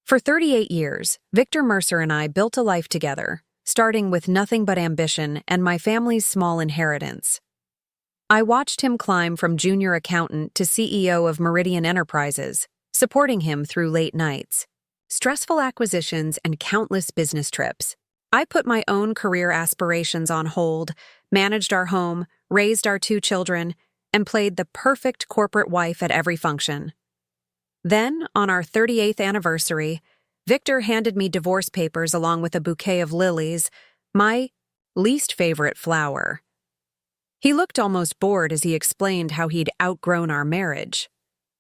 For 38 years, Victor Mercer and I built a life together, starting with nothing but ambition and my family's small inheritance. I watched him climb from junior accountant to CEO of Meridian Enterprises, supporting him through late nights, stressful acquisitions, and countless business trips. I put my own career aspirations on hold, managed our home, raised our 2 children, and played the perfect corporate wife at every function. Then, on our 38th anniversary, Victor handed me divorce papers along with a bouquet of lilies, my least favorite flower. He looked almost bored as he explained how he'd outgrown our marriage.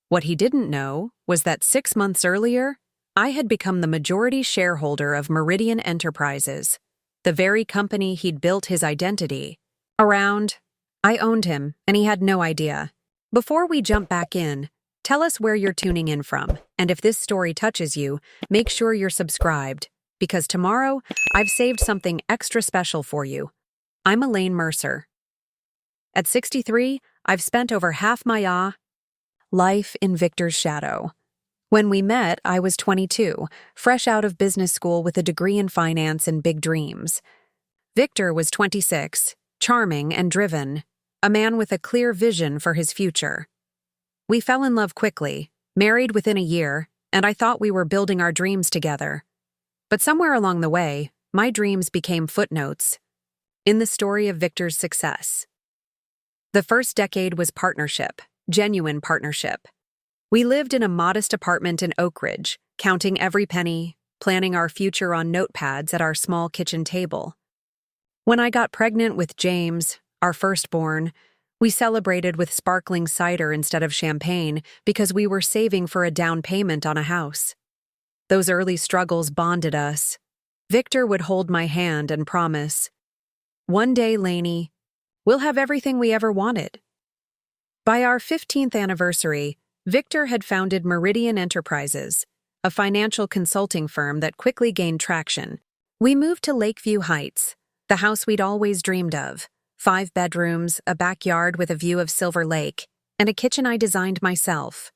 What he didn't know was that 6 months earlier, I had become the majority shareholder of Meridian Enterprises, the very company he'd built his identity around. I owned him, and he had no idea. Before we jump back in, tell us where you're tuning in from, and if this story touches you, make sure you're subscribed, because tomorrow, I've saved something extra special for you. I'm Elaine Mercer. At 63, I've spent over half my life in Victor's shadow. When we met, I was 22, fresh out of business school with a degree in finance and big dreams. Victor was 26, charming and driven, a man with a clear vision for his future. We fell in love quickly, married within a year, and I thought we were building our dreams together. But somewhere along the way, my dreams became footnotes in the story of Victor's success. The first decade was partnership, genuine partnership. We lived in a modest apartment in Oak Ridge, counting every penny, planning our future on notepads at our small kitchen table. When I got pregnant with James, our firstborn, we celebrated with sparkling cider instead of champagne because we were saving for a down payment on a house. Those early struggles bonded us. Victor would hold my hand and promise, "One day, Lainey, we'll have everything we ever wanted." By our 15th anniversary, Victor had founded Meridian Enterprises, a financial consulting firm that quickly gained traction. We moved to Lakeview Heights, the house we'd always dreamed of. 5 bedrooms, a backyard with a view of Silver Lake, and a kitchen I designed myself.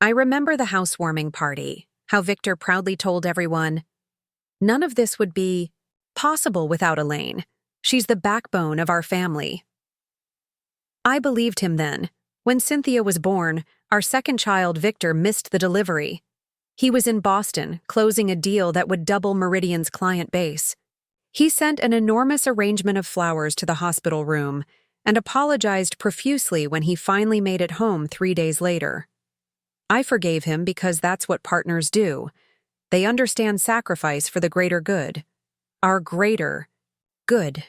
I remember the housewarming party, how Victor proudly told everyone, "None of this would be possible without Elaine. She's the backbone of our family." I believed him then. When Cynthia was born, our second child, Victor, missed the delivery. He was in Boston, closing a deal that would double Meridian's client base. He sent an enormous arrangement of flowers to the hospital room and apologized profusely when he finally made it home 3 days later. I forgave him because that's what partners do. They understand sacrifice for the greater good. Our greater good.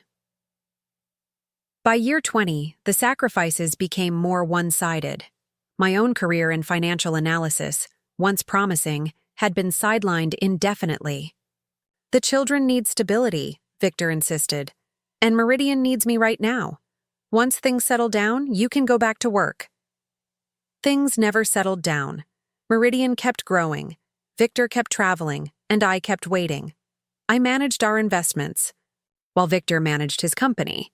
By year 20, the sacrifices became more one-sided. My own career in financial analysis, once promising, had been sidelined indefinitely. "The children need stability," Victor insisted, "and Meridian needs me right now. Once things settle down, you can go back to work." Things never settled down. Meridian kept growing, Victor kept traveling, and I kept waiting. I managed our investments, while Victor managed his company.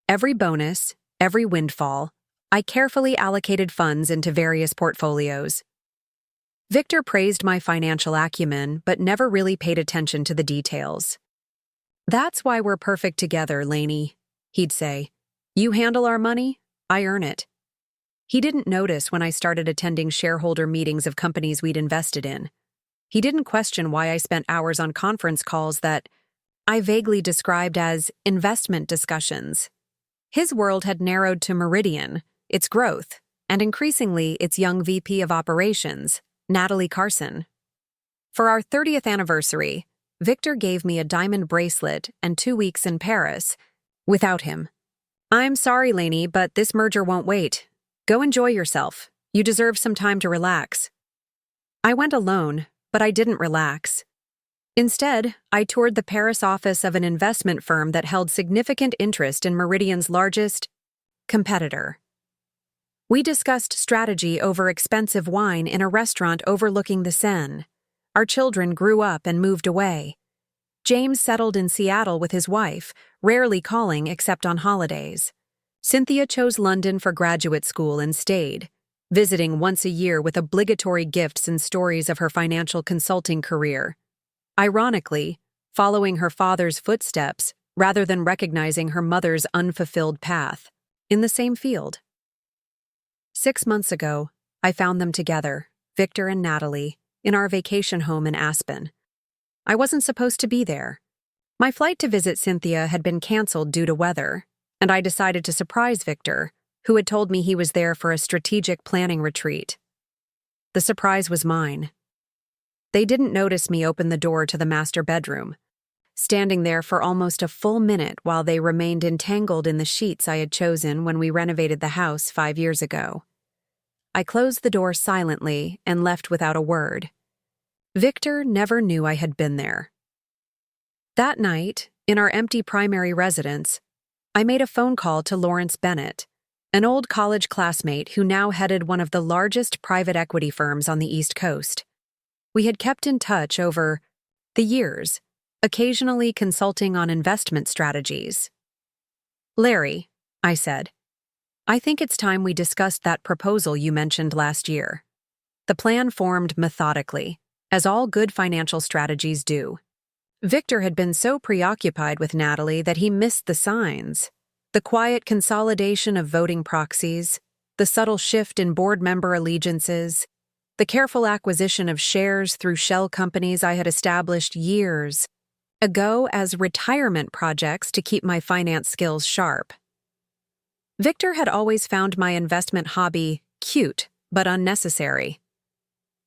Every bonus, every windfall, I carefully allocated funds into various portfolios. Victor praised my financial acumen, but never really paid attention to the details. "That's why we're perfect together, Lainey," he'd say. "You handle our money, I earn it." He didn't notice when I started attending shareholder meetings of companies we'd invested in. He didn't question why I spent hours on conference calls that I vaguely described as investment discussions. His world had narrowed to Meridian, its growth, and increasingly its young VP of operations, Natalie Carson. For our 30th anniversary, Victor gave me a diamond bracelet and 2 weeks in Paris without him. "I'm sorry, Lainey, but this merger won't wait. Go enjoy yourself. You deserve some time to relax." I went alone, but I didn't relax. Instead, I toured the Paris office of an investment firm that held significant interest in Meridian's largest competitor. We discussed strategy over expensive wine in a restaurant overlooking the Seine. Our children grew up and moved away. James settled in Seattle with his wife, rarely calling except on holidays. Cynthia chose London for graduate school and stayed. visiting once a year with obligatory gifts and stories of her financial consulting career. Ironically, following her father's footsteps rather than recognizing her mother's unfulfilled path in the same field. 6 months ago, I found them together, Victor and Natalie, in our vacation home in Aspen. I wasn't supposed to be there. My flight to visit Cynthia had been canceled due to weather, and I decided to surprise Victor, who had told me he was there for a strategic planning retreat. The surprise was mine. They didn't notice me open the door to the master bedroom, standing there for almost a full minute while they remained entangled in the sheets I had chosen when we renovated the house 5 years ago. I closed the door silently and left without a word. Victor never knew I had been there. That night, in our empty primary residence, I made a phone call to Lawrence Bennett, an old college classmate who now headed one of the largest private equity firms on the East Coast. We had kept in touch over the years, occasionally consulting on investment strategies. "Larry," I said, "I think it's time we discussed that proposal you mentioned last year." The plan formed methodically, as all good financial strategies do. Victor had been so preoccupied with Natalie that he missed the signs. The quiet consolidation of voting proxies, the subtle shift in board member allegiances, the careful acquisition of shares through shell companies I had established years ago as retirement projects to keep my finance skills sharp. Victor had always found my investment hobby cute but unnecessary.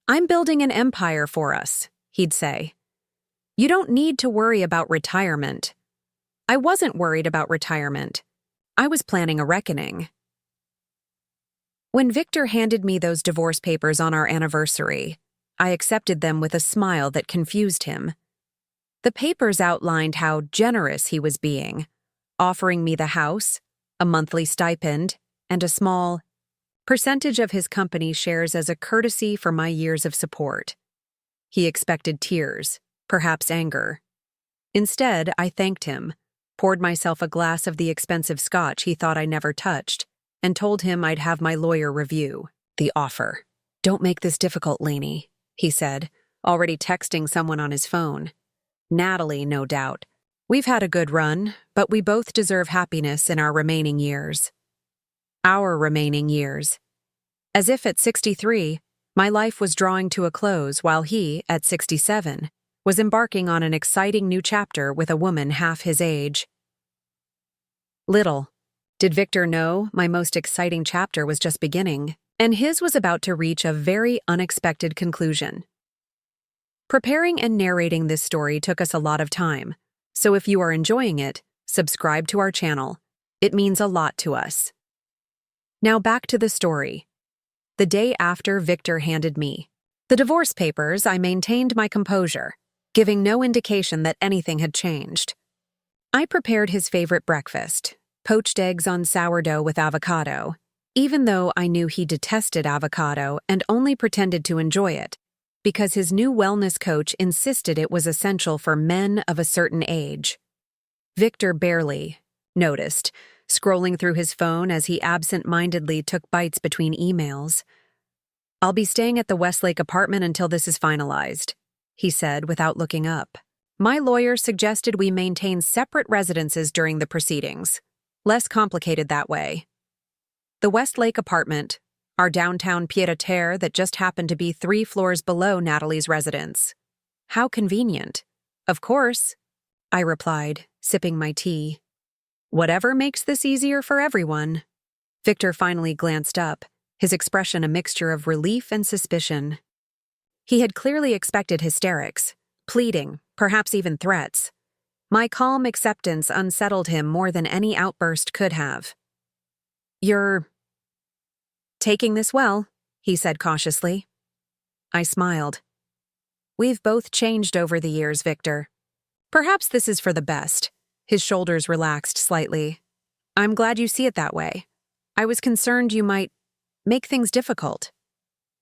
"I'm building an empire for us," he'd say. "You don't need to worry about retirement." I wasn't worried about retirement. I was planning a reckoning. When Victor handed me those divorce papers on our anniversary, I accepted them with a smile that confused him. The papers outlined how generous he was being, offering me the house, a monthly stipend, and a small percentage of his company shares as a courtesy for my years of support. He expected tears, perhaps anger. Instead, I thanked him, poured myself a glass of the expensive scotch he thought I never touched, and told him I'd have my lawyer review the offer. "Don't make this difficult, Lainey," he said, already texting someone on his phone. "Natalie, no doubt. We've had a good run, but we both deserve happiness in our remaining years." Our remaining years. As if at 63, my life was drawing to a close while he, at 67, was embarking on an exciting new chapter with a woman half his age. Little did Victor know my most exciting chapter was just beginning, and his was about to reach a very unexpected conclusion. Preparing and narrating this story took us a lot of time, so if you are enjoying it, subscribe to our channel. It means a lot to us. Now back to the story. The day after Victor handed me the divorce papers, I maintained my composure, giving no indication that anything had changed. I prepared his favorite breakfast, poached eggs on sourdough with avocado, even though I knew he detested avocado and only pretended to enjoy it, because his new wellness coach insisted it was essential for men of a certain age. Victor barely noticed, scrolling through his phone as he absent-mindedly took bites between emails. "I'll be staying at the Westlake apartment until this is finalized," he said without looking up. "My lawyer suggested we maintain separate residences during the proceedings. Less complicated that way." The Westlake apartment, our downtown pied-à-terre that just happened to be 3 floors below Natalie's residence. "How convenient." "Of course," I replied, sipping my tea. "Whatever makes this easier for everyone." Victor finally glanced up, his expression a mixture of relief and suspicion. He had clearly expected hysterics, pleading, perhaps even threats. My calm acceptance unsettled him more than any outburst could have. "You're taking this well," he said cautiously. I smiled. "We've both changed over the years, Victor. Perhaps this is for the best." His shoulders relaxed slightly. "I'm glad you see it that way. I was concerned you might make things difficult."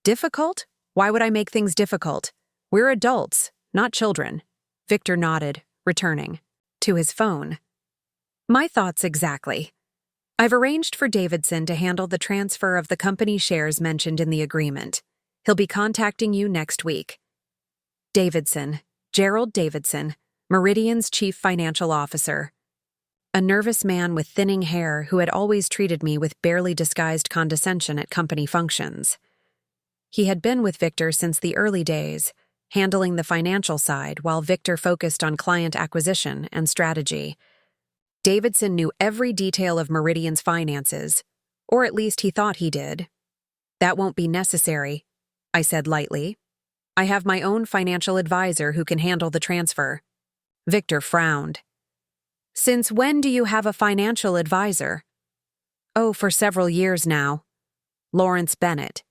"Difficult? Why would I make things difficult? We're adults, not children." Victor nodded, returning to his phone. "My thoughts exactly. I've arranged for Davidson to handle the transfer of the company shares mentioned in the agreement. He'll be contacting you next week. Davidson, Gerald Davidson, Meridian's chief financial officer. A nervous man with thinning hair who had always treated me with barely disguised condescension at company functions. He had been with Victor since the early days, handling the financial side while Victor focused on client acquisition and strategy. Davidson knew every detail of Meridian's finances, or at least he thought he did. That won't be necessary, I said lightly. I have my own financial advisor who can handle the transfer. Victor frowned. Since when do you have a financial advisor? Oh, for several years now. Lawrence Bennett.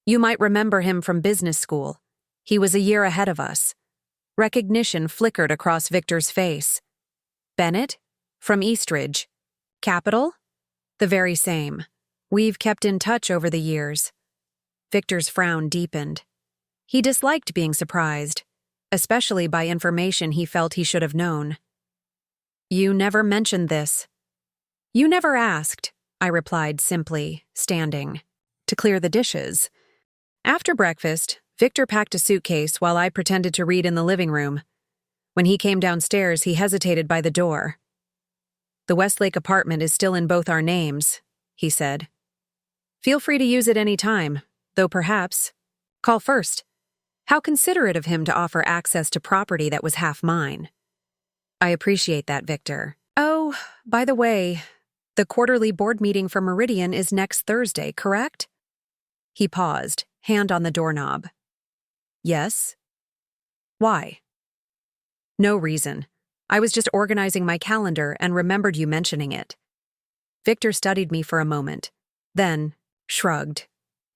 You might remember him from business school. He was a year ahead of us. Recognition flickered across Victor's face. Bennett? From Eastridge. Capital? The very same. We've kept in touch over the years. Victor's frown deepened. He disliked being surprised, especially by information he felt he should have known. You never mentioned this. You never asked, I replied simply, standing. To clear the dishes. After breakfast, Victor packed a suitcase while I pretended to read in the living room. When he came downstairs, he hesitated by the door. The Westlake apartment is still in both our names, he said. Feel free to use it any time, though perhaps. Call first. How considerate of him to offer access to property that was half mine. I appreciate that, Victor. Oh, by the way, the quarterly board meeting for Meridian is next Thursday, correct? He paused, hand on the doorknob. Yes? Why? No reason. I was just organizing my calendar and remembered you mentioning it. Victor studied me for a moment, then shrugged.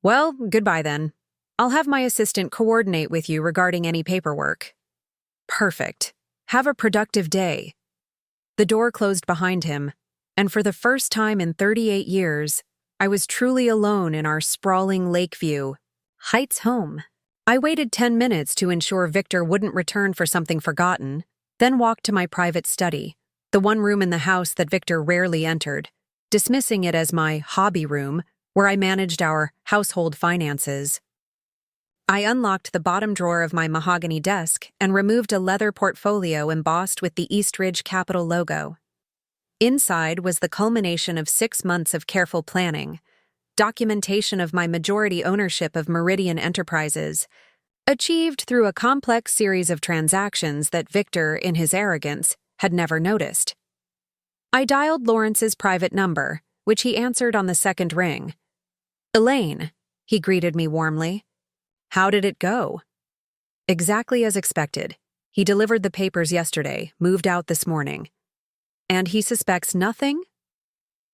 Well, goodbye then. I'll have my assistant coordinate with you regarding any paperwork. Perfect. Have a productive day. The door closed behind him, and for the first time in 38 years, I was truly alone in our sprawling Lakeview Heights home. I waited 10 minutes to ensure Victor wouldn't return for something forgotten, then walked to my private study, the one room in the house that Victor rarely entered, dismissing it as my hobby room, where I managed our household finances. I unlocked the bottom drawer of my mahogany desk and removed a leather portfolio embossed with the Eastridge Capital logo. Inside was the culmination of 6 months of careful planning, documentation of my majority ownership of Meridian Enterprises, achieved through a complex series of transactions that Victor, in his arrogance, had never noticed. I dialed Lawrence's private number, which he answered on the second ring. Elaine, he greeted me warmly. How did it go? Exactly as expected. He delivered the papers yesterday, moved out this morning. And he suspects nothing?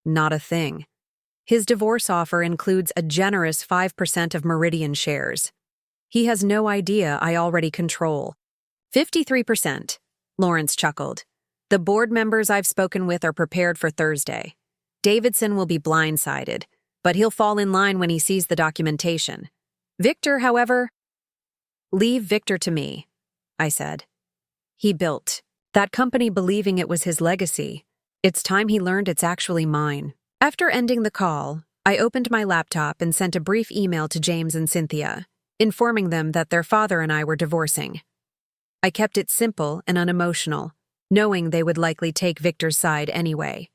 Not a thing. His divorce offer includes a generous 5% of Meridian shares. He has no idea I already control. 53%, Lawrence chuckled. The board members I've spoken with are prepared for Thursday. Davidson will be blindsided, but he'll fall in line when he sees the documentation. Victor, however, leave Victor to me, I said. He built that company believing it was his legacy. It's time he learned it's actually mine. After ending the call, I opened my laptop and sent a brief email to James and Cynthia, informing them that their father and I were divorcing. I kept it simple and unemotional, knowing they would likely take Victor's side anyway.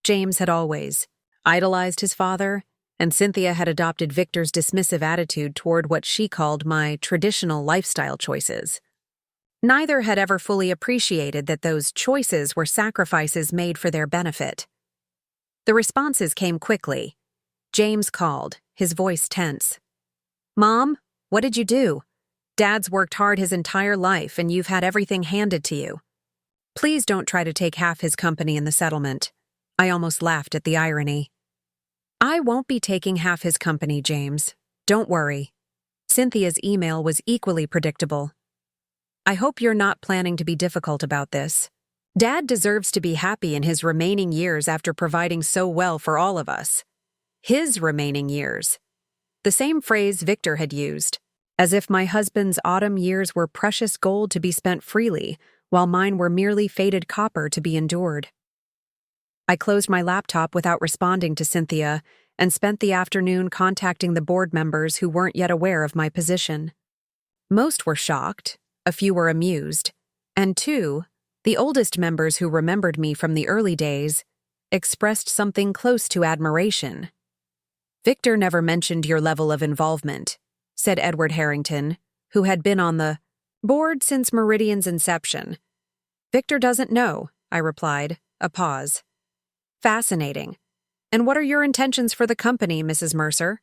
James had always idolized his father, and Cynthia had adopted Victor's dismissive attitude toward what she called my traditional lifestyle choices. Neither had ever fully appreciated that those choices were sacrifices made for their benefit. The responses came quickly. James called, his voice tense. Mom, what did you do? Dad's worked hard his entire life and you've had everything handed to you. Please don't try to take half his company in the settlement. I almost laughed at the irony. I won't be taking half his company, James. Don't worry. Cynthia's email was equally predictable. I hope you're not planning to be difficult about this. Dad deserves to be happy in his remaining years after providing so well for all of us. His remaining years. The same phrase Victor had used, as if my husband's autumn years were precious gold to be spent freely, while mine were merely faded copper to be endured. I closed my laptop without responding to Cynthia and spent the afternoon contacting the board members who weren't yet aware of my position. Most were shocked, a few were amused, and two, the oldest members who remembered me from the early days, expressed something close to admiration. "Victor never mentioned your level of involvement," said Edward Harrington, who had been on the board since Meridian's inception. "Victor doesn't know," I replied, a pause. "Fascinating. And what are your intentions for the company, Mrs. Mercer?"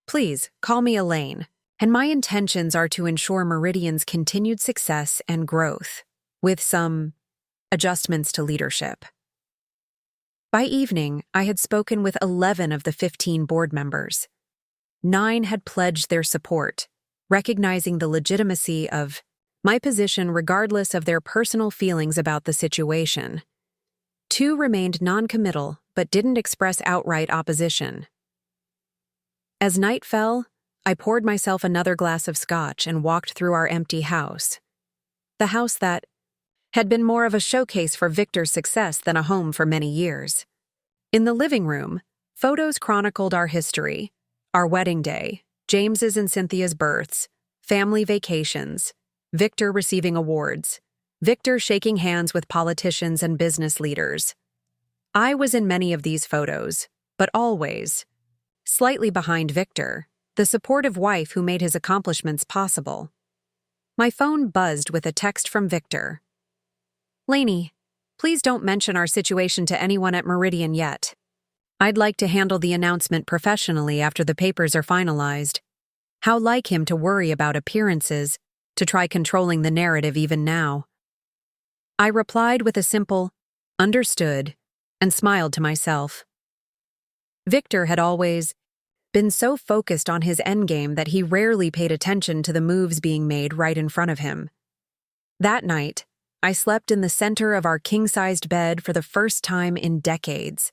"Please, call me Elaine. And my intentions are to ensure Meridian's continued success and growth, with some adjustments to leadership." By evening, I had spoken with 11 of the 15 board members. 9 had pledged their support, recognizing the legitimacy of my position regardless of their personal feelings about the situation. 2 remained non-committal but didn't express outright opposition. As night fell, I poured myself another glass of scotch and walked through our empty house. The house that had been more of a showcase for Victor's success than a home for many years. In the living room, photos chronicled our history, our wedding day, James's and Cynthia's births, family vacations, Victor receiving awards, Victor shaking hands with politicians and business leaders. I was in many of these photos, but always, slightly behind Victor, the supportive wife who made his accomplishments possible. My phone buzzed with a text from Victor. "Lainey, please don't mention our situation to anyone at Meridian yet. I'd like to handle the announcement professionally after the papers are finalized. How like him to worry about appearances, to try controlling the narrative even now." I replied with a simple, "Understood," and smiled to myself. Victor had always been so focused on his endgame that he rarely paid attention to the moves being made right in front of him. That night, I slept in the center of our king-sized bed for the first time in decades.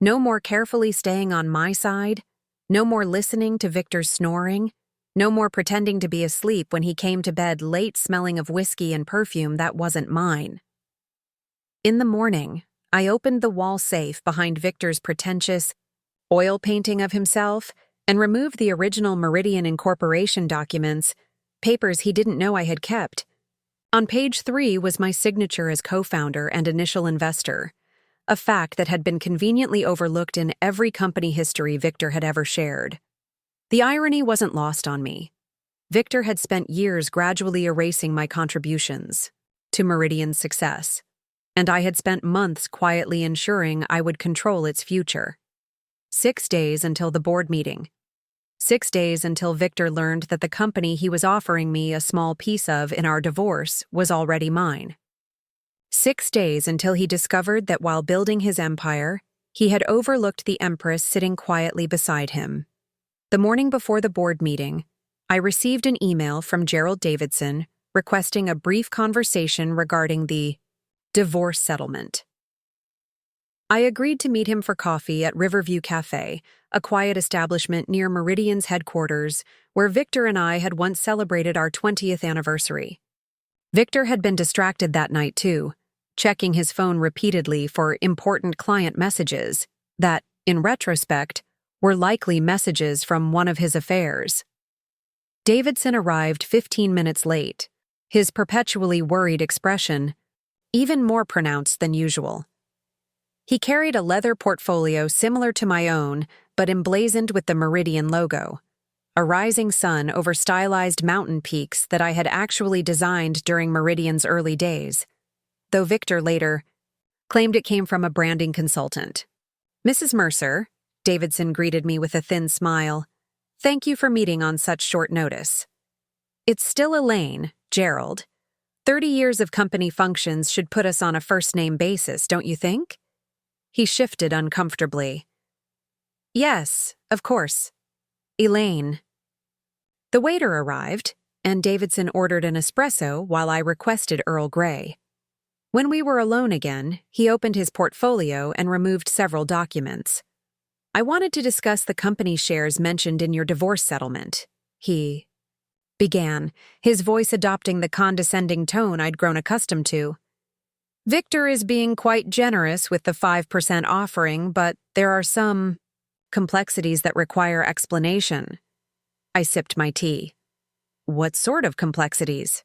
No more carefully staying on my side, no more listening to Victor's snoring, no more pretending to be asleep when he came to bed late smelling of whiskey and perfume that wasn't mine. In the morning, I opened the wall safe behind Victor's pretentious oil painting of himself and removed the original Meridian Incorporation documents, papers he didn't know I had kept. On page 3 was my signature as co-founder and initial investor, a fact that had been conveniently overlooked in every company history Victor had ever shared. The irony wasn't lost on me. Victor had spent years gradually erasing my contributions to Meridian's success, and I had spent months quietly ensuring I would control its future. 6 days until the board meeting. 6 days until Victor learned that the company he was offering me a small piece of in our divorce was already mine. 6 days until he discovered that while building his empire, he had overlooked the Empress sitting quietly beside him. The morning before the board meeting, I received an email from Gerald Davidson requesting a brief conversation regarding the divorce settlement. I agreed to meet him for coffee at Riverview Cafe, a quiet establishment near Meridian's headquarters, where Victor and I had once celebrated our 20th anniversary. Victor had been distracted that night too, checking his phone repeatedly for important client messages that, in retrospect, were likely messages from one of his affairs. Davidson arrived 15 minutes late, his perpetually worried expression even more pronounced than usual. He carried a leather portfolio similar to my own, but emblazoned with the Meridian logo, a rising sun over stylized mountain peaks that I had actually designed during Meridian's early days, though Victor later claimed it came from a branding consultant. "Mrs. Mercer," Davidson greeted me with a thin smile, "thank you for meeting on such short notice. It's still Elaine, Gerald. 30 years of company functions should put us on a first-name basis, don't you think?" He shifted uncomfortably. "Yes, of course. Elaine." The waiter arrived, and Davidson ordered an espresso while I requested Earl Grey. When we were alone again, he opened his portfolio and removed several documents. "I wanted to discuss the company shares mentioned in your divorce settlement," he began, his voice adopting the condescending tone I'd grown accustomed to. Victor is being quite generous with the 5% offering, but there are some complexities that require explanation. I sipped my tea. What sort of complexities?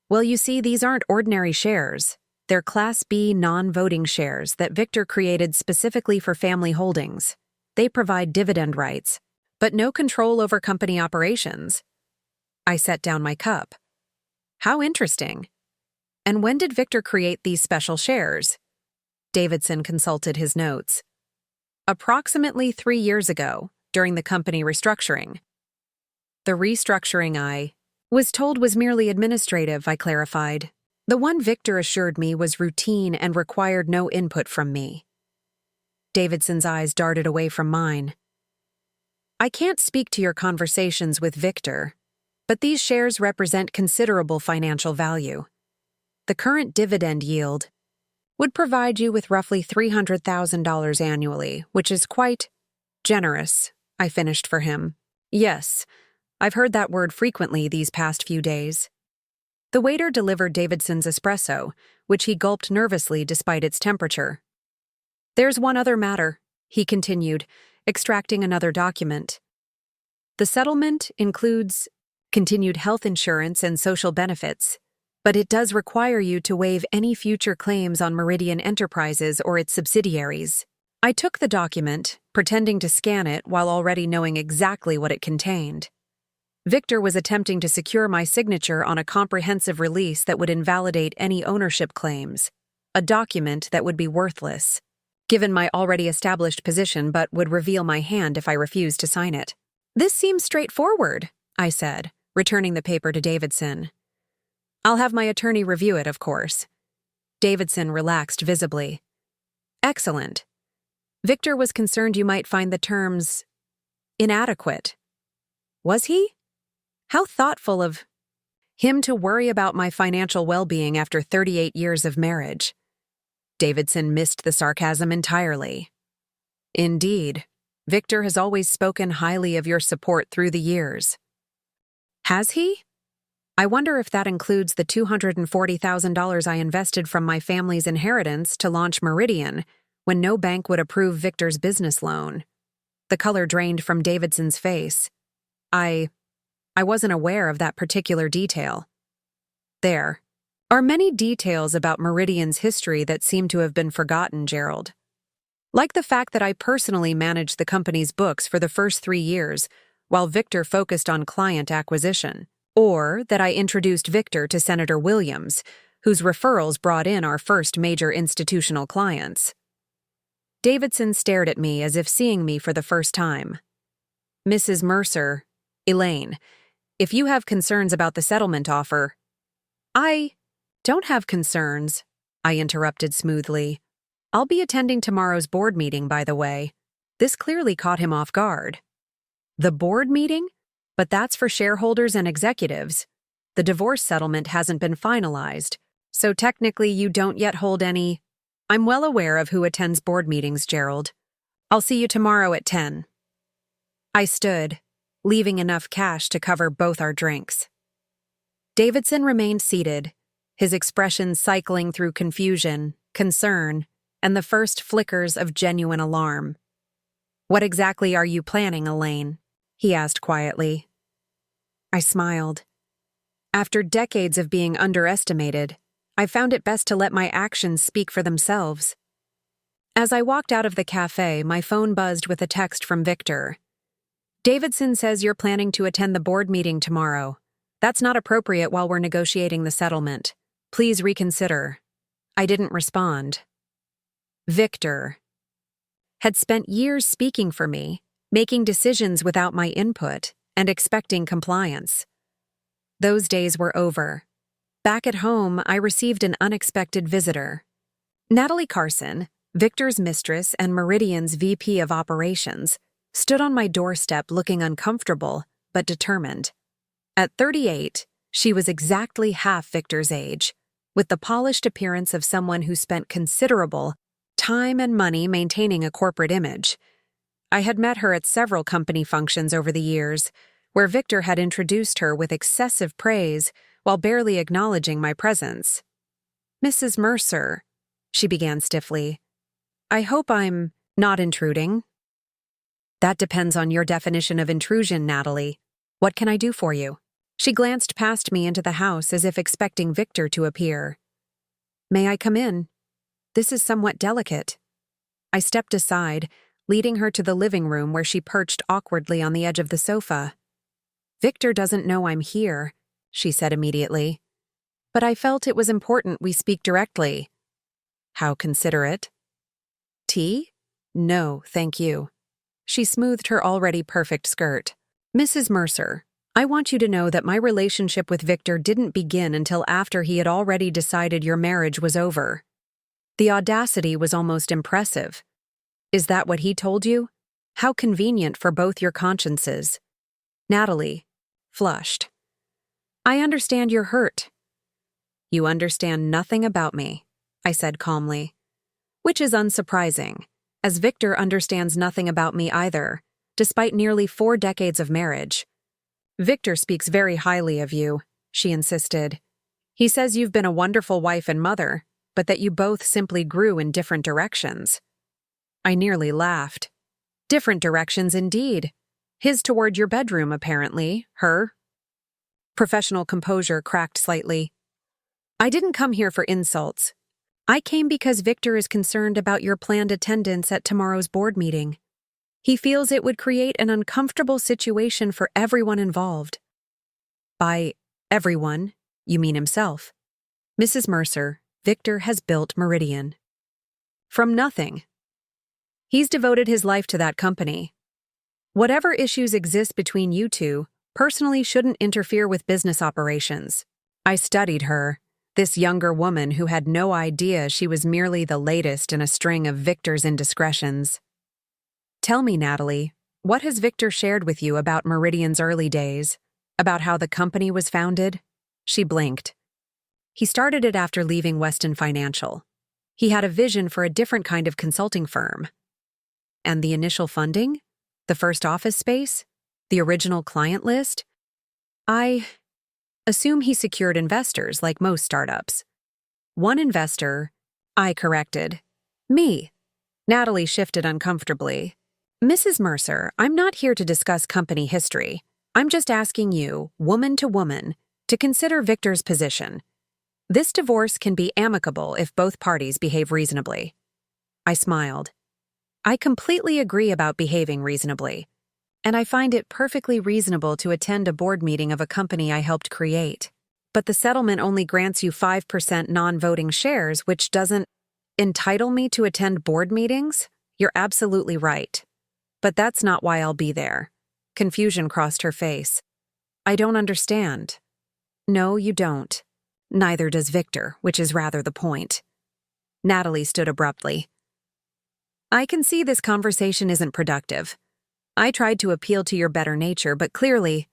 Well, you see, these aren't ordinary shares. They're Class B non-voting shares that Victor created specifically for family holdings. They provide dividend rights, but no control over company operations. I set down my cup. How interesting. And when did Victor create these special shares? Davidson consulted his notes. Approximately 3 years ago, during the company restructuring. The restructuring I was told was merely administrative, I clarified. The one Victor assured me was routine and required no input from me. Davidson's eyes darted away from mine. I can't speak to your conversations with Victor, but these shares represent considerable financial value. The current dividend yield would provide you with roughly $300,000 annually, which is quite generous, I finished for him. Yes, I've heard that word frequently these past few days. The waiter delivered Davidson's espresso, which he gulped nervously despite its temperature. There's one other matter, he continued, extracting another document. The settlement includes continued health insurance and social benefits, but it does require you to waive any future claims on Meridian Enterprises or its subsidiaries. I took the document, pretending to scan it while already knowing exactly what it contained. Victor was attempting to secure my signature on a comprehensive release that would invalidate any ownership claims, a document that would be worthless, given my already established position, but would reveal my hand if I refused to sign it. This seems straightforward, I said, returning the paper to Davidson. I'll have my attorney review it, of course. Davidson relaxed visibly. Excellent. Victor was concerned you might find the terms inadequate. Was he? How thoughtful of him to worry about my financial well-being after 38 years of marriage. Davidson missed the sarcasm entirely. Indeed, Victor has always spoken highly of your support through the years. Has he? I wonder if that includes the $240,000 I invested from my family's inheritance to launch Meridian, when no bank would approve Victor's business loan. The color drained from Davidson's face. I wasn't aware of that particular detail. There are many details about Meridian's history that seem to have been forgotten, Gerald. Like the fact that I personally managed the company's books for the first 3 years, while Victor focused on client acquisition, or that I introduced Victor to Senator Williams, whose referrals brought in our first major institutional clients. Davidson stared at me as if seeing me for the first time. Mrs. Mercer, Elaine, if you have concerns about the settlement offer— I don't have concerns, I interrupted smoothly. I'll be attending tomorrow's board meeting, by the way. This clearly caught him off guard. The board meeting? But that's for shareholders and executives. The divorce settlement hasn't been finalized, so technically you don't yet hold any— I'm well aware of who attends board meetings, Gerald. I'll see you tomorrow at 10. I stood, leaving enough cash to cover both our drinks. Davidson remained seated, his expression cycling through confusion, concern, and the first flickers of genuine alarm. What exactly are you planning, Elaine? He asked quietly. I smiled. After decades of being underestimated, I found it best to let my actions speak for themselves. As I walked out of the cafe, my phone buzzed with a text from Victor. Davidson says you're planning to attend the board meeting tomorrow. That's not appropriate while we're negotiating the settlement. Please reconsider. I didn't respond. Victor had spent years speaking for me, making decisions without my input, and expecting compliance. Those days were over. Back at home, I received an unexpected visitor. Natalie Carson, Victor's mistress and Meridian's VP of Operations, stood on my doorstep looking uncomfortable but determined. At 38, she was exactly half Victor's age, with the polished appearance of someone who spent considerable time and money maintaining a corporate image. I had met her at several company functions over the years, where Victor had introduced her with excessive praise while barely acknowledging my presence. Mrs. Mercer, she began stiffly. I hope I'm not intruding. That depends on your definition of intrusion, Natalie. What can I do for you? She glanced past me into the house as if expecting Victor to appear. May I come in? This is somewhat delicate. I stepped aside, leading her to the living room where she perched awkwardly on the edge of the sofa. Victor doesn't know I'm here, she said immediately. But I felt it was important we speak directly. How considerate. Tea? No, thank you. She smoothed her already perfect skirt. Mrs. Mercer, I want you to know that my relationship with Victor didn't begin until after he had already decided your marriage was over. The audacity was almost impressive. Is that what he told you? How convenient for both your consciences. Natalie flushed. I understand you're hurt. You understand nothing about me, I said calmly. Which is unsurprising, as Victor understands nothing about me either, despite nearly 4 decades of marriage. Victor speaks very highly of you, she insisted. He says you've been a wonderful wife and mother, but that you both simply grew in different directions. I nearly laughed. Different directions indeed. His toward your bedroom, apparently, her. Professional composure cracked slightly. I didn't come here for insults. I came because Victor is concerned about your planned attendance at tomorrow's board meeting. He feels it would create an uncomfortable situation for everyone involved. By everyone, you mean himself. Mrs. Mercer, Victor has built Meridian. From nothing. He's devoted his life to that company. Whatever issues exist between you two, personally shouldn't interfere with business operations. I studied her, this younger woman who had no idea she was merely the latest in a string of Victor's indiscretions. Tell me, Natalie, what has Victor shared with you about Meridian's early days? About how the company was founded? She blinked. He started it after leaving Weston Financial. He had a vision for a different kind of consulting firm. And the initial funding? The first office space? The original client list? I assume he secured investors like most startups. One investor, I corrected. Me. Natalie shifted uncomfortably. Mrs. Mercer, I'm not here to discuss company history. I'm just asking you, woman to woman, to consider Victor's position. This divorce can be amicable if both parties behave reasonably. I smiled. I completely agree about behaving reasonably, and I find it perfectly reasonable to attend a board meeting of a company I helped create. But the settlement only grants you 5% non-voting shares, which doesn't entitle me to attend board meetings? You're absolutely right. But that's not why I'll be there. Confusion crossed her face. I don't understand. No, you don't. Neither does Victor, which is rather the point. Natalie stood abruptly. I can see this conversation isn't productive. I tried to appeal to your better nature, but clearly,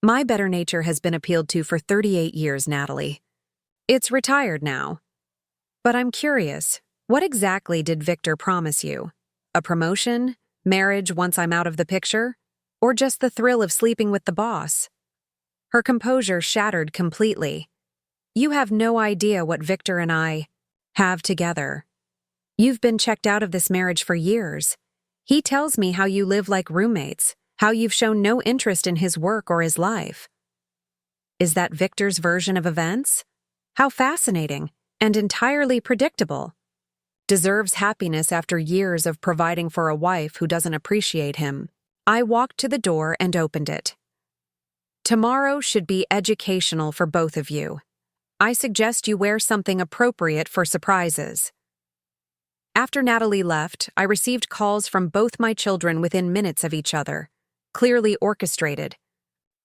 my better nature has been appealed to for 38 years, Natalie. It's retired now. But I'm curious, what exactly did Victor promise you? A promotion? Marriage once I'm out of the picture? Or just the thrill of sleeping with the boss? Her composure shattered completely. You have no idea what Victor and I have together. You've been checked out of this marriage for years. He tells me how you live like roommates, how you've shown no interest in his work or his life. Is that Victor's version of events? How fascinating and entirely predictable. Deserves happiness after years of providing for a wife who doesn't appreciate him. I walked to the door and opened it. Tomorrow should be educational for both of you. I suggest you wear something appropriate for surprises. After Natalie left, I received calls from both my children within minutes of each other, clearly orchestrated.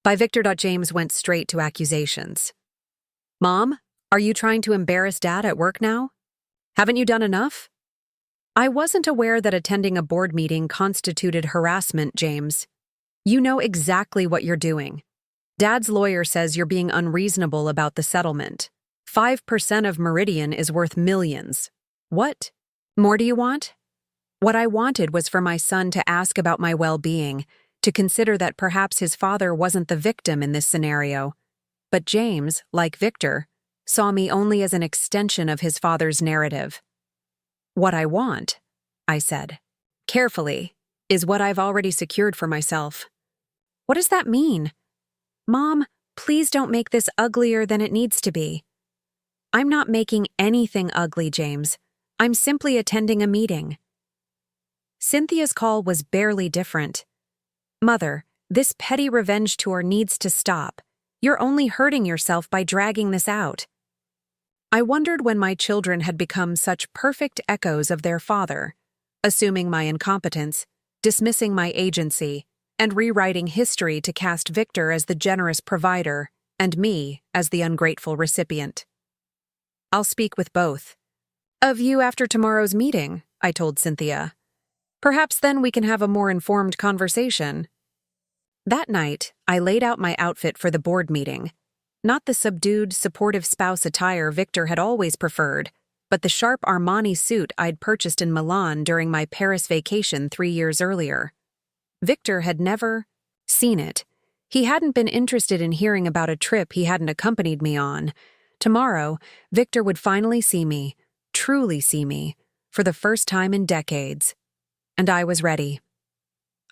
By Victor. James went straight to accusations. Mom, are you trying to embarrass Dad at work now? Haven't you done enough? I wasn't aware that attending a board meeting constituted harassment, James. You know exactly what you're doing. Dad's lawyer says you're being unreasonable about the settlement. 5% of Meridian is worth millions. What? More do you want? What I wanted was for my son to ask about my well-being, to consider that perhaps his father wasn't the victim in this scenario. But James, like Victor, saw me only as an extension of his father's narrative. What I want, I said, carefully, is what I've already secured for myself. What does that mean? Mom, please don't make this uglier than it needs to be. I'm not making anything ugly, James. I'm simply attending a meeting. Cynthia's call was barely different. Mother, this petty revenge tour needs to stop. You're only hurting yourself by dragging this out. I wondered when my children had become such perfect echoes of their father, assuming my incompetence, dismissing my agency, and rewriting history to cast Victor as the generous provider and me as the ungrateful recipient. I'll speak with both of you after tomorrow's meeting, I told Cynthia. Perhaps then we can have a more informed conversation. That night, I laid out my outfit for the board meeting. Not the subdued, supportive spouse attire Victor had always preferred, but the sharp Armani suit I'd purchased in Milan during my Paris vacation 3 years earlier. Victor had never seen it. He hadn't been interested in hearing about a trip he hadn't accompanied me on. Tomorrow, Victor would finally see me, truly see me, for the first time in decades. And I was ready.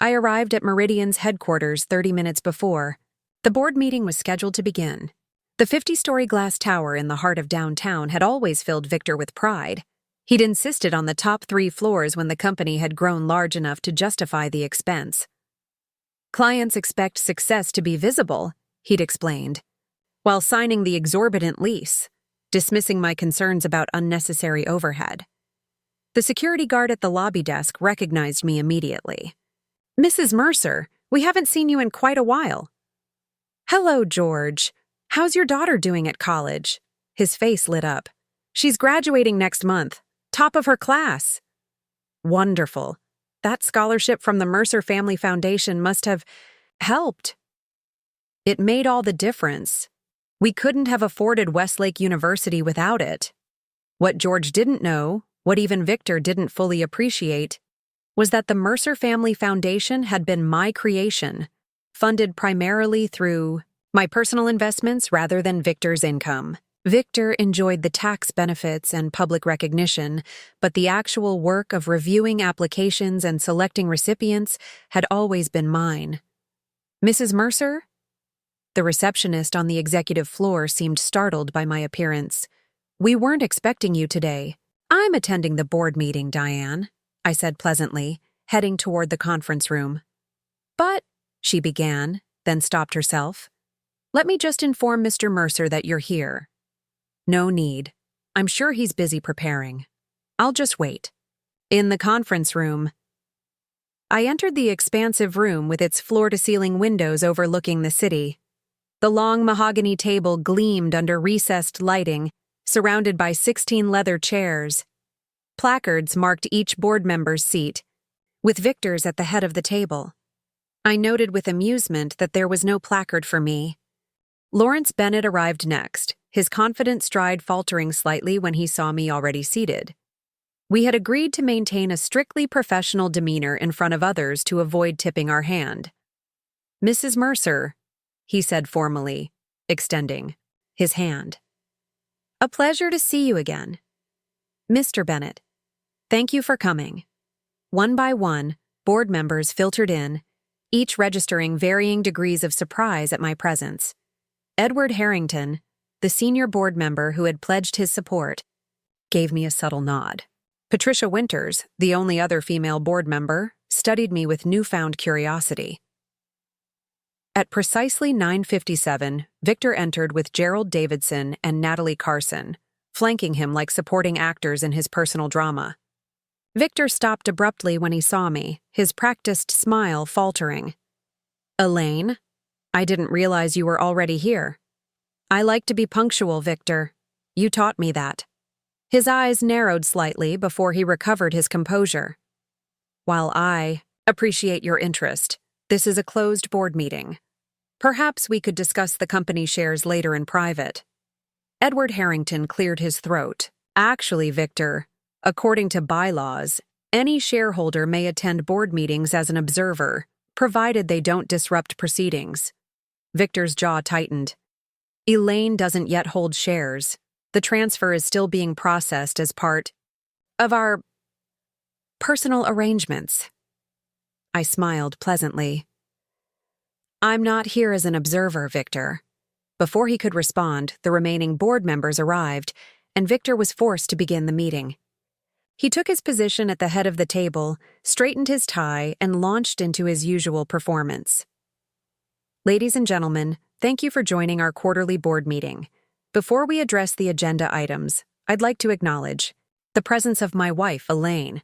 I arrived at Meridian's headquarters 30 minutes before. The board meeting was scheduled to begin. The 50-story glass tower in the heart of downtown had always filled Victor with pride. He'd insisted on the top 3 floors when the company had grown large enough to justify the expense. Clients expect success to be visible, he'd explained, while signing the exorbitant lease, dismissing my concerns about unnecessary overhead. The security guard at the lobby desk recognized me immediately. Mrs. Mercer, we haven't seen you in quite a while. Hello, George. How's your daughter doing at college? His face lit up. She's graduating next month. Top of her class. Wonderful. That scholarship from the Mercer Family Foundation must have helped. It made all the difference. We couldn't have afforded Westlake University without it. What George didn't know, what even Victor didn't fully appreciate, was that the Mercer Family Foundation had been my creation, funded primarily through my personal investments rather than Victor's income. Victor enjoyed the tax benefits and public recognition, but the actual work of reviewing applications and selecting recipients had always been mine. Mrs. Mercer? The receptionist on the executive floor seemed startled by my appearance. We weren't expecting you today. I'm attending the board meeting, Diane, I said pleasantly, heading toward the conference room. But, she began, then stopped herself. Let me just inform Mr. Mercer that you're here. No need. I'm sure he's busy preparing. I'll just wait. In the conference room. I entered the expansive room with its floor-to-ceiling windows overlooking the city. The long mahogany table gleamed under recessed lighting, surrounded by 16 leather chairs. Placards marked each board member's seat, with Victor's at the head of the table. I noted with amusement that there was no placard for me. Lawrence Bennett arrived next, his confident stride faltering slightly when he saw me already seated. We had agreed to maintain a strictly professional demeanor in front of others to avoid tipping our hand. Mrs. Mercer, he said formally, extending his hand. A pleasure to see you again. Mr. Bennett, thank you for coming. One by one, board members filtered in, each registering varying degrees of surprise at my presence. Edward Harrington, the senior board member who had pledged his support, gave me a subtle nod. Patricia Winters, the only other female board member, studied me with newfound curiosity. At precisely 9:57, Victor entered with Gerald Davidson and Natalie Carson, flanking him like supporting actors in his personal drama. Victor stopped abruptly when he saw me, his practiced smile faltering. Elaine? I didn't realize you were already here. I like to be punctual, Victor. You taught me that. His eyes narrowed slightly before he recovered his composure. While I appreciate your interest, this is a closed board meeting. Perhaps we could discuss the company shares later in private. Edward Harrington cleared his throat. Actually, Victor, according to bylaws, any shareholder may attend board meetings as an observer, provided they don't disrupt proceedings. Victor's jaw tightened. Elaine doesn't yet hold shares, The transfer is still being processed as part of our personal arrangements. I smiled pleasantly. I'm not here as an observer, Victor. Before he could respond, the remaining board members arrived, and Victor was forced to begin the meeting. He took his position at the head of the table, straightened his tie, and launched into his usual performance. Ladies and gentlemen, thank you for joining our quarterly board meeting. Before we address the agenda items, I'd like to acknowledge the presence of my wife, Elaine.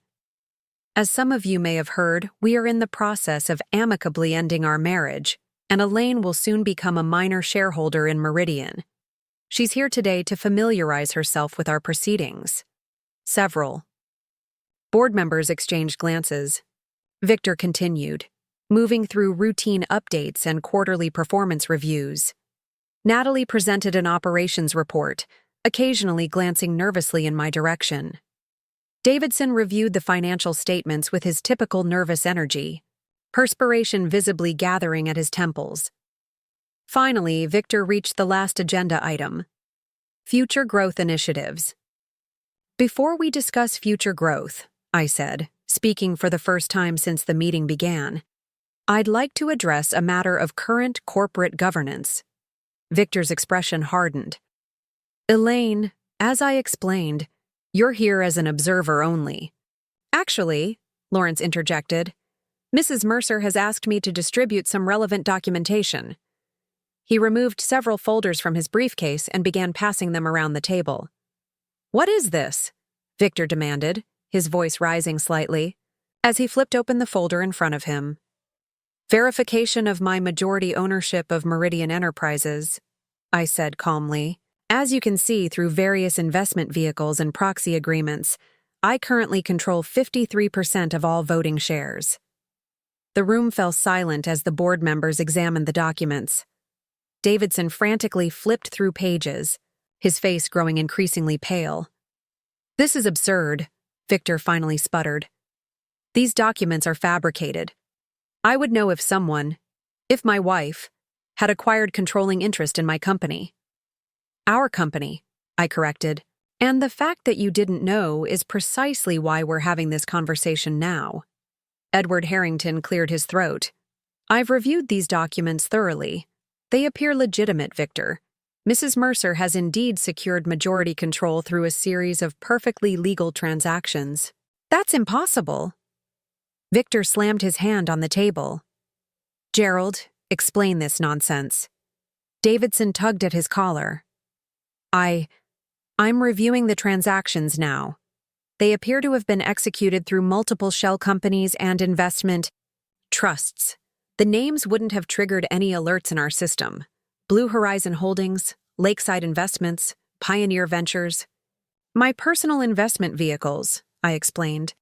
As some of you may have heard, we are in the process of amicably ending our marriage, and Elaine will soon become a minor shareholder in Meridian. She's here today to familiarize herself with our proceedings. Several board members exchanged glances. Victor continued, moving through routine updates and quarterly performance reviews. Natalie presented an operations report, occasionally glancing nervously in my direction. Davidson reviewed the financial statements with his typical nervous energy, perspiration visibly gathering at his temples. Finally, Victor reached the last agenda item: future growth initiatives. Before we discuss future growth, I said, speaking for the first time since the meeting began, I'd like to address a matter of current corporate governance. Victor's expression hardened. Elaine, as I explained, you're here as an observer only. Actually, Lawrence interjected, Mrs. Mercer has asked me to distribute some relevant documentation. He removed several folders from his briefcase and began passing them around the table. What is this? Victor demanded, his voice rising slightly, as he flipped open the folder in front of him. Verification of my majority ownership of Meridian Enterprises, I said calmly. As you can see through various investment vehicles and proxy agreements, I currently control 53% of all voting shares. The room fell silent as the board members examined the documents. Davidson frantically flipped through pages, his face growing increasingly pale. This is absurd, Victor finally sputtered. These documents are fabricated. I would know if my wife, had acquired controlling interest in my company. Our company, I corrected, and the fact that you didn't know is precisely why we're having this conversation now. Edward Harrington cleared his throat. I've reviewed these documents thoroughly. They appear legitimate, Victor. Mrs. Mercer has indeed secured majority control through a series of perfectly legal transactions. That's impossible. Victor slammed his hand on the table. Gerald, explain this nonsense. Davidson tugged at his collar. I'm reviewing the transactions now. They appear to have been executed through multiple shell companies and investment trusts. The names wouldn't have triggered any alerts in our system. Blue Horizon Holdings, Lakeside Investments, Pioneer Ventures. My personal investment vehicles, I explained.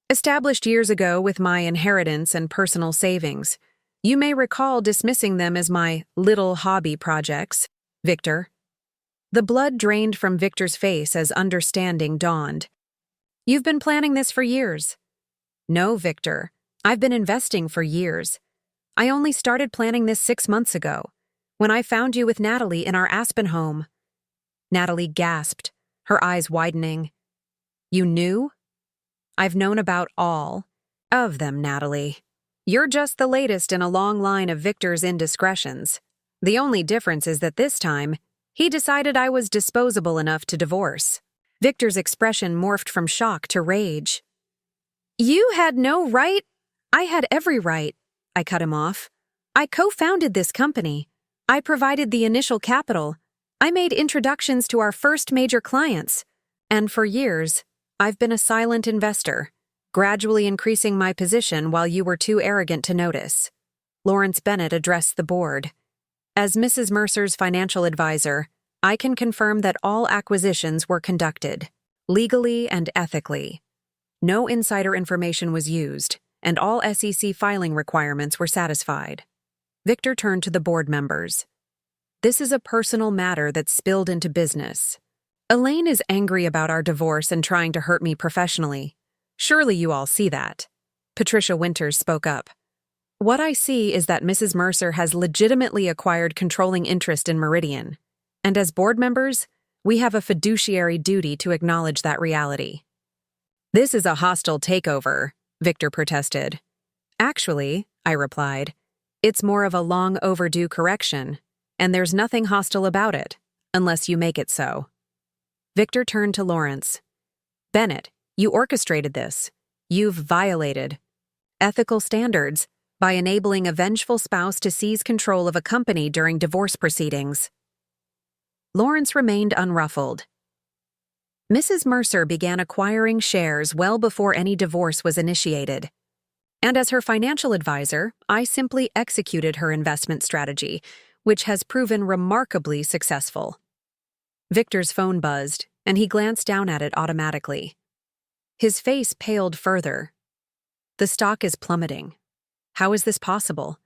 Established years ago with my inheritance and personal savings. You may recall dismissing them as my little hobby projects, Victor. The blood drained from Victor's face as understanding dawned. You've been planning this for years. No, Victor. I've been investing for years. I only started planning this 6 months ago, when I found you with Natalie in our Aspen home. Natalie gasped, her eyes widening. You knew? I've known about all of them, Natalie. You're just the latest in a long line of Victor's indiscretions. The only difference is that this time, he decided I was disposable enough to divorce. Victor's expression morphed from shock to rage. You had no right? I had every right, I cut him off. I co-founded this company. I provided the initial capital. I made introductions to our first major clients. And for years, I've been a silent investor, gradually increasing my position while you were too arrogant to notice. Lawrence Bennett addressed the board. As Mrs. Mercer's financial advisor, I can confirm that all acquisitions were conducted, legally and ethically. No insider information was used, and all SEC filing requirements were satisfied. Victor turned to the board members. This is a personal matter that spilled into business. Elaine is angry about our divorce and trying to hurt me professionally. Surely you all see that. Patricia Winters spoke up. What I see is that Mrs. Mercer has legitimately acquired controlling interest in Meridian. And as board members, We have a fiduciary duty to acknowledge that reality. This is a hostile takeover, Victor protested. Actually, I replied, it's more of a long overdue correction, and there's nothing hostile about it, unless you make it so. Victor turned to Lawrence. Bennett, you orchestrated this. You've violated ethical standards by enabling a vengeful spouse to seize control of a company during divorce proceedings. Lawrence remained unruffled. Mrs. Mercer began acquiring shares well before any divorce was initiated. And as her financial advisor, I simply executed her investment strategy, which has proven remarkably successful. Victor's phone buzzed, and he glanced down at it automatically. His face paled further. The stock is plummeting. How is this possible?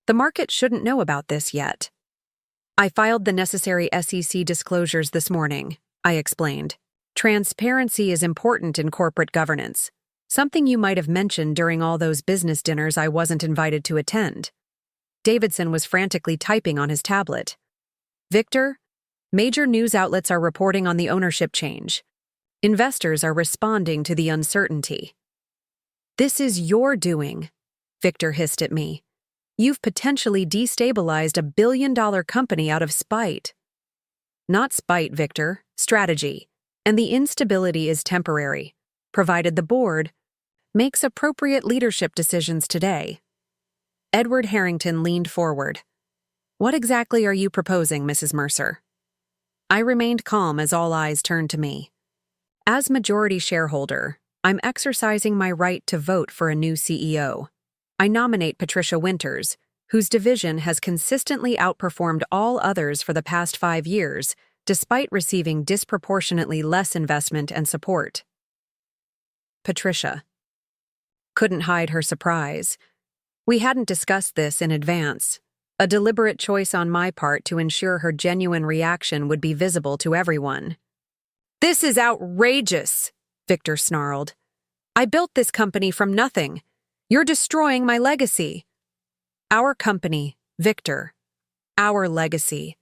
The market shouldn't know about this yet. I filed the necessary SEC disclosures this morning, I explained. Transparency is important in corporate governance, something you might have mentioned during all those business dinners I wasn't invited to attend. Davidson was frantically typing on his tablet. Victor, major news outlets are reporting on the ownership change. Investors are responding to the uncertainty. This is your doing, Victor hissed at me. You've potentially destabilized a billion-dollar company out of spite. Not spite, Victor, strategy. And the instability is temporary, provided the board makes appropriate leadership decisions today. Edward Harrington leaned forward. What exactly are you proposing, Mrs. Mercer? I remained calm as all eyes turned to me. As majority shareholder, I'm exercising my right to vote for a new CEO. I nominate Patricia Winters, whose division has consistently outperformed all others for the past 5 years, despite receiving disproportionately less investment and support. Patricia couldn't hide her surprise. We hadn't discussed this in advance, a deliberate choice on my part to ensure her genuine reaction would be visible to everyone. This is outrageous, Victor snarled. I built this company from nothing. You're destroying my legacy. Our company, Victor. Our legacy.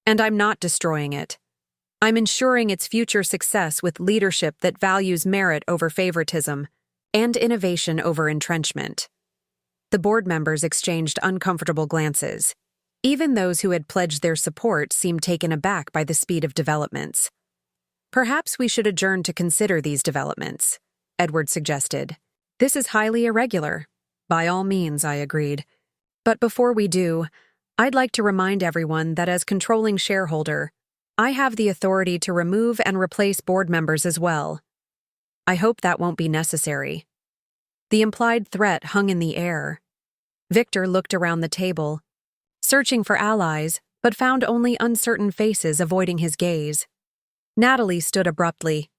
And I'm not destroying it. I'm ensuring its future success with leadership that values merit over favoritism and innovation over entrenchment. The board members exchanged uncomfortable glances. Even those who had pledged their support seemed taken aback by the speed of developments. Perhaps we should adjourn to consider these developments, Edward suggested. This is highly irregular. By all means, I agreed. But before we do, I'd like to remind everyone that as controlling shareholder, I have the authority to remove and replace board members as well. I hope that won't be necessary. The implied threat hung in the air. Victor looked around the table, searching for allies, but found only uncertain faces avoiding his gaze. Natalie stood abruptly.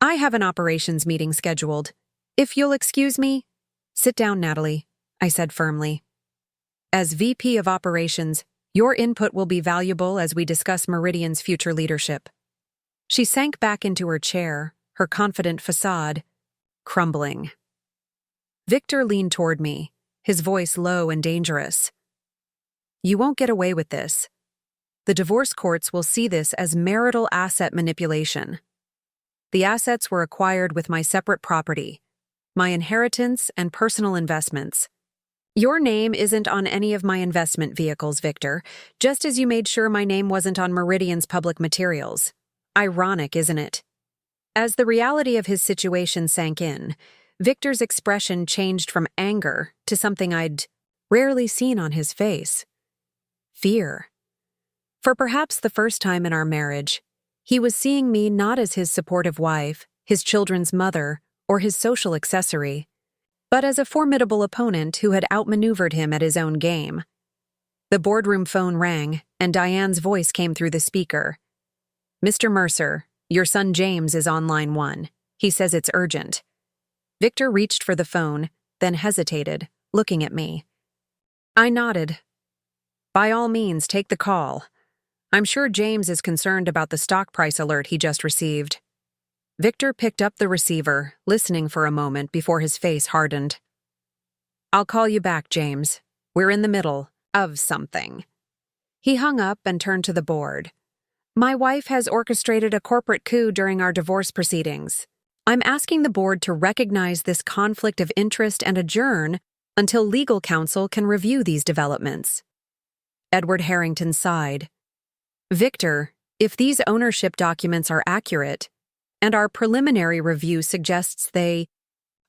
I have an operations meeting scheduled. If you'll excuse me. Sit down, Natalie, I said firmly. As VP of Operations, your input will be valuable as we discuss Meridian's future leadership. She sank back into her chair, her confident facade crumbling. Victor leaned toward me, his voice low and dangerous. You won't get away with this. The divorce courts will see this as marital asset manipulation. The assets were acquired with my separate property, my inheritance and personal investments. Your name isn't on any of my investment vehicles, Victor, just as you made sure my name wasn't on Meridian's public materials. Ironic, isn't it? As the reality of his situation sank in, Victor's expression changed from anger to something I'd rarely seen on his face. Fear. For perhaps the first time in our marriage, he was seeing me not as his supportive wife, his children's mother, or his social accessory, but as a formidable opponent who had outmaneuvered him at his own game. The boardroom phone rang, and Diane's voice came through the speaker. Mr. Mercer, your son James is on line 1. He says it's urgent. Victor reached for the phone, then hesitated, looking at me. I nodded. By all means, take the call. I'm sure James is concerned about the stock price alert he just received. Victor picked up the receiver, listening for a moment before his face hardened. I'll call you back, James. We're in the middle of something. He hung up and turned to the board. My wife has orchestrated a corporate coup during our divorce proceedings. I'm asking the board to recognize this conflict of interest and adjourn until legal counsel can review these developments. Edward Harrington sighed. Victor, if these ownership documents are accurate, and our preliminary review suggests they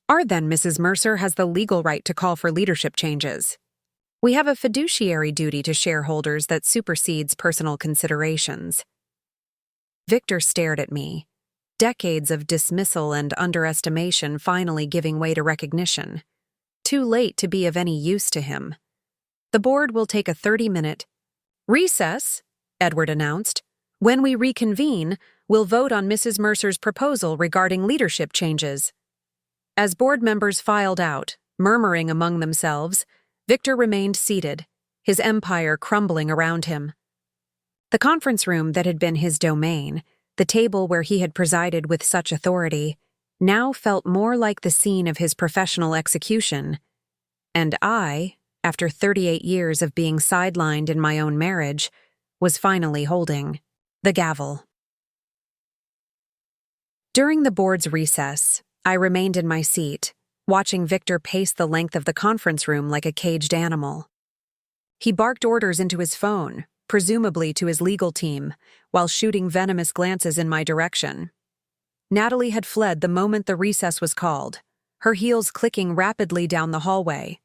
are, then Mrs. Mercer has the legal right to call for leadership changes. We have a fiduciary duty to shareholders that supersedes personal considerations. Victor stared at me, decades of dismissal and underestimation finally giving way to recognition. Too late to be of any use to him. The board will take a 30-minute recess, Edward announced. When we reconvene, we'll vote on Mrs. Mercer's proposal regarding leadership changes. As board members filed out, murmuring among themselves, Victor remained seated, his empire crumbling around him. The conference room that had been his domain, the table where he had presided with such authority, now felt more like the scene of his professional execution. And I, after 38 years of being sidelined in my own marriage, was finally holding the gavel. During the board's recess, I remained in my seat, watching Victor pace the length of the conference room like a caged animal. He barked orders into his phone, presumably to his legal team, while shooting venomous glances in my direction. Natalie had fled the moment the recess was called, her heels clicking rapidly down the hallway.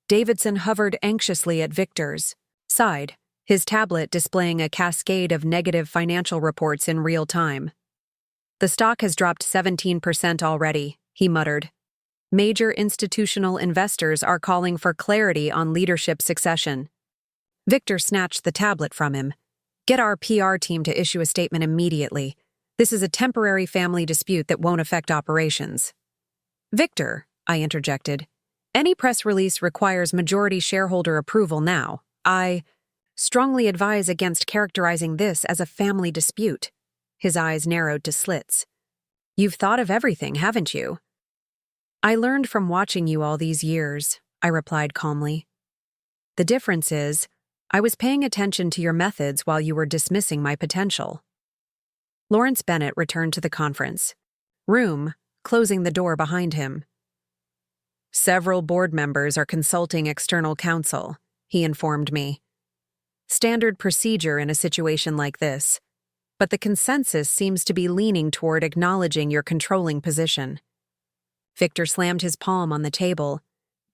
Davidson hovered anxiously at Victor's side, his tablet displaying a cascade of negative financial reports in real time. The stock has dropped 17% already, he muttered. Major institutional investors are calling for clarity on leadership succession. Victor snatched the tablet from him. Get our PR team to issue a statement immediately. This is a temporary family dispute that won't affect operations. Victor, I interjected, any press release requires majority shareholder approval now. I strongly advise against characterizing this as a family dispute. His eyes narrowed to slits. You've thought of everything, haven't you? I learned from watching you all these years, I replied calmly. The difference is, I was paying attention to your methods while you were dismissing my potential. Lawrence Bennett returned to the conference room, closing the door behind him. Several board members are consulting external counsel, he informed me. Standard procedure in a situation like this, but the consensus seems to be leaning toward acknowledging your controlling position. Victor slammed his palm on the table.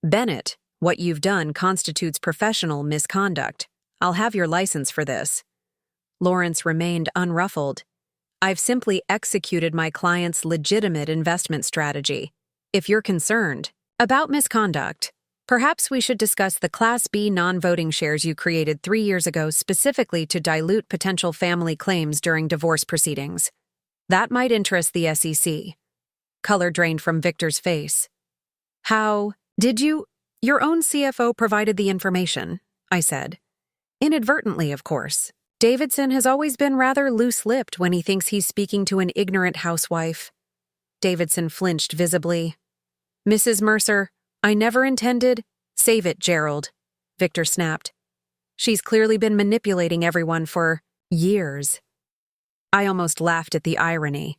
Bennett, what you've done constitutes professional misconduct. I'll have your license for this. Lawrence remained unruffled. I've simply executed my client's legitimate investment strategy. If you're concerned about misconduct, perhaps we should discuss the Class B non-voting shares you created 3 years ago specifically to dilute potential family claims during divorce proceedings. That might interest the SEC. Color drained from Victor's face. How did you? Your own CFO provided the information, I said. Inadvertently, of course. Davidson has always been rather loose-lipped when he thinks he's speaking to an ignorant housewife. Davidson flinched visibly. Mrs. Mercer, I never intended— Save it, Gerald, Victor snapped. She's clearly been manipulating everyone for years. I almost laughed at the irony.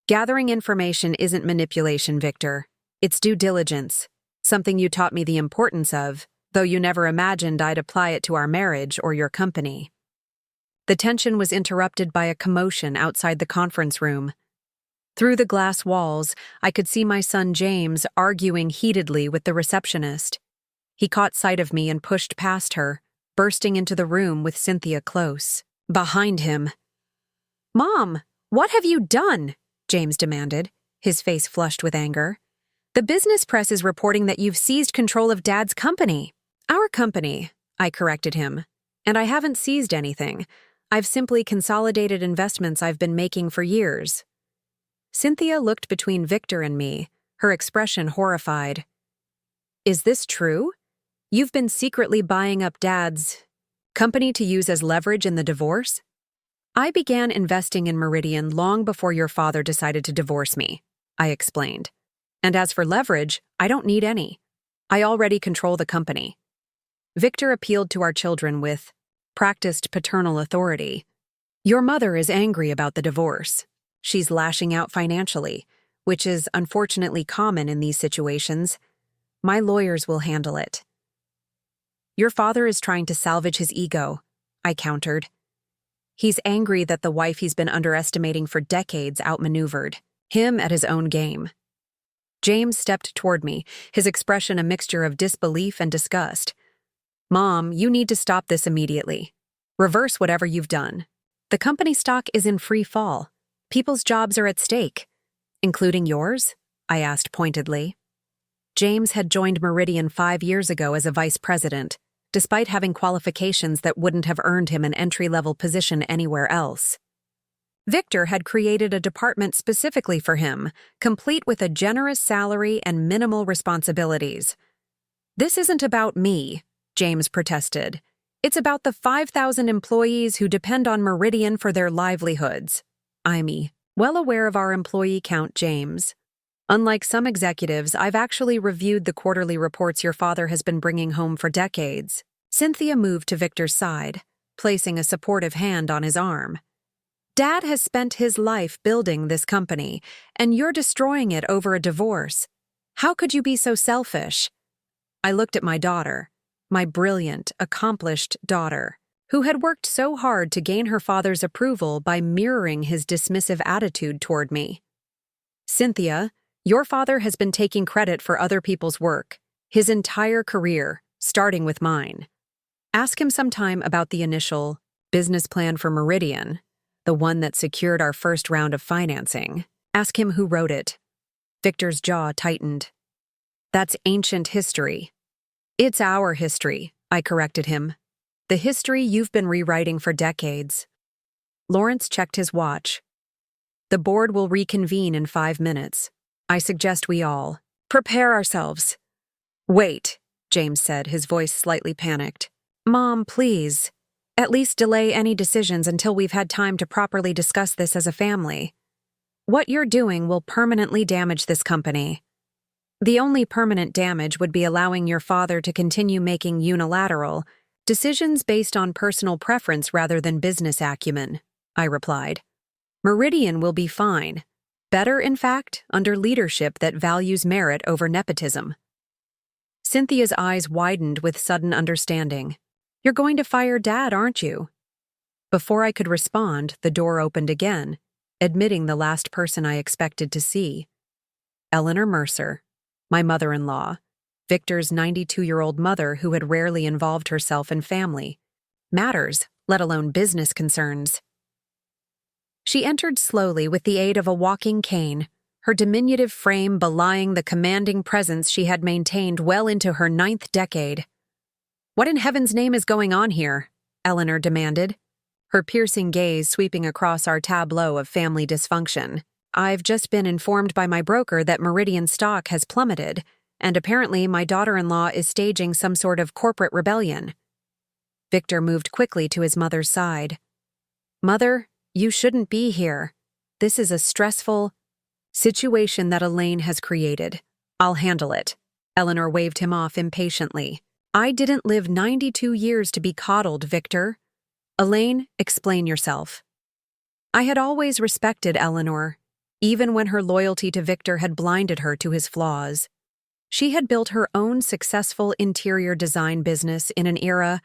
Gathering information isn't manipulation, Victor. It's due diligence, something you taught me the importance of, though you never imagined I'd apply it to our marriage or your company. The tension was interrupted by a commotion outside the conference room. Through the glass walls, I could see my son James arguing heatedly with the receptionist. He caught sight of me and pushed past her, bursting into the room with Cynthia close behind him. Mom, what have you done? James demanded, his face flushed with anger. The business press is reporting that you've seized control of Dad's company. Our company, I corrected him. And I haven't seized anything. I've simply consolidated investments I've been making for years. Cynthia looked between Victor and me, her expression horrified. Is this true? You've been secretly buying up Dad's company to use as leverage in the divorce? I began investing in Meridian long before your father decided to divorce me, I explained. And as for leverage, I don't need any. I already control the company. Victor appealed to our children with practiced paternal authority. Your mother is angry about the divorce. She's lashing out financially, which is unfortunately common in these situations. My lawyers will handle it. Your father is trying to salvage his ego, I countered. He's angry that the wife he's been underestimating for decades outmaneuvered him at his own game. James stepped toward me, his expression a mixture of disbelief and disgust. Mom, you need to stop this immediately. Reverse whatever you've done. The company stock is in free fall. People's jobs are at stake. Including yours? I asked pointedly. James had joined Meridian 5 years ago as a vice president, despite having qualifications that wouldn't have earned him an entry-level position anywhere else. Victor had created a department specifically for him, complete with a generous salary and minimal responsibilities. This isn't about me, James protested. It's about the 5,000 employees who depend on Meridian for their livelihoods. I'm well aware of our employee count, James. Unlike some executives, I've actually reviewed the quarterly reports your father has been bringing home for decades. Cynthia moved to Victor's side, placing a supportive hand on his arm. Dad has spent his life building this company, and you're destroying it over a divorce. How could you be so selfish? I looked at my daughter, my brilliant, accomplished daughter, who had worked so hard to gain her father's approval by mirroring his dismissive attitude toward me. Cynthia, your father has been taking credit for other people's work, his entire career, starting with mine. Ask him sometime about the initial business plan for Meridian, the one that secured our first round of financing. Ask him who wrote it. Victor's jaw tightened. That's ancient history. It's our history, I corrected him. The history you've been rewriting for decades. Lawrence checked his watch. The board will reconvene in 5 minutes. I suggest we all prepare ourselves. Wait, James said, his voice slightly panicked. Mom, please. At least delay any decisions until we've had time to properly discuss this as a family. What you're doing will permanently damage this company. The only permanent damage would be allowing your father to continue making unilateral decisions based on personal preference rather than business acumen, I replied. Meridian will be fine. Better, in fact, under leadership that values merit over nepotism. Cynthia's eyes widened with sudden understanding. You're going to fire Dad, aren't you? Before I could respond, the door opened again, admitting the last person I expected to see. Eleanor Mercer, my mother-in-law, Victor's 92-year-old mother who had rarely involved herself in family matters, let alone business concerns. She entered slowly with the aid of a walking cane, her diminutive frame belying the commanding presence she had maintained well into her 9th decade. What in heaven's name is going on here? Eleanor demanded, her piercing gaze sweeping across our tableau of family dysfunction. I've just been informed by my broker that Meridian stock has plummeted, and apparently my daughter-in-law is staging some sort of corporate rebellion. Victor moved quickly to his mother's side. Mother, you shouldn't be here. This is a stressful situation that Elaine has created. I'll handle it. Eleanor waved him off impatiently. I didn't live 92 years to be coddled, Victor. Elaine, explain yourself. I had always respected Eleanor, even when her loyalty to Victor had blinded her to his flaws. She had built her own successful interior design business in an era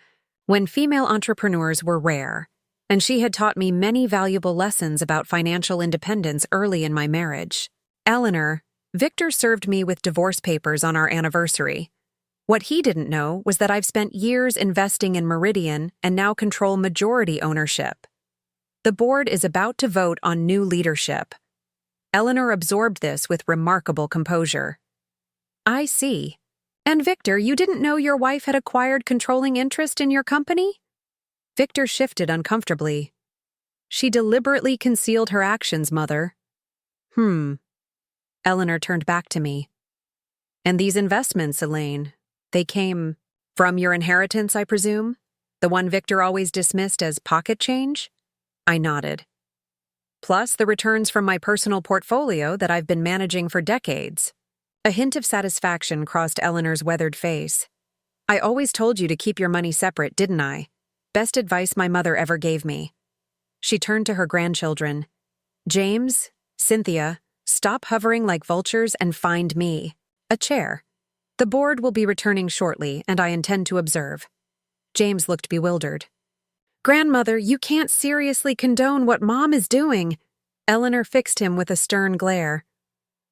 when female entrepreneurs were rare, and she had taught me many valuable lessons about financial independence early in my marriage. Eleanor, Victor served me with divorce papers on our anniversary. What he didn't know was that I've spent years investing in Meridian and now control majority ownership. The board is about to vote on new leadership. Eleanor absorbed this with remarkable composure. I see. And Victor, you didn't know your wife had acquired controlling interest in your company? Victor shifted uncomfortably. She deliberately concealed her actions, Mother. Eleanor turned back to me. And these investments, Elaine, they came from your inheritance, I presume? The one Victor always dismissed as pocket change? I nodded. Plus the returns from my personal portfolio that I've been managing for decades. A hint of satisfaction crossed Eleanor's weathered face. I always told you to keep your money separate, didn't I? Best advice my mother ever gave me. She turned to her grandchildren. James, Cynthia, stop hovering like vultures and find me a chair. The board will be returning shortly, and I intend to observe. James looked bewildered. Grandmother, you can't seriously condone what Mom is doing. Eleanor fixed him with a stern glare.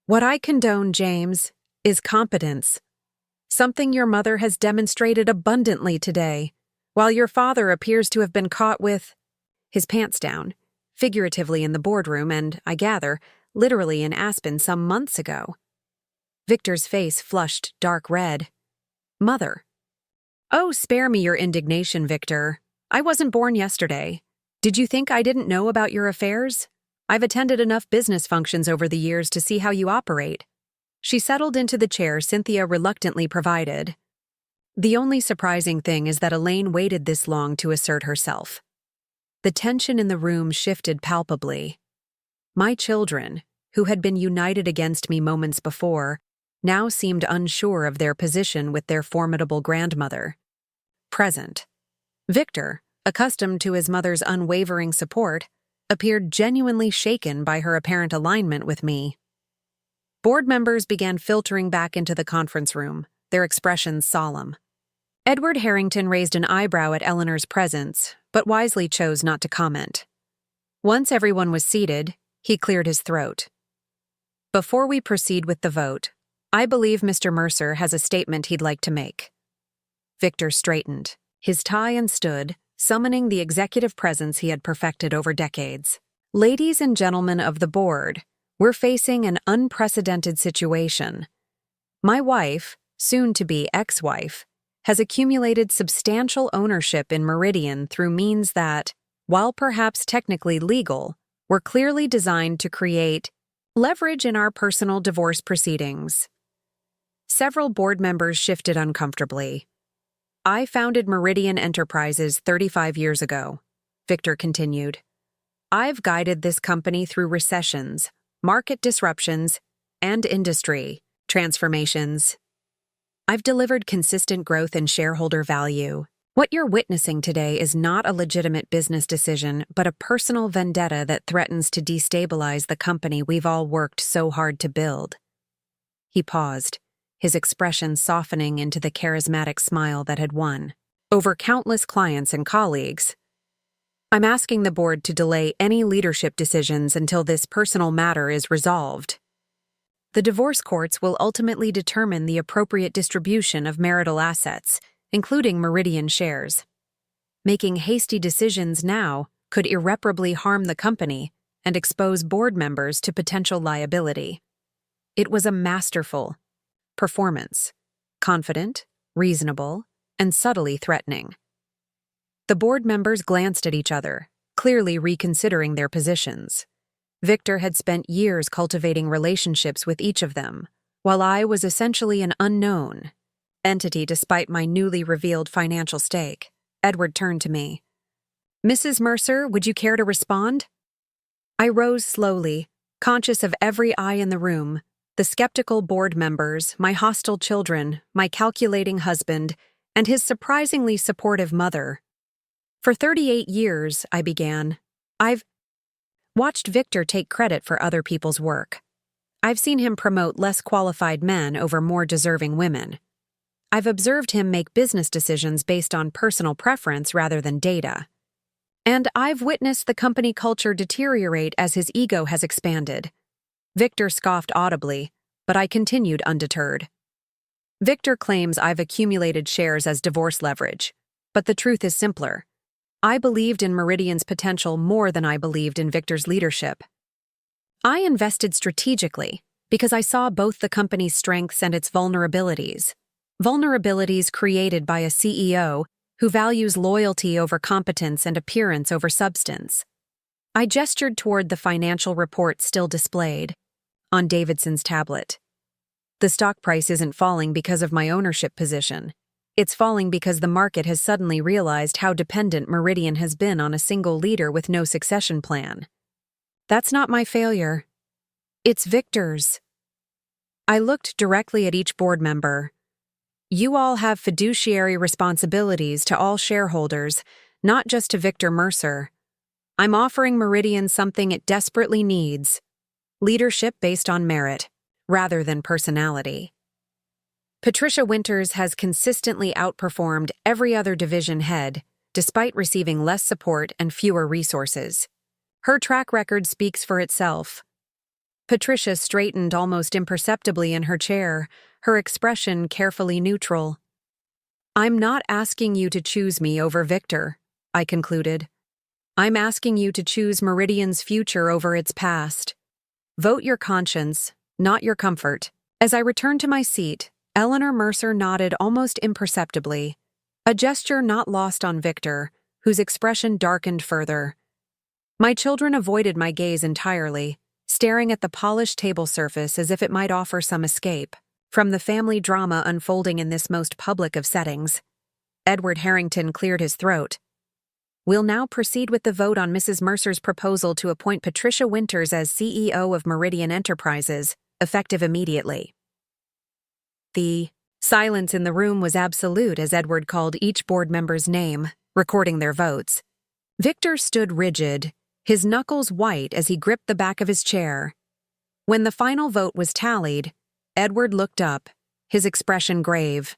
What I condone, James, is competence. Something your mother has demonstrated abundantly today, while your father appears to have been caught with his pants down, figuratively in the boardroom and, I gather, literally in Aspen some months ago. Victor's face flushed dark red. Mother. Oh, spare me your indignation, Victor. I wasn't born yesterday. Did you think I didn't know about your affairs? I've attended enough business functions over the years to see how you operate. She settled into the chair Cynthia reluctantly provided. The only surprising thing is that Elaine waited this long to assert herself. The tension in the room shifted palpably. My children, who had been united against me moments before, now seemed unsure of their position with their formidable grandmother. Present. Victor, accustomed to his mother's unwavering support, appeared genuinely shaken by her apparent alignment with me. Board members began filtering back into the conference room, their expressions solemn. Edward Harrington raised an eyebrow at Eleanor's presence, but wisely chose not to comment. Once everyone was seated, he cleared his throat. Before we proceed with the vote, I believe Mr. Mercer has a statement he'd like to make. Victor straightened his tie and stood, summoning the executive presence he had perfected over decades. Ladies and gentlemen of the board, we're facing an unprecedented situation. My wife, soon-to-be ex-wife, has accumulated substantial ownership in Meridian through means that, while perhaps technically legal, were clearly designed to create leverage in our personal divorce proceedings. Several board members shifted uncomfortably. I founded Meridian Enterprises 35 years ago, Victor continued. I've guided this company through recessions, market disruptions, and industry transformations. I've delivered consistent growth in shareholder value. What you're witnessing today is not a legitimate business decision, but a personal vendetta that threatens to destabilize the company we've all worked so hard to build. He paused, his expression softening into the charismatic smile that had won over countless clients and colleagues. I'm asking the board to delay any leadership decisions until this personal matter is resolved. The divorce courts will ultimately determine the appropriate distribution of marital assets, including Meridian shares. Making hasty decisions now could irreparably harm the company and expose board members to potential liability. It was a masterful performance, confident, reasonable, and subtly threatening. The board members glanced at each other, clearly reconsidering their positions. Victor had spent years cultivating relationships with each of them, while I was essentially an unknown entity despite my newly revealed financial stake. Edward turned to me. Mrs. Mercer, would you care to respond? I rose slowly, conscious of every eye in the room, the skeptical board members, my hostile children, my calculating husband, and his surprisingly supportive mother. For 38 years, I began, I've watched Victor take credit for other people's work. I've seen him promote less qualified men over more deserving women. I've observed him make business decisions based on personal preference rather than data. And I've witnessed the company culture deteriorate as his ego has expanded. Victor scoffed audibly, but I continued undeterred. Victor claims I've accumulated shares as divorce leverage, but the truth is simpler. I believed in Meridian's potential more than I believed in Victor's leadership. I invested strategically because I saw both the company's strengths and its vulnerabilities. Vulnerabilities created by a CEO who values loyalty over competence and appearance over substance. I gestured toward the financial report still displayed on Davidson's tablet. The stock price isn't falling because of my ownership position. It's falling because the market has suddenly realized how dependent Meridian has been on a single leader with no succession plan. That's not my failure. It's Victor's. I looked directly at each board member. You all have fiduciary responsibilities to all shareholders, not just to Victor Mercer. I'm offering Meridian something it desperately needs: leadership based on merit, rather than personality. Patricia Winters has consistently outperformed every other division head, despite receiving less support and fewer resources. Her track record speaks for itself. Patricia straightened almost imperceptibly in her chair, her expression carefully neutral. I'm not asking you to choose me over Victor, I concluded. I'm asking you to choose Meridian's future over its past. Vote your conscience, not your comfort. As I returned to my seat, Eleanor Mercer nodded almost imperceptibly, a gesture not lost on Victor, whose expression darkened further. My children avoided my gaze entirely, staring at the polished table surface as if it might offer some escape from the family drama unfolding in this most public of settings. Edward Harrington cleared his throat. We'll now proceed with the vote on Mrs. Mercer's proposal to appoint Patricia Winters as CEO of Meridian Enterprises, effective immediately. The silence in the room was absolute as Edward called each board member's name, recording their votes. Victor stood rigid, his knuckles white as he gripped the back of his chair. When the final vote was tallied, Edward looked up, his expression grave.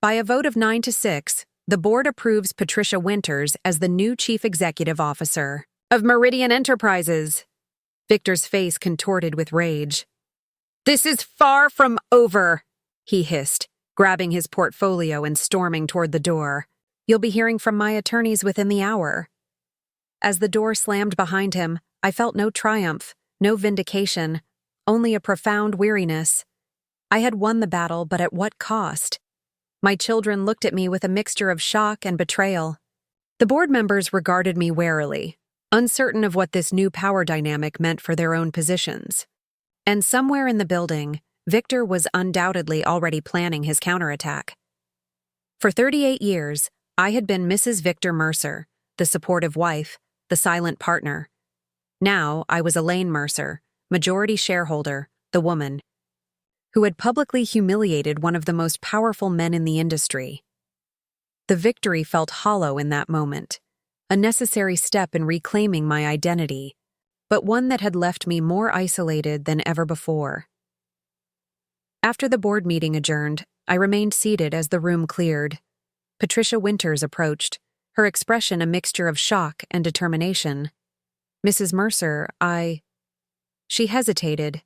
By a vote of 9-6, the board approves Patricia Winters as the new Chief Executive Officer of Meridian Enterprises. Victor's face contorted with rage. This is far from over, he hissed, grabbing his portfolio and storming toward the door. You'll be hearing from my attorneys within the hour. As the door slammed behind him, I felt no triumph, no vindication, only a profound weariness. I had won the battle, but at what cost? My children looked at me with a mixture of shock and betrayal. The board members regarded me warily, uncertain of what this new power dynamic meant for their own positions. And somewhere in the building, Victor was undoubtedly already planning his counterattack. For 38 years, I had been Mrs. Victor Mercer, the supportive wife, the silent partner. Now I was Elaine Mercer, majority shareholder, the woman, who had publicly humiliated one of the most powerful men in the industry. The victory felt hollow in that moment, a necessary step in reclaiming my identity, but one that had left me more isolated than ever before. After the board meeting adjourned, I remained seated as the room cleared. Patricia Winters approached, her expression a mixture of shock and determination. Mrs. Mercer, She hesitated,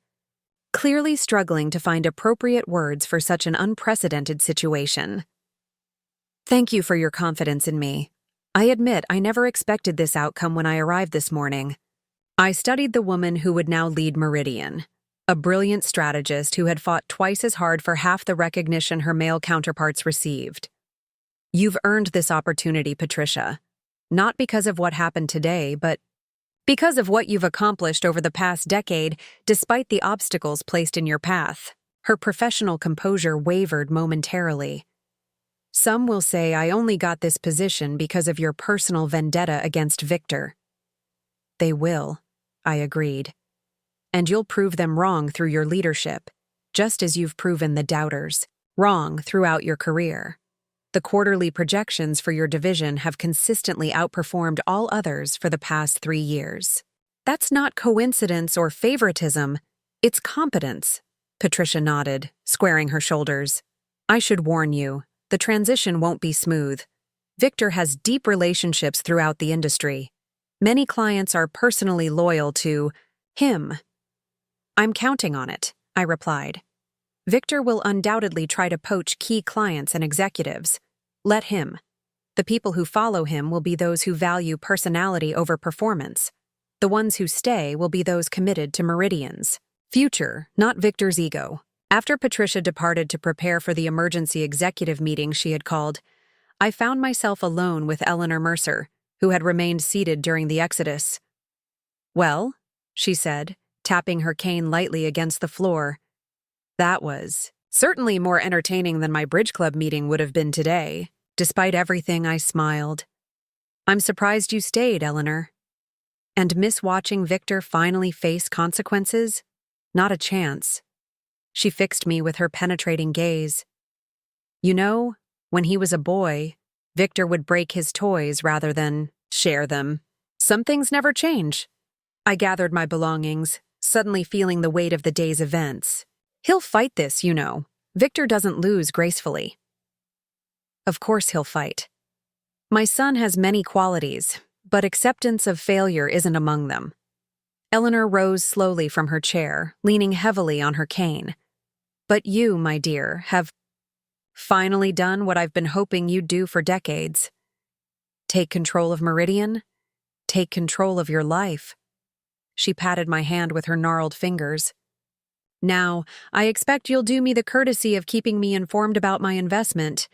clearly struggling to find appropriate words for such an unprecedented situation. Thank you for your confidence in me. I admit I never expected this outcome when I arrived this morning. I studied the woman who would now lead Meridian, a brilliant strategist who had fought twice as hard for half the recognition her male counterparts received. You've earned this opportunity, Patricia, not because of what happened today, but because of what you've accomplished over the past decade, despite the obstacles placed in your path. Her professional composure wavered momentarily. Some will say I only got this position because of your personal vendetta against Victor. They will, I agreed. And you'll prove them wrong through your leadership, just as you've proven the doubters wrong throughout your career. The quarterly projections for your division have consistently outperformed all others for the past 3 years. That's not coincidence or favoritism, it's competence. Patricia nodded, squaring her shoulders. I should warn you, the transition won't be smooth. Victor has deep relationships throughout the industry. Many clients are personally loyal to him. I'm counting on it, I replied. Victor will undoubtedly try to poach key clients and executives. Let him. The people who follow him will be those who value personality over performance. The ones who stay will be those committed to Meridian's future, not Victor's ego. After Patricia departed to prepare for the emergency executive meeting she had called, I found myself alone with Eleanor Mercer, who had remained seated during the exodus. Well, she said, tapping her cane lightly against the floor. That was certainly more entertaining than my bridge club meeting would have been today. Despite everything, I smiled. I'm surprised you stayed, Eleanor. And miss watching Victor finally face consequences? Not a chance. She fixed me with her penetrating gaze. You know, when he was a boy, Victor would break his toys rather than share them. Some things never change. I gathered my belongings, suddenly feeling the weight of the day's events. He'll fight this, you know. Victor doesn't lose gracefully. Of course he'll fight. My son has many qualities, but acceptance of failure isn't among them. Eleanor rose slowly from her chair, leaning heavily on her cane. But you, my dear, have finally done what I've been hoping you'd do for decades. Take control of Meridian. Take control of your life. She patted my hand with her gnarled fingers. Now, I expect you'll do me the courtesy of keeping me informed about my investment.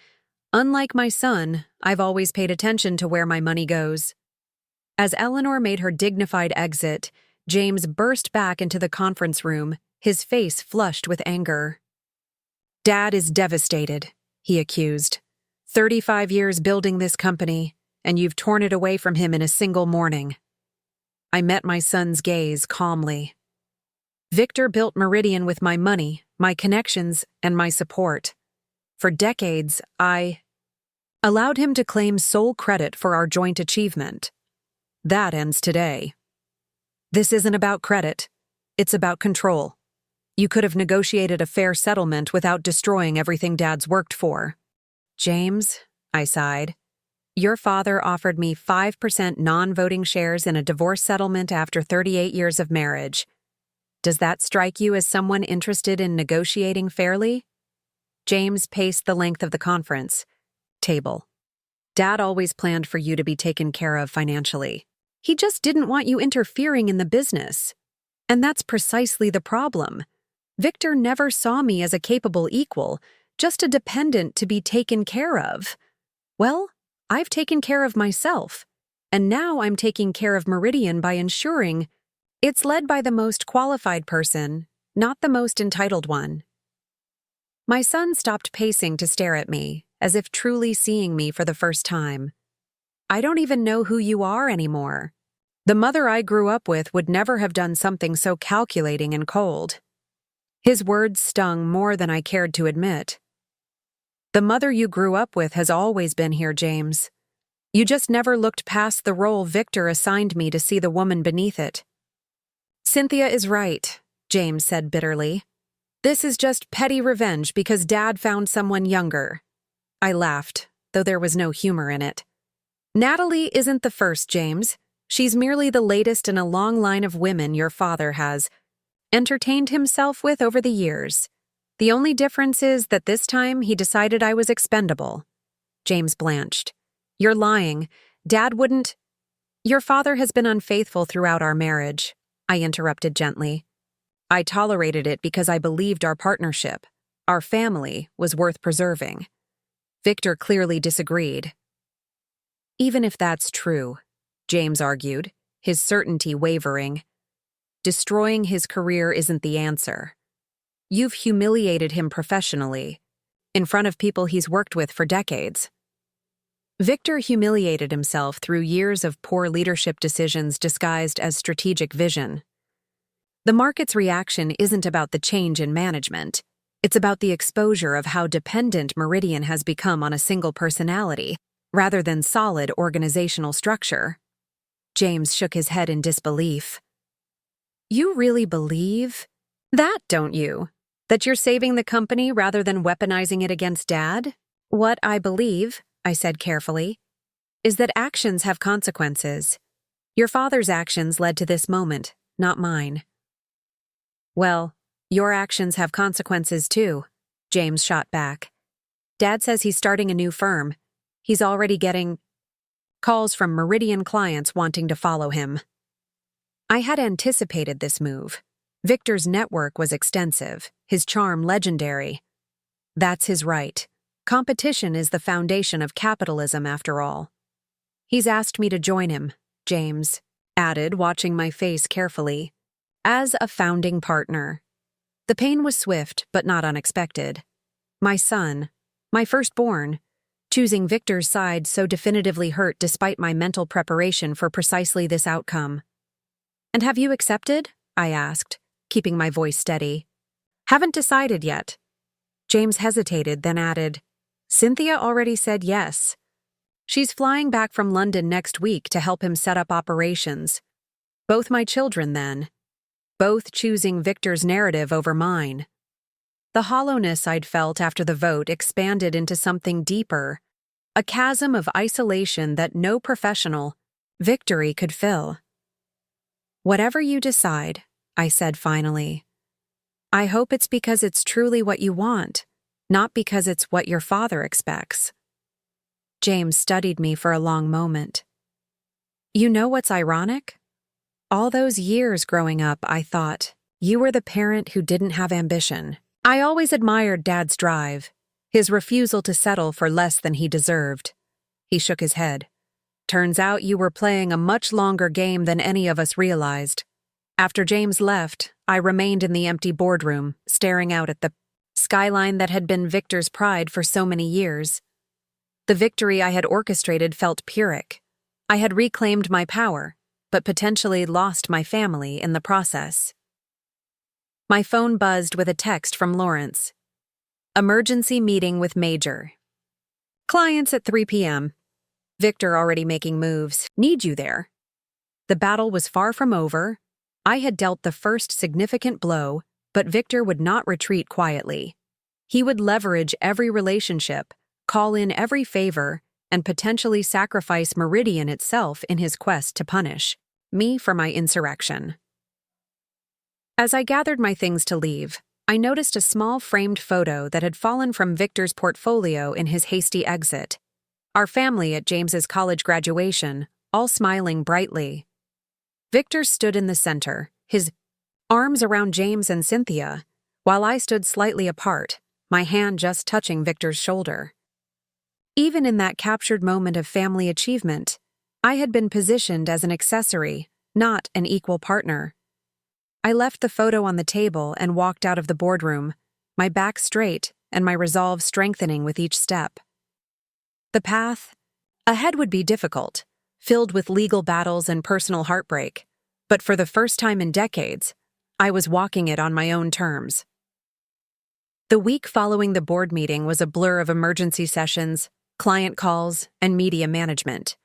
Unlike my son, I've always paid attention to where my money goes. As Eleanor made her dignified exit, James burst back into the conference room, his face flushed with anger. Dad is devastated, he accused. 35 years building this company, and you've torn it away from him in a single morning. I met my son's gaze calmly. Victor built Meridian with my money, my connections, and my support. For decades, I allowed him to claim sole credit for our joint achievement. That ends today. This isn't about credit. It's about control. You could have negotiated a fair settlement without destroying everything Dad's worked for. James, I sighed. Your father offered me 5% non-voting shares in a divorce settlement after 38 years of marriage. Does that strike you as someone interested in negotiating fairly? James paced the length of the conference table. Dad always planned for you to be taken care of financially. He just didn't want you interfering in the business. And that's precisely the problem. Victor never saw me as a capable equal, just a dependent to be taken care of. Well, I've taken care of myself, and now I'm taking care of Meridian by ensuring it's led by the most qualified person, not the most entitled one. My son stopped pacing to stare at me, as if truly seeing me for the first time. I don't even know who you are anymore. The mother I grew up with would never have done something so calculating and cold. His words stung more than I cared to admit. The mother you grew up with has always been here, James. You just never looked past the role Victor assigned me to see the woman beneath it. Cynthia is right, James said bitterly. This is just petty revenge because Dad found someone younger. I laughed, though there was no humor in it. Natalie isn't the first, James. She's merely the latest in a long line of women your father has entertained himself with over the years. The only difference is that this time he decided I was expendable. James blanched. You're lying. Dad wouldn't. Your father has been unfaithful throughout our marriage, I interrupted gently. I tolerated it because I believed our partnership, our family, was worth preserving. Victor clearly disagreed. Even if that's true, James argued, his certainty wavering, destroying his career isn't the answer. You've humiliated him professionally, in front of people he's worked with for decades. Victor humiliated himself through years of poor leadership decisions disguised as strategic vision. The market's reaction isn't about the change in management. It's about the exposure of how dependent Meridian has become on a single personality, rather than solid organizational structure. James shook his head in disbelief. You really believe that, don't you? That you're saving the company rather than weaponizing it against Dad? What I believe, I said carefully, is that actions have consequences. Your father's actions led to this moment, not mine. Well, your actions have consequences too, James shot back. Dad says he's starting a new firm. He's already getting calls from Meridian clients wanting to follow him. I had anticipated this move. Victor's network was extensive, his charm legendary. That's his right. Competition is the foundation of capitalism, after all. He's asked me to join him, James added, watching my face carefully, as a founding partner. The pain was swift, but not unexpected. My son, my firstborn, choosing Victor's side so definitively hurt despite my mental preparation for precisely this outcome. And have you accepted? I asked, keeping my voice steady. Haven't decided yet. James hesitated, then added, Cynthia already said yes. She's flying back from London next week to help him set up operations. Both my children, then. Both choosing Victor's narrative over mine. The hollowness I'd felt after the vote expanded into something deeper, a chasm of isolation that no professional victory could fill. "Whatever you decide," I said finally, "I hope it's because it's truly what you want, not because it's what your father expects." James studied me for a long moment. "You know what's ironic? All those years growing up, I thought, you were the parent who didn't have ambition. I always admired Dad's drive, his refusal to settle for less than he deserved." He shook his head. "Turns out you were playing a much longer game than any of us realized." After James left, I remained in the empty boardroom, staring out at the skyline that had been Victor's pride for so many years. The victory I had orchestrated felt Pyrrhic. I had reclaimed my power, but potentially lost my family in the process. My phone buzzed with a text from Lawrence. "Emergency meeting with Major. Clients at 3 p.m. Victor already making moves. Need you there." The battle was far from over. I had dealt the first significant blow, but Victor would not retreat quietly. He would leverage every relationship, call in every favor, and potentially sacrifice Meridian itself in his quest to punish me for my insurrection. As I gathered my things to leave, I noticed a small framed photo that had fallen from Victor's portfolio in his hasty exit. Our family at James's college graduation, all smiling brightly. Victor stood in the center, his arms around James and Cynthia, while I stood slightly apart, my hand just touching Victor's shoulder. Even in that captured moment of family achievement, I had been positioned as an accessory, not an equal partner. I left the photo on the table and walked out of the boardroom, my back straight and my resolve strengthening with each step. The path ahead would be difficult, filled with legal battles and personal heartbreak, but for the first time in decades, I was walking it on my own terms. The week following the board meeting was a blur of emergency sessions, client calls, and media management.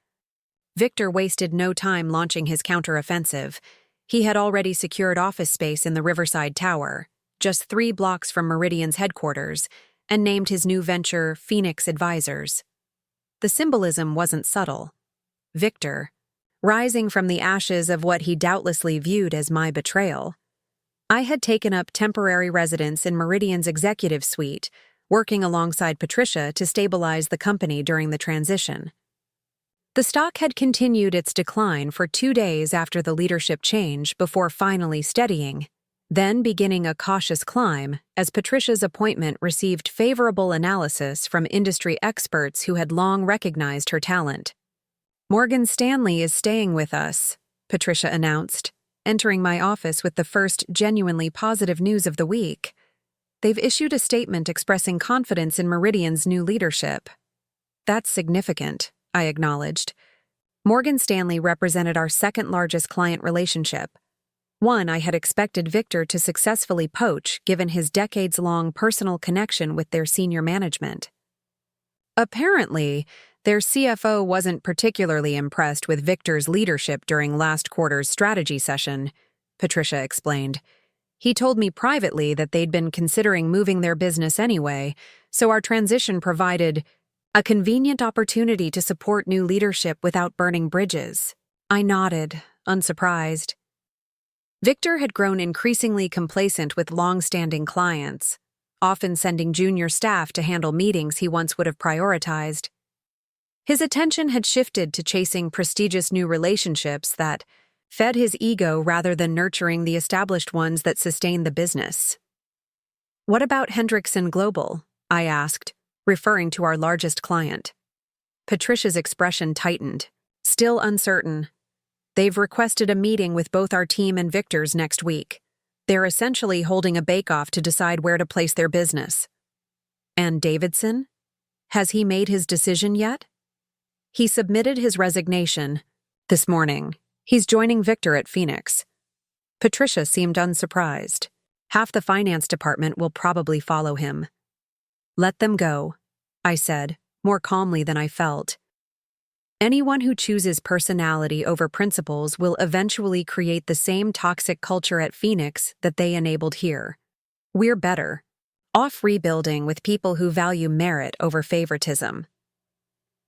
Victor wasted no time launching his counteroffensive. He had already secured office space in the Riverside Tower, just 3 blocks from Meridian's headquarters, and named his new venture Phoenix Advisors. The symbolism wasn't subtle. Victor, rising from the ashes of what he doubtlessly viewed as my betrayal. I had taken up temporary residence in Meridian's executive suite, working alongside Patricia to stabilize the company during the transition. The stock had continued its decline for 2 days after the leadership change before finally steadying, then beginning a cautious climb as Patricia's appointment received favorable analysis from industry experts who had long recognized her talent. "Morgan Stanley is staying with us," Patricia announced, entering my office with the first genuinely positive news of the week. "They've issued a statement expressing confidence in Meridian's new leadership." "That's significant," I acknowledged. Morgan Stanley represented our second-largest client relationship, one I had expected Victor to successfully poach given his decades-long personal connection with their senior management. Apparently, their CFO wasn't particularly impressed with Victor's leadership during last quarter's strategy session, Patricia explained. "He told me privately that they'd been considering moving their business anyway, so our transition provided a convenient opportunity to support new leadership without burning bridges." I nodded, unsurprised. Victor had grown increasingly complacent with long-standing clients, often sending junior staff to handle meetings he once would have prioritized. His attention had shifted to chasing prestigious new relationships that fed his ego rather than nurturing the established ones that sustained the business. "What about Hendrickson Global?" I asked, referring to our largest client. Patricia's expression tightened, still uncertain. "They've requested a meeting with both our team and Victor's next week. They're essentially holding a bake-off to decide where to place their business." "And Davidson? Has he made his decision yet?" "He submitted his resignation this morning. He's joining Victor at Phoenix." Patricia seemed unsurprised. "Half the finance department will probably follow him." "Let them go," I said, more calmly than I felt. Anyone who chooses personality over principles will eventually create the same toxic culture at Phoenix that they enabled here. We're better off rebuilding with people who value merit over favoritism.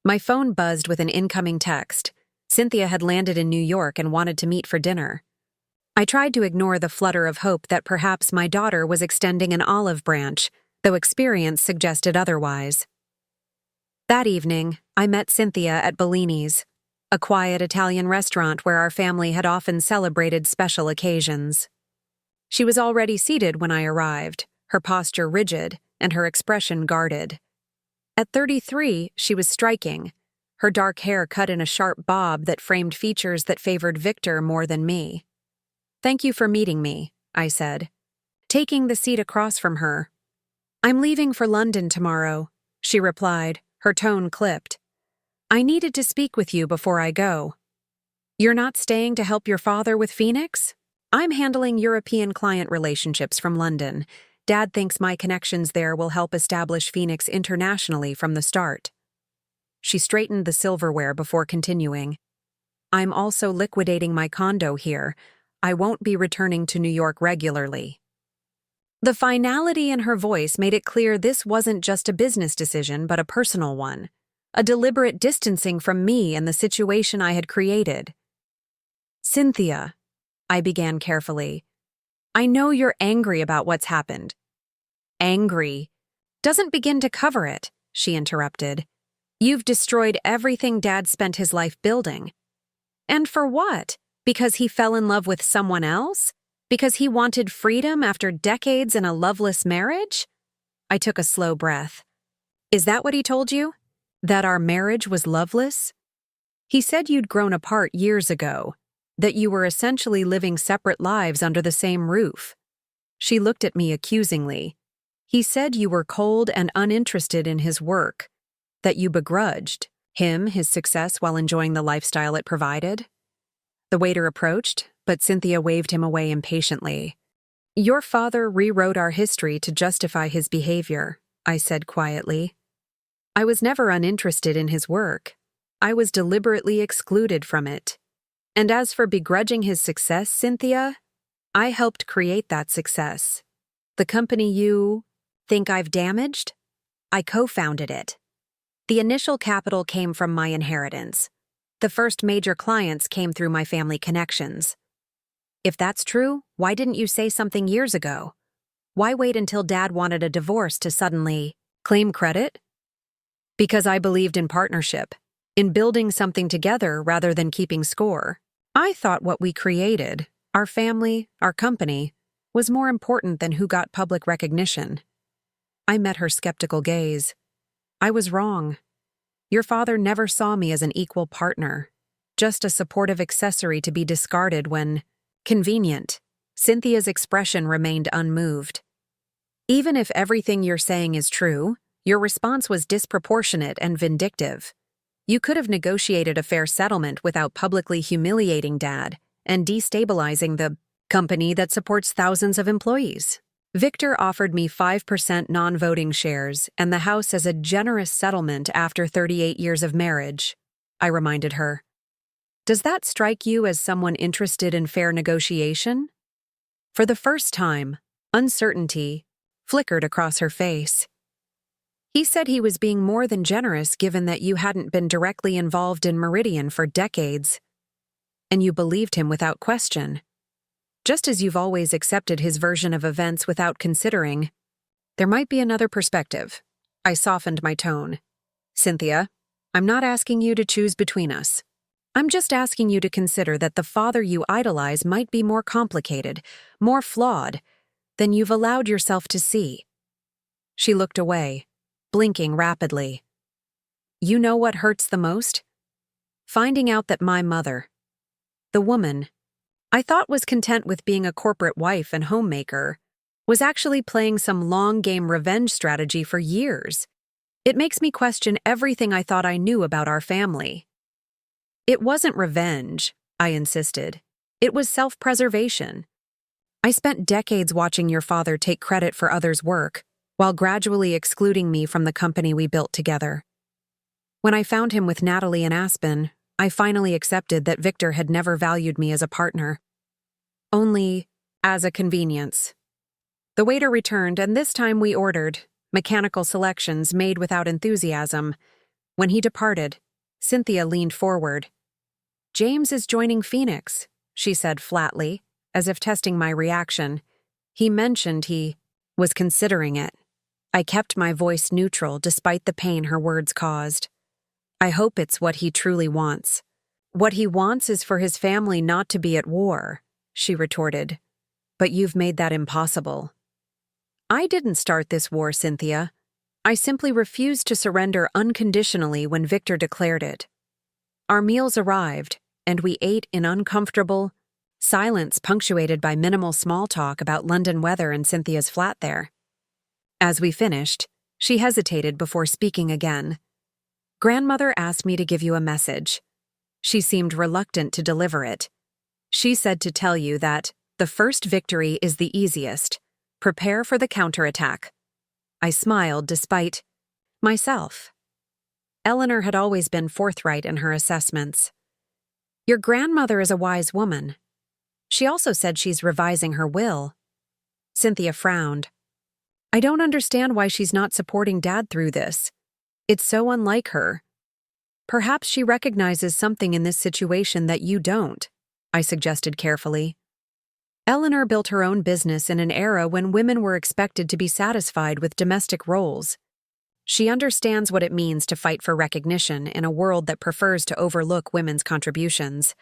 My phone buzzed with an incoming text. Cynthia had landed in New York and wanted to meet for dinner. I tried to ignore the flutter of hope that perhaps my daughter was extending an olive branch, though experience suggested otherwise. That evening, I met Cynthia at Bellini's, a quiet Italian restaurant where our family had often celebrated special occasions. She was already seated when I arrived, her posture rigid and her expression guarded. At 33, she was striking, her dark hair cut in a sharp bob that framed features that favored Victor more than me. "Thank you for meeting me," I said, taking the seat across from her. "I'm leaving for London tomorrow," she replied, her tone clipped. "I needed to speak with you before I go." "You're not staying to help your father with Phoenix?" "I'm handling European client relationships from London. Dad thinks my connections there will help establish Phoenix internationally from the start." She straightened the silverware before continuing. "I'm also liquidating my condo here. I won't be returning to New York regularly." The finality in her voice made it clear this wasn't just a business decision but a personal one, a deliberate distancing from me and the situation I had created. "Cynthia," I began carefully, "I know you're angry about what's happened." "Angry doesn't begin to cover it," she interrupted. "You've destroyed everything Dad spent his life building. And for what? Because he fell in love with someone else? Because he wanted freedom after decades in a loveless marriage?" I took a slow breath. "Is that what he told you? That our marriage was loveless?" "He said you'd grown apart years ago, that you were essentially living separate lives under the same roof." She looked at me accusingly. "He said you were cold and uninterested in his work, that you begrudged him his success while enjoying the lifestyle it provided." The waiter approached, but Cynthia waved him away impatiently. "Your father rewrote our history to justify his behavior," I said quietly. "I was never uninterested in his work. I was deliberately excluded from it. And as for begrudging his success, Cynthia, I helped create that success. The company you think I've damaged? I co-founded it. The initial capital came from my inheritance. The first major clients came through my family connections. If that's true, why didn't you say something years ago? Why wait until Dad wanted a divorce to suddenly claim credit?" "Because I believed in partnership, in building something together rather than keeping score. I thought what we created, our family, our company, was more important than who got public recognition." I met her skeptical gaze. "I was wrong. Your father never saw me as an equal partner, just a supportive accessory to be discarded when convenient." Cynthia's expression remained unmoved. "Even if everything you're saying is true, your response was disproportionate and vindictive. You could have negotiated a fair settlement without publicly humiliating Dad and destabilizing the company that supports thousands of employees. Victor offered me 5% non-voting shares and the house as a generous settlement after 38 years of marriage," I reminded her. "Does that strike you as someone interested in fair negotiation?" For the first time, uncertainty flickered across her face. "He said he was being more than generous given that you hadn't been directly involved in Meridian for decades. And you believed him without question. Just as you've always accepted his version of events without considering. There might be another perspective." I softened my tone. "Cynthia, I'm not asking you to choose between us. I'm just asking you to consider that the father you idolize might be more complicated, more flawed, than you've allowed yourself to see." She looked away, blinking rapidly. "You know what hurts the most? Finding out that my mother, the woman I thought was content with being a corporate wife and homemaker, was actually playing some long-game revenge strategy for years. It makes me question everything I thought I knew about our family." "It wasn't revenge," I insisted. "It was self-preservation. I spent decades watching your father take credit for others' work, while gradually excluding me from the company we built together. When I found him with Natalie and Aspen, I finally accepted that Victor had never valued me as a partner, only as a convenience. The waiter returned, and this time we ordered mechanical selections made without enthusiasm. When he departed, Cynthia leaned forward. "James is joining Phoenix," she said flatly, as if testing my reaction. "He mentioned he was considering it." I kept my voice neutral despite the pain her words caused. "I hope it's what he truly wants." "What he wants is for his family not to be at war," she retorted. "But you've made that impossible." "I didn't start this war, Cynthia. I simply refused to surrender unconditionally when Victor declared it." Our meals arrived, and we ate in uncomfortable silence punctuated by minimal small talk about London weather and Cynthia's flat there. As we finished, she hesitated before speaking again. "Grandmother asked me to give you a message." She seemed reluctant to deliver it. "She said to tell you that the first victory is the easiest. Prepare for the counterattack." I smiled despite myself. Eleanor had always been forthright in her assessments. "Your grandmother is a wise woman. She also said she's revising her will." Cynthia frowned. "I don't understand why she's not supporting Dad through this. It's so unlike her." "Perhaps she recognizes something in this situation that you don't," I suggested carefully. "Eleanor built her own business in an era when women were expected to be satisfied with domestic roles. She understands what it means to fight for recognition in a world that prefers to overlook women's contributions."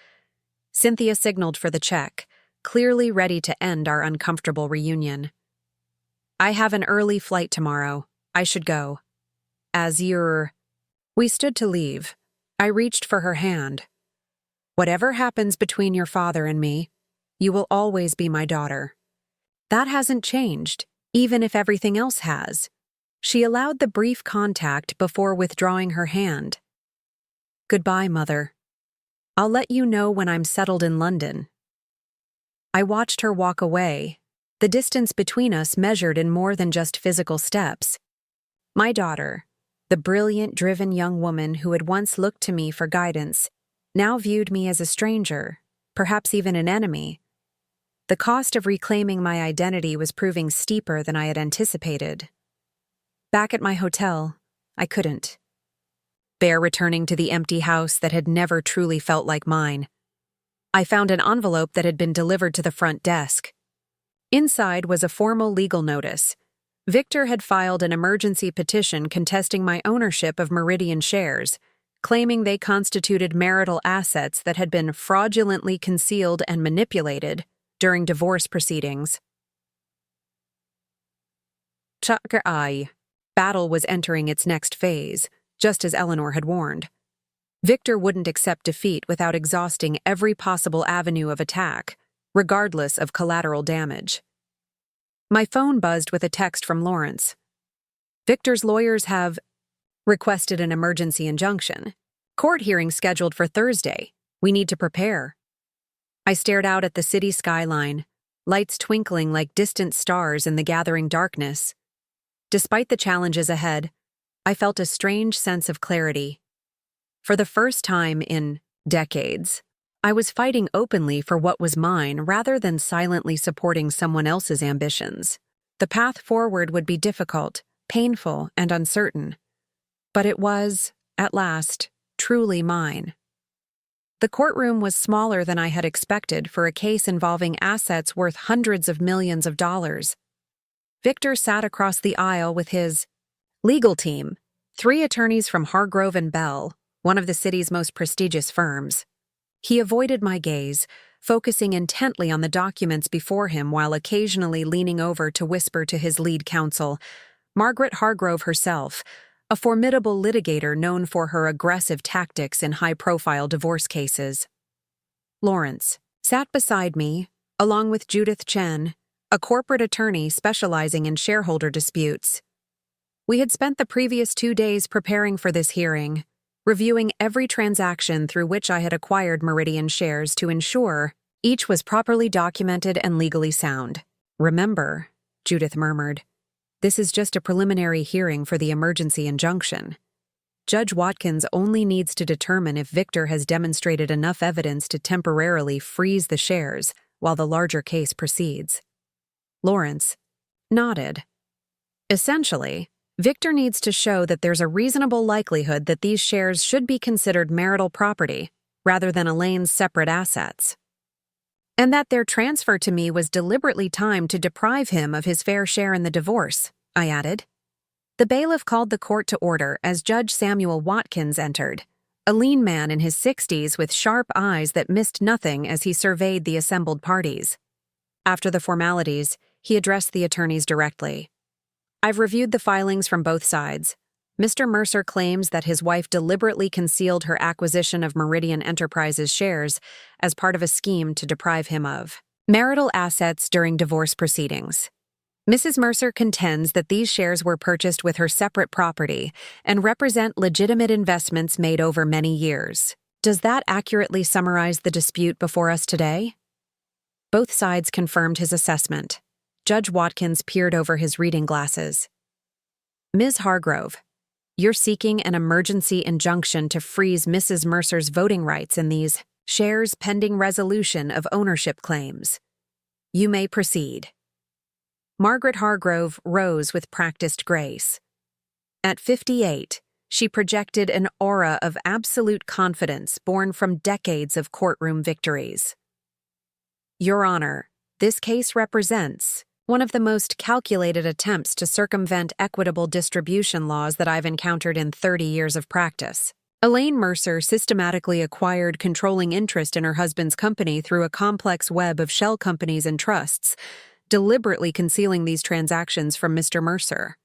Cynthia signaled for the check, clearly ready to end our uncomfortable reunion. "I have an early flight tomorrow. I should go." "As you're—" We stood to leave. I reached for her hand. "Whatever happens between your father and me, you will always be my daughter." "That hasn't changed, even if everything else has." She allowed the brief contact before withdrawing her hand. "Goodbye, Mother. I'll let you know when I'm settled in London." I watched her walk away, the distance between us measured in more than just physical steps. My daughter, the brilliant, driven young woman who had once looked to me for guidance, now viewed me as a stranger, perhaps even an enemy. The cost of reclaiming my identity was proving steeper than I had anticipated. Back at my hotel, I couldn't bear returning to the empty house that had never truly felt like mine. I found an envelope that had been delivered to the front desk. Inside was a formal legal notice. Victor had filed an emergency petition contesting my ownership of Meridian shares, claiming they constituted marital assets that had been fraudulently concealed and manipulated during divorce proceedings. Chapter I. Battle was entering its next phase, just as Eleanor had warned. Victor wouldn't accept defeat without exhausting every possible avenue of attack, regardless of collateral damage. My phone buzzed with a text from Lawrence. "Victor's lawyers have requested an emergency injunction. Court hearing scheduled for Thursday. We need to prepare." I stared out at the city skyline, lights twinkling like distant stars in the gathering darkness. Despite the challenges ahead, I felt a strange sense of clarity. For the first time in decades, I was fighting openly for what was mine rather than silently supporting someone else's ambitions. The path forward would be difficult, painful, and uncertain. But it was, at last, truly mine. The courtroom was smaller than I had expected for a case involving assets worth hundreds of millions of dollars. Victor sat across the aisle with his legal team, 3 attorneys from Hargrove and Bell, one of the city's most prestigious firms. He avoided my gaze, focusing intently on the documents before him while occasionally leaning over to whisper to his lead counsel, Margaret Hargrove herself, a formidable litigator known for her aggressive tactics in high-profile divorce cases. Lawrence sat beside me, along with Judith Chen, a corporate attorney specializing in shareholder disputes. We had spent the previous 2 days preparing for this hearing, reviewing every transaction through which I had acquired Meridian shares to ensure each was properly documented and legally sound. "Remember," Judith murmured, "this is just a preliminary hearing for the emergency injunction." Judge Watkins only needs to determine if Victor has demonstrated enough evidence to temporarily freeze the shares while the larger case proceeds. Lawrence nodded. Essentially, Victor needs to show that there's a reasonable likelihood that these shares should be considered marital property rather than Elaine's separate assets, and that their transfer to me was deliberately timed to deprive him of his fair share in the divorce, I added. The bailiff called the court to order as Judge Samuel Watkins entered, a lean man in his 60s with sharp eyes that missed nothing as he surveyed the assembled parties. After the formalities, he addressed the attorneys directly. I've reviewed the filings from both sides. Mr. Mercer claims that his wife deliberately concealed her acquisition of Meridian Enterprises shares as part of a scheme to deprive him of marital assets during divorce proceedings. Mrs. Mercer contends that these shares were purchased with her separate property and represent legitimate investments made over many years. Does that accurately summarize the dispute before us today? Both sides confirmed his assessment. Judge Watkins peered over his reading glasses. Ms. Hargrove, you're seeking an emergency injunction to freeze Mrs. Mercer's voting rights in these shares pending resolution of ownership claims. You may proceed. Margaret Hargrove rose with practiced grace. At 58, she projected an aura of absolute confidence born from decades of courtroom victories. Your Honor, this case represents one of the most calculated attempts to circumvent equitable distribution laws that I've encountered in 30 years of practice. Elaine Mercer systematically acquired controlling interest in her husband's company through a complex web of shell companies and trusts, deliberately concealing these transactions from Mr. Mercer.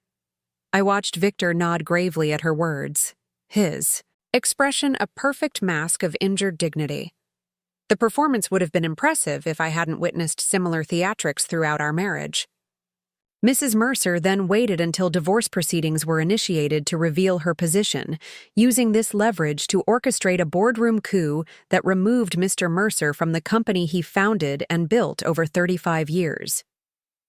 I watched Victor nod gravely at her words, his expression a perfect mask of injured dignity. The performance would have been impressive if I hadn't witnessed similar theatrics throughout our marriage. Mrs. Mercer then waited until divorce proceedings were initiated to reveal her position, using this leverage to orchestrate a boardroom coup that removed Mr. Mercer from the company he founded and built over 35 years.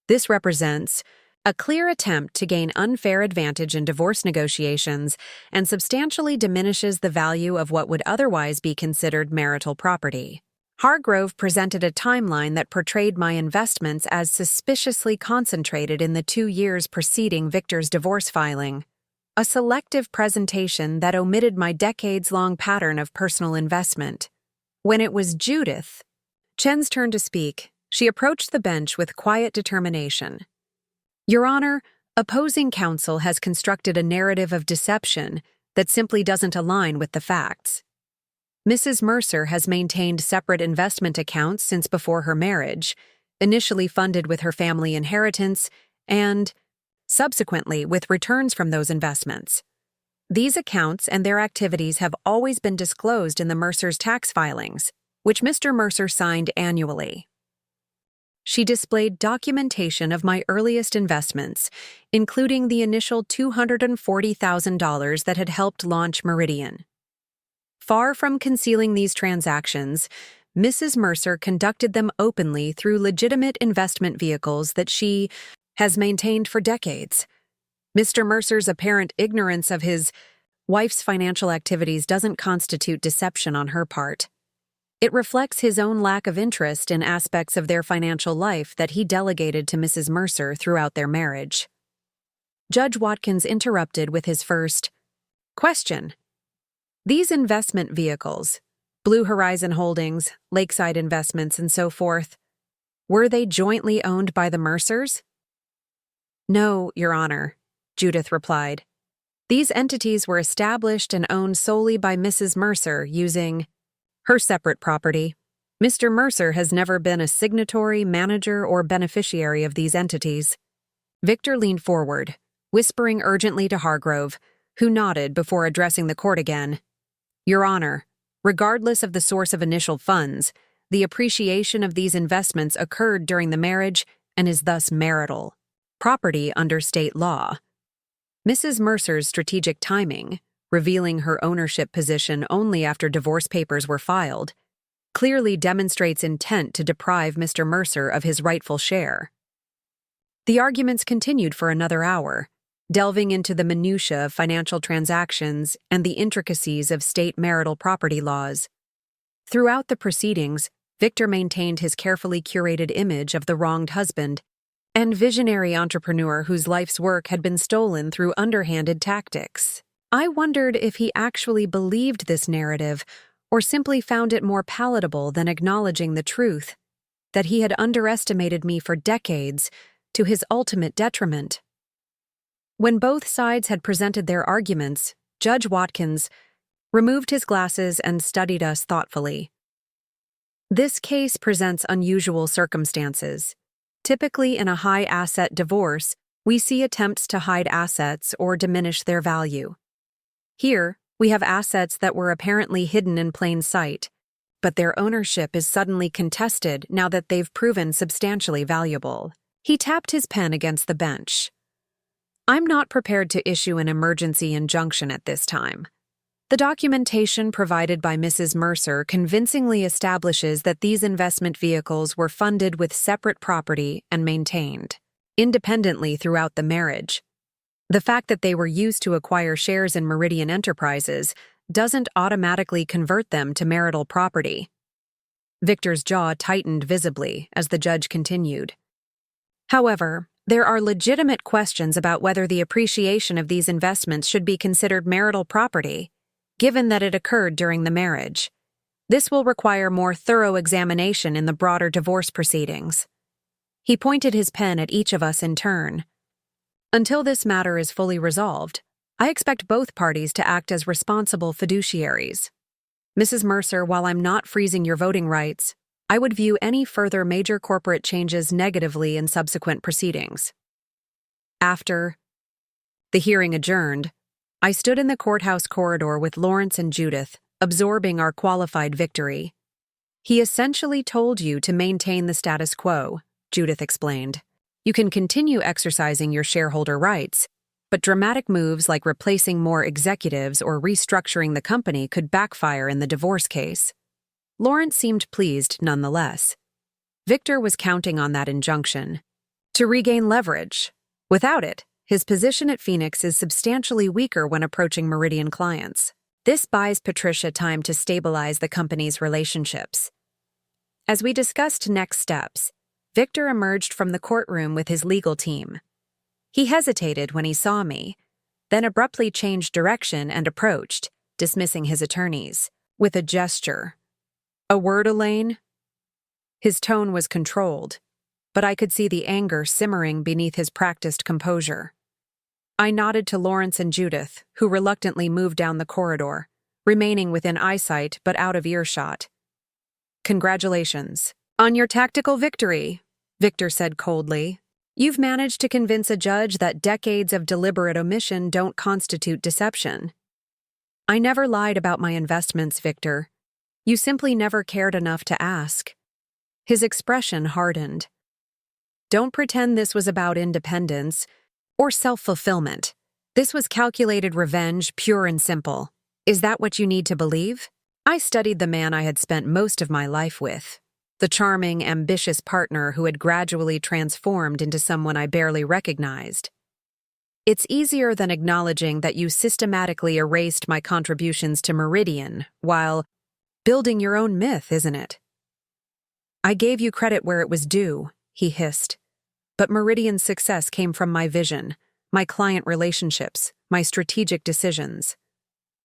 This represents a clear attempt to gain unfair advantage in divorce negotiations and substantially diminishes the value of what would otherwise be considered marital property. Hargrove presented a timeline that portrayed my investments as suspiciously concentrated in the 2 years preceding Victor's divorce filing, a selective presentation that omitted my decades-long pattern of personal investment. When it was Judith Chen's turn to speak, she approached the bench with quiet determination. Your Honor, opposing counsel has constructed a narrative of deception that simply doesn't align with the facts. Mrs. Mercer has maintained separate investment accounts since before her marriage, initially funded with her family inheritance and, subsequently, with returns from those investments. These accounts and their activities have always been disclosed in the Mercer's tax filings, which Mr. Mercer signed annually. She displayed documentation of my earliest investments, including the initial $240,000 that had helped launch Meridian. Far from concealing these transactions, Mrs. Mercer conducted them openly through legitimate investment vehicles that she has maintained for decades. Mr. Mercer's apparent ignorance of his wife's financial activities doesn't constitute deception on her part. It reflects his own lack of interest in aspects of their financial life that he delegated to Mrs. Mercer throughout their marriage. Judge Watkins interrupted with his first question. These investment vehicles, Blue Horizon Holdings, Lakeside Investments, and so forth, were they jointly owned by the Mercers? No, Your Honor, Judith replied. These entities were established and owned solely by Mrs. Mercer using her separate property. Mr. Mercer has never been a signatory, manager, or beneficiary of these entities. Victor leaned forward, whispering urgently to Hargrove, who nodded before addressing the court again. Your Honor, regardless of the source of initial funds, the appreciation of these investments occurred during the marriage and is thus marital property under state law. Mrs. Mercer's strategic timing, revealing her ownership position only after divorce papers were filed, clearly demonstrates intent to deprive Mr. Mercer of his rightful share. The arguments continued for another hour. delving into the minutiae of financial transactions and the intricacies of state marital property laws. Throughout the proceedings, Victor maintained his carefully curated image of the wronged husband and visionary entrepreneur whose life's work had been stolen through underhanded tactics. I wondered if he actually believed this narrative or simply found it more palatable than acknowledging the truth that he had underestimated me for decades to his ultimate detriment. When both sides had presented their arguments, Judge Watkins removed his glasses and studied us thoughtfully. This case presents unusual circumstances. Typically, in a high-asset divorce, we see attempts to hide assets or diminish their value. Here, we have assets that were apparently hidden in plain sight, but their ownership is suddenly contested now that they've proven substantially valuable. He tapped his pen against the bench. I'm not prepared to issue an emergency injunction at this time. The documentation provided by Mrs. Mercer convincingly establishes that these investment vehicles were funded with separate property and maintained independently throughout the marriage. The fact that they were used to acquire shares in Meridian Enterprises doesn't automatically convert them to marital property. Victor's jaw tightened visibly as the judge continued. However, there are legitimate questions about whether the appreciation of these investments should be considered marital property, given that it occurred during the marriage. This will require more thorough examination in the broader divorce proceedings. He pointed his pen at each of us in turn. Until this matter is fully resolved, I expect both parties to act as responsible fiduciaries. Mrs. Mercer, while I'm not freezing your voting rights, I would view any further major corporate changes negatively in subsequent proceedings. After the hearing adjourned, I stood in the courthouse corridor with Lawrence and Judith, absorbing our qualified victory. He essentially told you to maintain the status quo, Judith explained. You can continue exercising your shareholder rights, but dramatic moves like replacing more executives or restructuring the company could backfire in the divorce case. Lawrence seemed pleased nonetheless. Victor was counting on that injunction to regain leverage. Without it, his position at Phoenix is substantially weaker when approaching Meridian clients. This buys Patricia time to stabilize the company's relationships. As we discussed next steps, Victor emerged from the courtroom with his legal team. He hesitated when he saw me, then abruptly changed direction and approached, dismissing his attorneys, with a gesture. "A word, Elaine?" His tone was controlled, but I could see the anger simmering beneath his practiced composure. I nodded to Lawrence and Judith, who reluctantly moved down the corridor, remaining within eyesight but out of earshot. "Congratulations on your tactical victory," Victor said coldly. "You've managed to convince a judge that decades of deliberate omission don't constitute deception." "I never lied about my investments, Victor. You simply never cared enough to ask." His expression hardened. "Don't pretend this was about independence or self-fulfillment. This was calculated revenge, pure and simple. Is that what you need to believe?" I studied the man I had spent most of my life with, the charming, ambitious partner who had gradually transformed into someone I barely recognized. "It's easier than acknowledging that you systematically erased my contributions to Meridian while building your own myth, isn't it?" "I gave you credit where it was due," he hissed. "But Meridian's success came from my vision, my client relationships, my strategic decisions.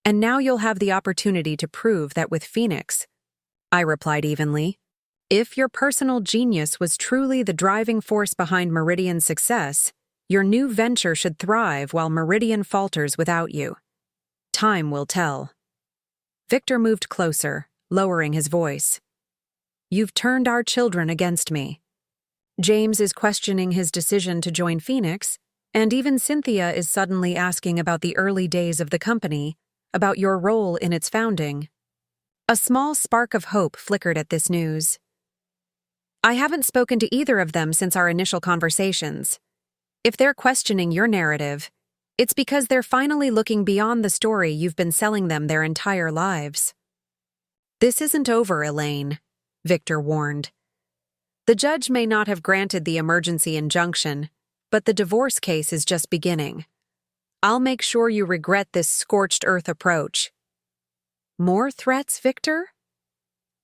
And now you'll have the opportunity to prove that with Phoenix," I replied evenly. "If your personal genius was truly the driving force behind Meridian's success, your new venture should thrive while Meridian falters without you. Time will tell." Victor moved closer, lowering his voice. "You've turned our children against me. James is questioning his decision to join Phoenix, and even Cynthia is suddenly asking about the early days of the company, about your role in its founding." A small spark of hope flickered at this news. "I haven't spoken to either of them since our initial conversations. If they're questioning your narrative, it's because they're finally looking beyond the story you've been selling them their entire lives." "This isn't over, Elaine," Victor warned. "The judge may not have granted the emergency injunction, but the divorce case is just beginning. I'll make sure you regret this scorched earth approach. More threats, Victor?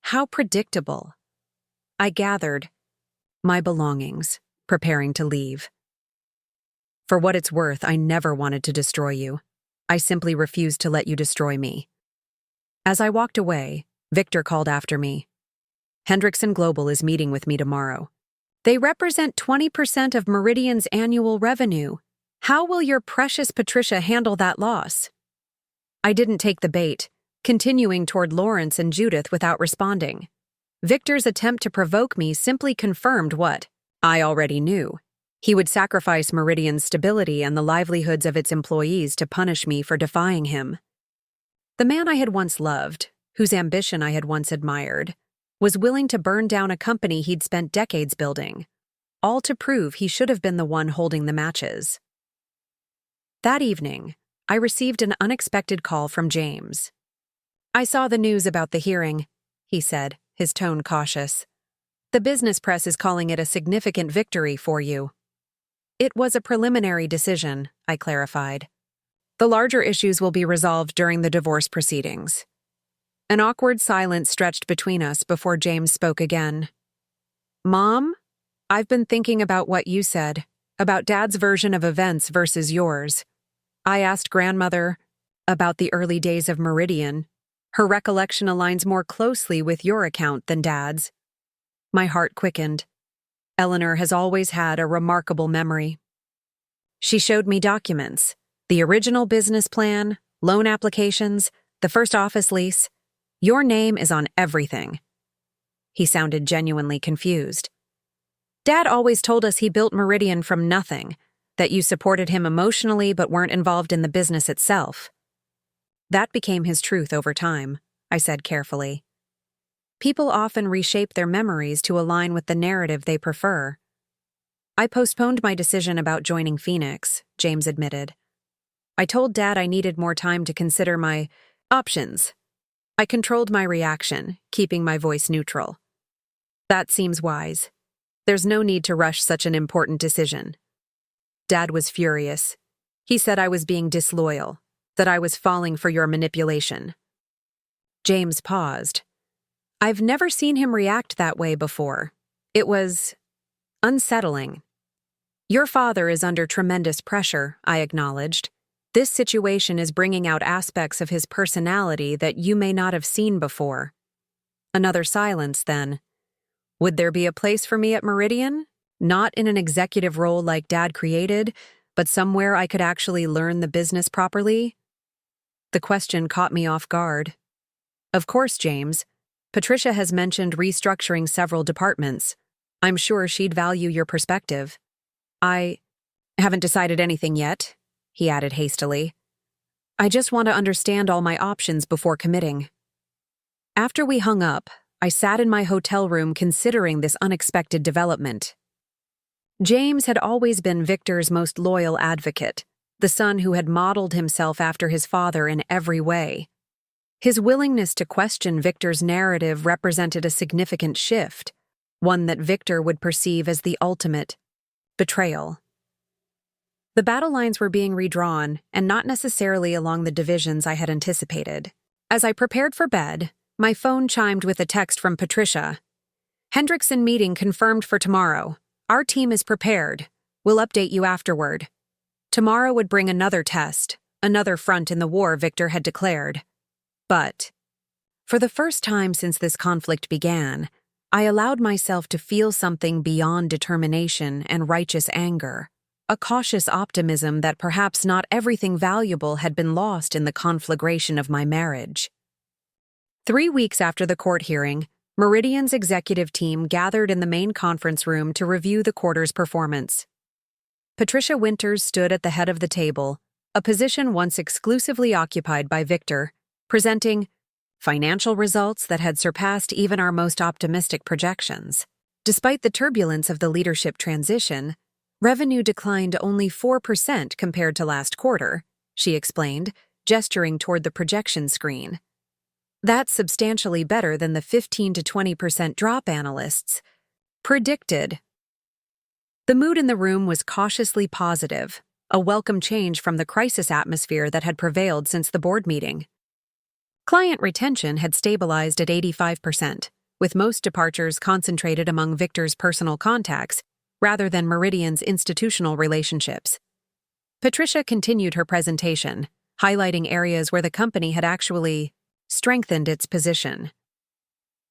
How predictable. I gathered my belongings, preparing to leave. For what it's worth, I never wanted to destroy you. I simply refused to let you destroy me. As I walked away, Victor called after me. Hendrickson Global is meeting with me tomorrow. They represent 20% of Meridian's annual revenue. How will your precious Patricia handle that loss? I didn't take the bait, continuing toward Lawrence and Judith without responding. Victor's attempt to provoke me simply confirmed what I already knew. He would sacrifice Meridian's stability and the livelihoods of its employees to punish me for defying him. The man I had once loved, whose ambition I had once admired, was willing to burn down a company he'd spent decades building, all to prove he should have been the one holding the matches. That evening, I received an unexpected call from James. I saw the news about the hearing, he said, his tone cautious. The business press is calling it a significant victory for you. It was a preliminary decision, I clarified. The larger issues will be resolved during the divorce proceedings. An awkward silence stretched between us before James spoke again. Mom, I've been thinking about what you said, about Dad's version of events versus yours. I asked Grandmother about the early days of Meridian. Her recollection aligns more closely with your account than Dad's. My heart quickened. Eleanor has always had a remarkable memory. She showed me documents, the original business plan, loan applications, the first office lease. Your name is on everything. He sounded genuinely confused. Dad always told us he built Meridian from nothing, that you supported him emotionally but weren't involved in the business itself. That became his truth over time, I said carefully. People often reshape their memories to align with the narrative they prefer. I postponed my decision about joining Phoenix, James admitted. I told Dad I needed more time to consider my options. I controlled my reaction, keeping my voice neutral. That seems wise. There's no need to rush such an important decision. Dad was furious. He said I was being disloyal, that I was falling for your manipulation. James paused. I've never seen him react that way before. It was unsettling. Your father is under tremendous pressure, I acknowledged. This situation is bringing out aspects of his personality that you may not have seen before. Another silence, then. Would there be a place for me at Meridian? Not in an executive role like Dad created, but somewhere I could actually learn the business properly? The question caught me off guard. Of course, James. Patricia has mentioned restructuring several departments. I'm sure she'd value your perspective. I haven't decided anything yet, he added hastily. I just want to understand all my options before committing. After we hung up, I sat in my hotel room considering this unexpected development. James had always been Victor's most loyal advocate, the son who had modeled himself after his father in every way. His willingness to question Victor's narrative represented a significant shift, one that Victor would perceive as the ultimate betrayal. The battle lines were being redrawn, and not necessarily along the divisions I had anticipated. As I prepared for bed, my phone chimed with a text from Patricia. Hendrickson meeting confirmed for tomorrow. Our team is prepared. We'll update you afterward. Tomorrow would bring another test, another front in the war Victor had declared. But, for the first time since this conflict began, I allowed myself to feel something beyond determination and righteous anger, a cautious optimism that perhaps not everything valuable had been lost in the conflagration of my marriage. 3 weeks after the court hearing, Meridian's executive team gathered in the main conference room to review the quarter's performance. Patricia Winters stood at the head of the table, a position once exclusively occupied by Victor, presenting financial results that had surpassed even our most optimistic projections. Despite the turbulence of the leadership transition, revenue declined only 4% compared to last quarter, she explained, gesturing toward the projection screen. That's substantially better than the 15 to 20% drop analysts predicted. The mood in the room was cautiously positive, a welcome change from the crisis atmosphere that had prevailed since the board meeting. Client retention had stabilized at 85%, with most departures concentrated among Victor's personal contacts rather than Meridian's institutional relationships. Patricia continued her presentation, highlighting areas where the company had actually strengthened its position.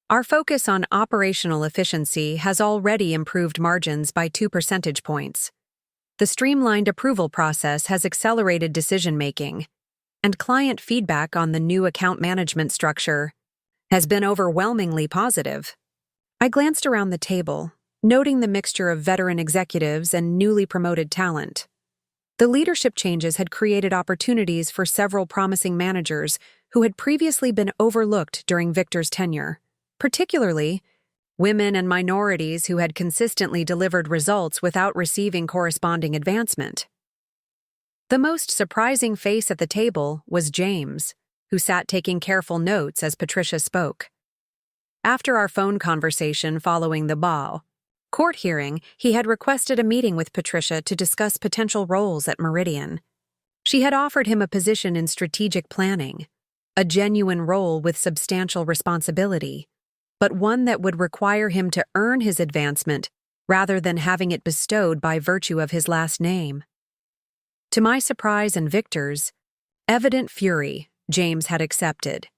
Our focus on operational efficiency has already improved margins by 2 percentage points. The streamlined approval process has accelerated decision-making, and client feedback on the new account management structure has been overwhelmingly positive. I glanced around the table, noting the mixture of veteran executives and newly promoted talent. The leadership changes had created opportunities for several promising managers who had previously been overlooked during Victor's tenure, particularly women and minorities who had consistently delivered results without receiving corresponding advancement. The most surprising face at the table was James, who sat taking careful notes as Patricia spoke. After our phone conversation following the court hearing, he had requested a meeting with Patricia to discuss potential roles at Meridian. She had offered him a position in strategic planning, a genuine role with substantial responsibility, but one that would require him to earn his advancement rather than having it bestowed by virtue of his last name. To my surprise and Victor's evident fury, James had accepted.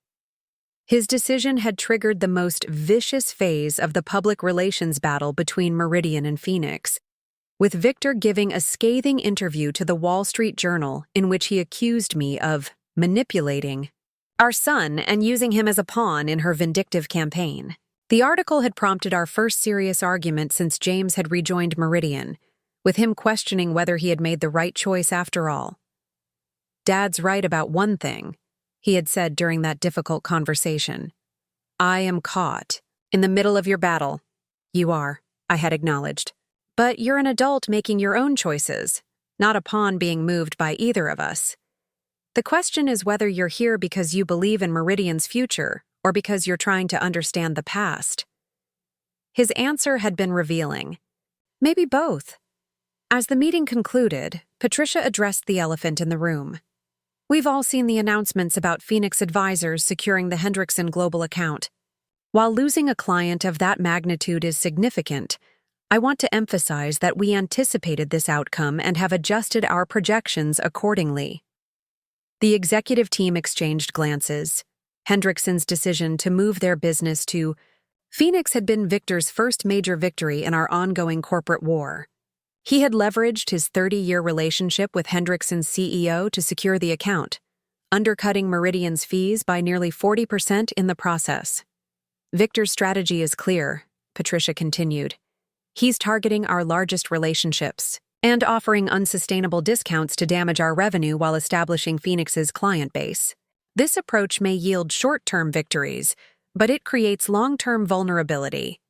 His decision had triggered the most vicious phase of the public relations battle between Meridian and Phoenix, with Victor giving a scathing interview to the Wall Street Journal in which he accused me of manipulating our son and using him as a pawn in her vindictive campaign. The article had prompted our first serious argument since James had rejoined Meridian, with him questioning whether he had made the right choice after all. "Dad's right about one thing," he had said during that difficult conversation. "I am caught in the middle of your battle." "You are," I had acknowledged. "But you're an adult making your own choices, not a pawn being moved by either of us. The question is whether you're here because you believe in Meridian's future or because you're trying to understand the past." His answer had been revealing. Maybe both. As the meeting concluded, Patricia addressed the elephant in the room. "We've all seen the announcements about Phoenix Advisors securing the Hendrickson Global account. While losing a client of that magnitude is significant, I want to emphasize that we anticipated this outcome and have adjusted our projections accordingly." The executive team exchanged glances. Hendrickson's decision to move their business to Phoenix had been Victor's first major victory in our ongoing corporate war. He had leveraged his 30-year relationship with Hendrickson's CEO to secure the account, undercutting Meridian's fees by nearly 40% in the process. "Victor's strategy is clear," Patricia continued. "He's targeting our largest relationships and offering unsustainable discounts to damage our revenue while establishing Phoenix's client base. This approach may yield short-term victories, but it creates long-term vulnerability.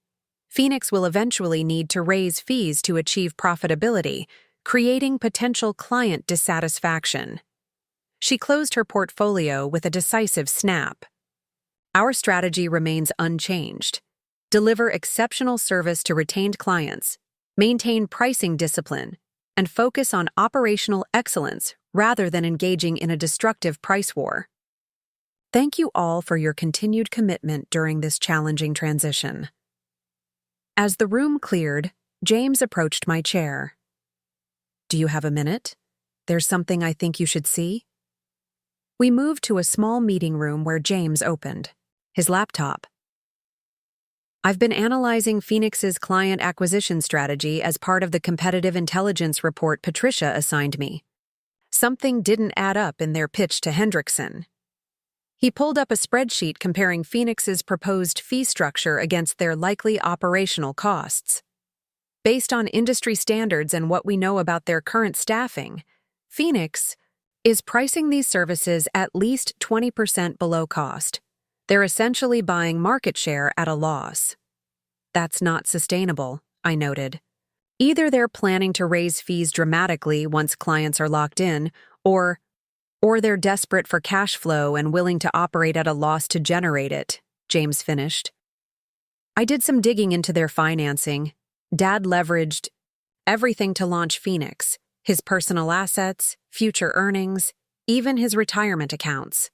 Phoenix will eventually need to raise fees to achieve profitability, creating potential client dissatisfaction." She closed her portfolio with a decisive snap. "Our strategy remains unchanged. Deliver exceptional service to retained clients, maintain pricing discipline, and focus on operational excellence rather than engaging in a destructive price war. Thank you all for your continued commitment during this challenging transition." As the room cleared, James approached my chair. "Do you have a minute? There's something I think you should see." We moved to a small meeting room where James opened his laptop. "I've been analyzing Phoenix's client acquisition strategy as part of the competitive intelligence report Patricia assigned me. Something didn't add up in their pitch to Hendrickson." He pulled up a spreadsheet comparing Phoenix's proposed fee structure against their likely operational costs. "Based on industry standards and what we know about their current staffing, Phoenix is pricing these services at least 20% below cost. They're essentially buying market share at a loss." "That's not sustainable," I noted. "Either they're planning to raise fees dramatically once clients are locked in, or they're desperate for cash flow and willing to operate at a loss to generate it," James finished. I did some digging into their financing. Dad leveraged everything to launch Phoenix, his personal assets, future earnings, even his retirement accounts.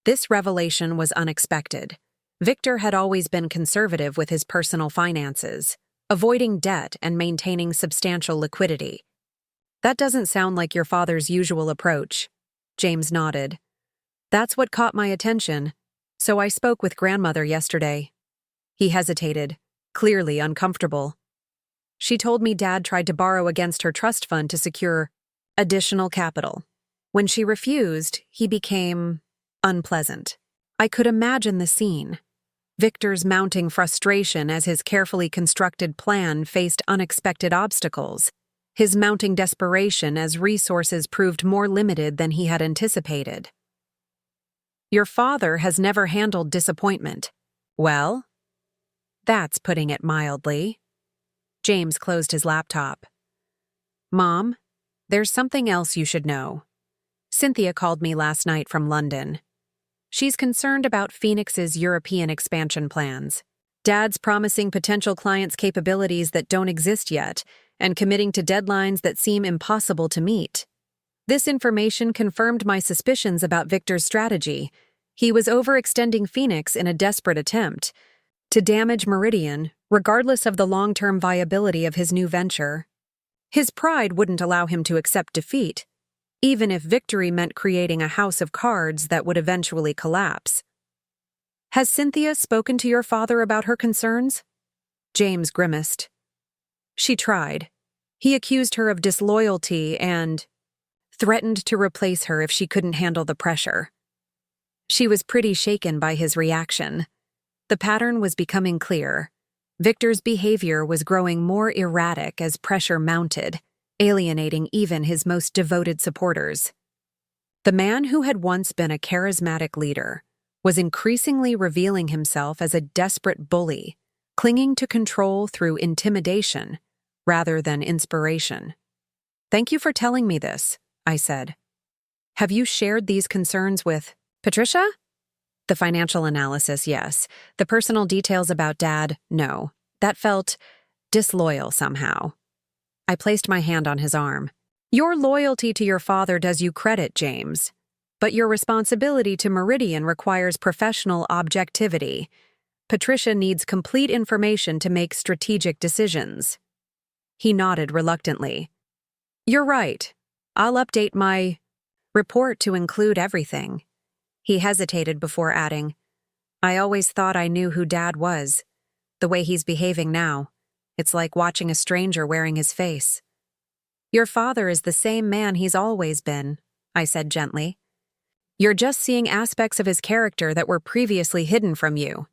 This revelation was unexpected. Victor had always been conservative with his personal finances, avoiding debt and maintaining substantial liquidity. "That doesn't sound like your father's usual approach," James nodded. "That's what caught my attention, so I spoke with grandmother yesterday." He hesitated, clearly uncomfortable. "She told me Dad tried to borrow against her trust fund to secure additional capital. When she refused, he became unpleasant. I could imagine the scene. Victor's mounting frustration as his carefully constructed plan faced unexpected obstacles, his mounting desperation as resources proved more limited than he had anticipated. "Your father has never handled disappointment." "Well, that's putting it mildly." James closed his laptop. "Mom, there's something else you should know. Cynthia called me last night from London. She's concerned about Phoenix's European expansion plans. Dad's promising potential clients capabilities that don't exist yet, and committing to deadlines that seem impossible to meet. This information confirmed my suspicions about Victor's strategy. He was overextending Phoenix in a desperate attempt to damage Meridian, regardless of the long-term viability of his new venture. His pride wouldn't allow him to accept defeat, even if victory meant creating a house of cards that would eventually collapse. Has Cynthia spoken to your father about her concerns?" James grimaced. "She tried. He accused her of disloyalty and threatened to replace her if she couldn't handle the pressure." She was pretty shaken by his reaction. The pattern was becoming clear. Victor's behavior was growing more erratic as pressure mounted, alienating even his most devoted supporters. The man who had once been a charismatic leader was increasingly revealing himself as a desperate bully, clinging to control through intimidation rather than inspiration. "Thank you for telling me this," I said. "Have you shared these concerns with Patricia?" "The financial analysis, yes. The personal details about Dad, no. That felt disloyal somehow." I placed my hand on his arm. "Your loyalty to your father does you credit, James. But your responsibility to Meridian requires professional objectivity. Patricia needs complete information to make strategic decisions." He nodded reluctantly. "You're right. I'll update my report to include everything." He hesitated before adding, "I always thought I knew who Dad was. The way he's behaving now, it's like watching a stranger wearing his face." "Your father is the same man he's always been," I said gently. "You're just seeing aspects of his character that were previously hidden from you."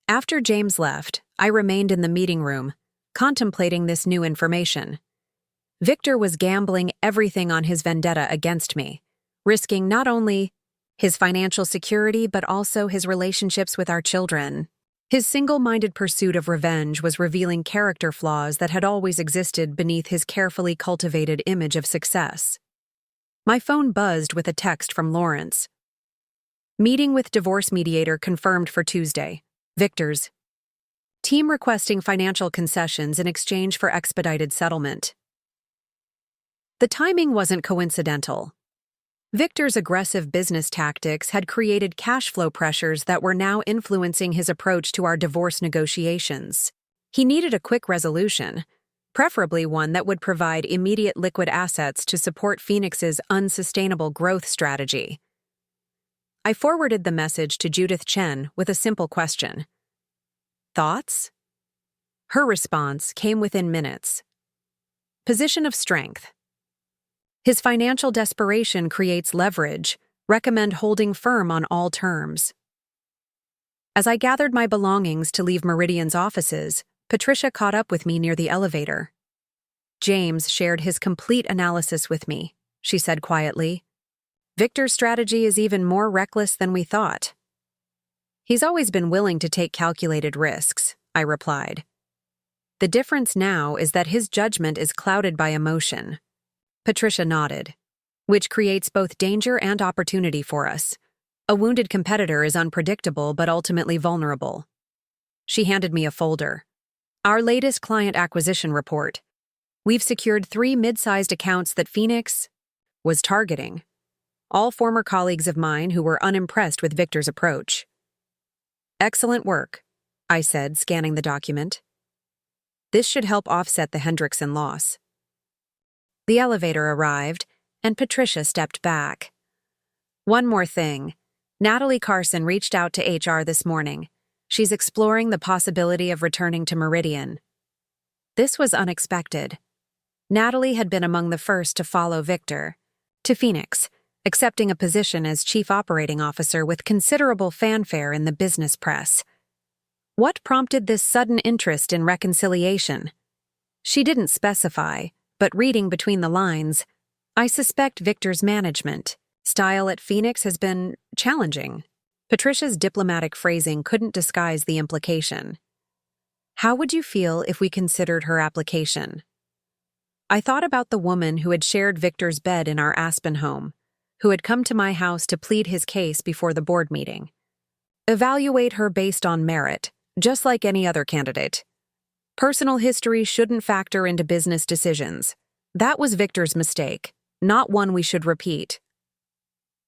After James left, I remained in the meeting room, contemplating this new information. Victor was gambling everything on his vendetta against me, risking not only his financial security but also his relationships with our children. His single-minded pursuit of revenge was revealing character flaws that had always existed beneath his carefully cultivated image of success. My phone buzzed with a text from Lawrence. "Meeting with divorce mediator confirmed for Tuesday. Victor's team requesting financial concessions in exchange for expedited settlement." The timing wasn't coincidental. Victor's aggressive business tactics had created cash flow pressures that were now influencing his approach to our divorce negotiations. He needed a quick resolution, preferably one that would provide immediate liquid assets to support Phoenix's unsustainable growth strategy. I forwarded the message to Judith Chen with a simple question. "Thoughts?" Her response came within minutes. "Position of strength. His financial desperation creates leverage. Recommend holding firm on all terms." As I gathered my belongings to leave Meridian's offices, Patricia caught up with me near the elevator. "James shared his complete analysis with me," she said quietly. "Victor's strategy is even more reckless than we thought." "He's always been willing to take calculated risks," I replied. "The difference now is that his judgment is clouded by emotion." Patricia nodded. "Which creates both danger and opportunity for us. A wounded competitor is unpredictable but ultimately vulnerable." She handed me a folder. "Our latest client acquisition report. We've secured 3 mid-sized accounts that Phoenix was targeting, all former colleagues of mine who were unimpressed with Victor's approach. Excellent work, I said, scanning the document. This should help offset the Hendrickson loss. The elevator arrived, and Patricia stepped back. One more thing. Natalie Carson reached out to HR this morning. She's exploring the possibility of returning to Meridian. This was unexpected. Natalie had been among the first to follow Victor to Phoenix, accepting a position as Chief Operating Officer with considerable fanfare in the business press. What prompted this sudden interest in reconciliation? She didn't specify, but reading between the lines, I suspect Victor's management style at Phoenix has been challenging. Patricia's diplomatic phrasing couldn't disguise the implication. How would you feel if we considered her application? I thought about the woman who had shared Victor's bed in our Aspen home, who had come to my house to plead his case before the board meeting. Evaluate her based on merit, just like any other candidate. Personal history shouldn't factor into business decisions. That was Victor's mistake, not one we should repeat.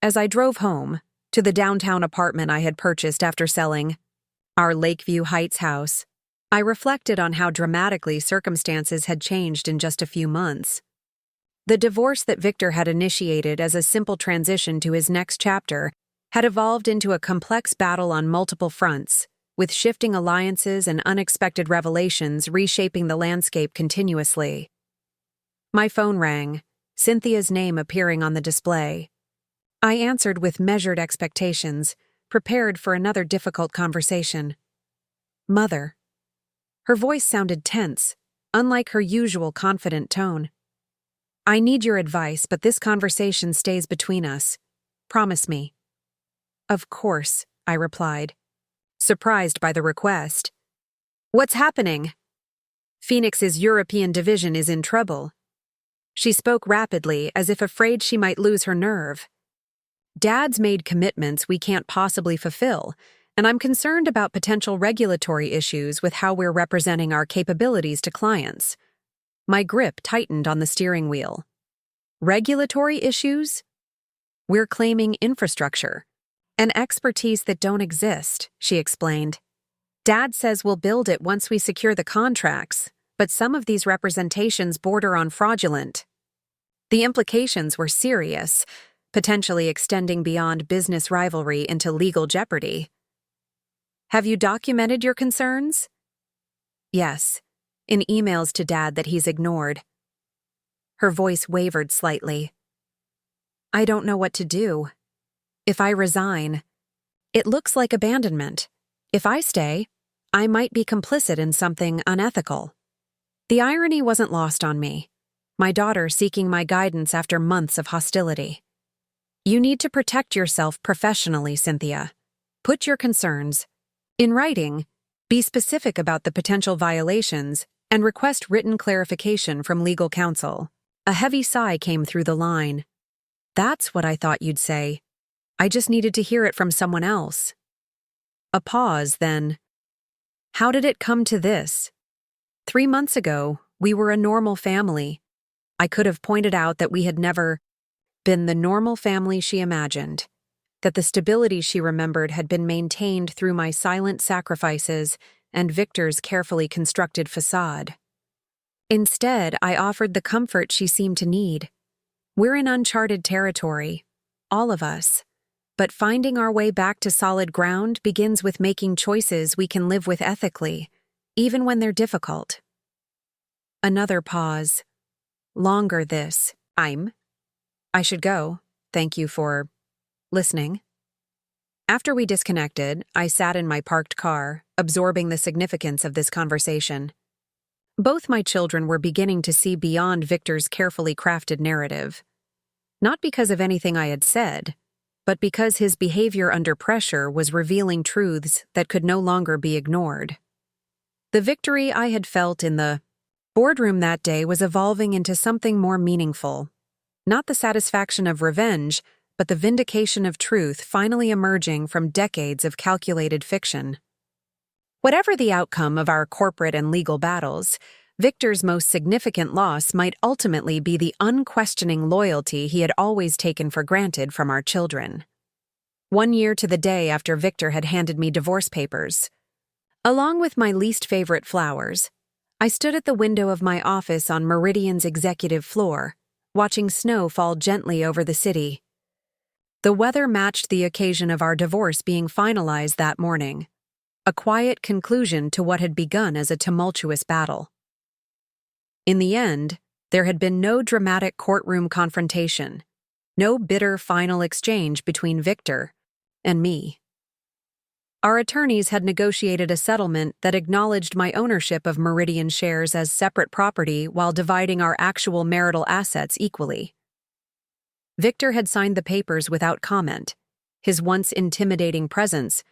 As I drove home, to the downtown apartment I had purchased after selling our Lakeview Heights house, I reflected on how dramatically circumstances had changed in just a few months. The divorce that Victor had initiated as a simple transition to his next chapter had evolved into a complex battle on multiple fronts, with shifting alliances and unexpected revelations reshaping the landscape continuously. My phone rang, Cynthia's name appearing on the display. I answered with measured expectations, prepared for another difficult conversation. Mother. Her voice sounded tense, unlike her usual confident tone. I need your advice, but this conversation stays between us. Promise me. Of course, I replied, surprised by the request. What's happening? Phoenix's European division is in trouble. She spoke rapidly, as if afraid she might lose her nerve. Dad's made commitments we can't possibly fulfill, and I'm concerned about potential regulatory issues with how we're representing our capabilities to clients. My grip tightened on the steering wheel. Regulatory issues? We're claiming infrastructure, an expertise that don't exist, she explained. Dad says we'll build it once we secure the contracts, but some of these representations border on fraudulent. The implications were serious, potentially extending beyond business rivalry into legal jeopardy. Have you documented your concerns? Yes, in emails to Dad that he's ignored. Her voice wavered slightly. I don't know what to do. If I resign, it looks like abandonment. If I stay, I might be complicit in something unethical. The irony wasn't lost on me. My daughter seeking my guidance after months of hostility. You need to protect yourself professionally, Cynthia. Put your concerns in writing, be specific about the potential violations, and request written clarification from legal counsel. A heavy sigh came through the line. That's what I thought you'd say. I just needed to hear it from someone else. A pause, then. How did it come to this? 3 months ago, we were a normal family. I could have pointed out that we had never been the normal family she imagined, that the stability she remembered had been maintained through my silent sacrifices and Victor's carefully constructed facade. Instead, I offered the comfort she seemed to need. We're in uncharted territory, all of us, but finding our way back to solid ground begins with making choices we can live with ethically, even when they're difficult. Another pause. Longer this. I should go. Thank you for listening. After we disconnected, I sat in my parked car, absorbing the significance of this conversation. Both my children were beginning to see beyond Victor's carefully crafted narrative. Not because of anything I had said, but because his behavior under pressure was revealing truths that could no longer be ignored. The victory I had felt in the boardroom that day was evolving into something more meaningful. Not the satisfaction of revenge, but the vindication of truth finally emerging from decades of calculated fiction. Whatever the outcome of our corporate and legal battles, Victor's most significant loss might ultimately be the unquestioning loyalty he had always taken for granted from our children. 1 year to the day after Victor had handed me divorce papers, along with my least favorite flowers, I stood at the window of my office on Meridian's executive floor, watching snow fall gently over the city. The weather matched the occasion of our divorce being finalized that morning, a quiet conclusion to what had begun as a tumultuous battle. In the end, there had been no dramatic courtroom confrontation, no bitter final exchange between Victor and me. Our attorneys had negotiated a settlement that acknowledged my ownership of Meridian shares as separate property while dividing our actual marital assets equally. Victor had signed the papers without comment, his once intimidating presence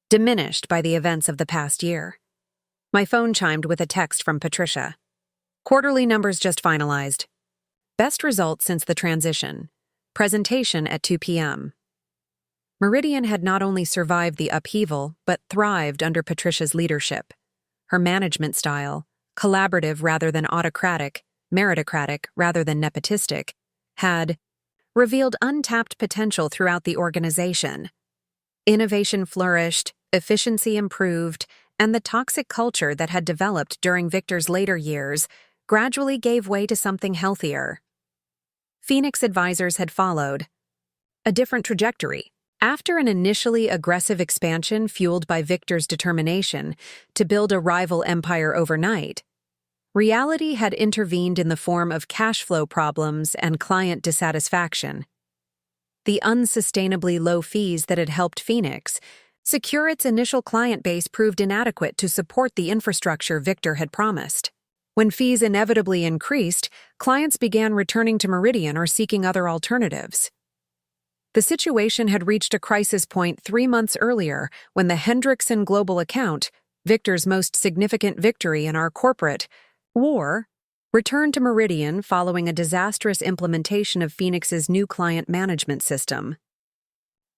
diminished by the events of the past year. My phone chimed with a text from Patricia. Quarterly numbers just finalized. Best results since the transition. Presentation at 2 p.m. Meridian had not only survived the upheaval, but thrived under Patricia's leadership. Her management style, collaborative rather than autocratic, meritocratic rather than nepotistic, had revealed untapped potential throughout the organization. Innovation flourished, efficiency improved, and the toxic culture that had developed during Victor's later years gradually gave way to something healthier. Phoenix advisors had followed a different trajectory. After an initially aggressive expansion fueled by Victor's determination to build a rival empire overnight, reality had intervened in the form of cash flow problems and client dissatisfaction. The unsustainably low fees that had helped Phoenix secure its initial client base proved inadequate to support the infrastructure Victor had promised. When fees inevitably increased, clients began returning to Meridian or seeking other alternatives. The situation had reached a crisis point 3 months earlier when the Hendrickson Global account, Victor's most significant victory in our corporate war, returned to Meridian following a disastrous implementation of Phoenix's new client management system.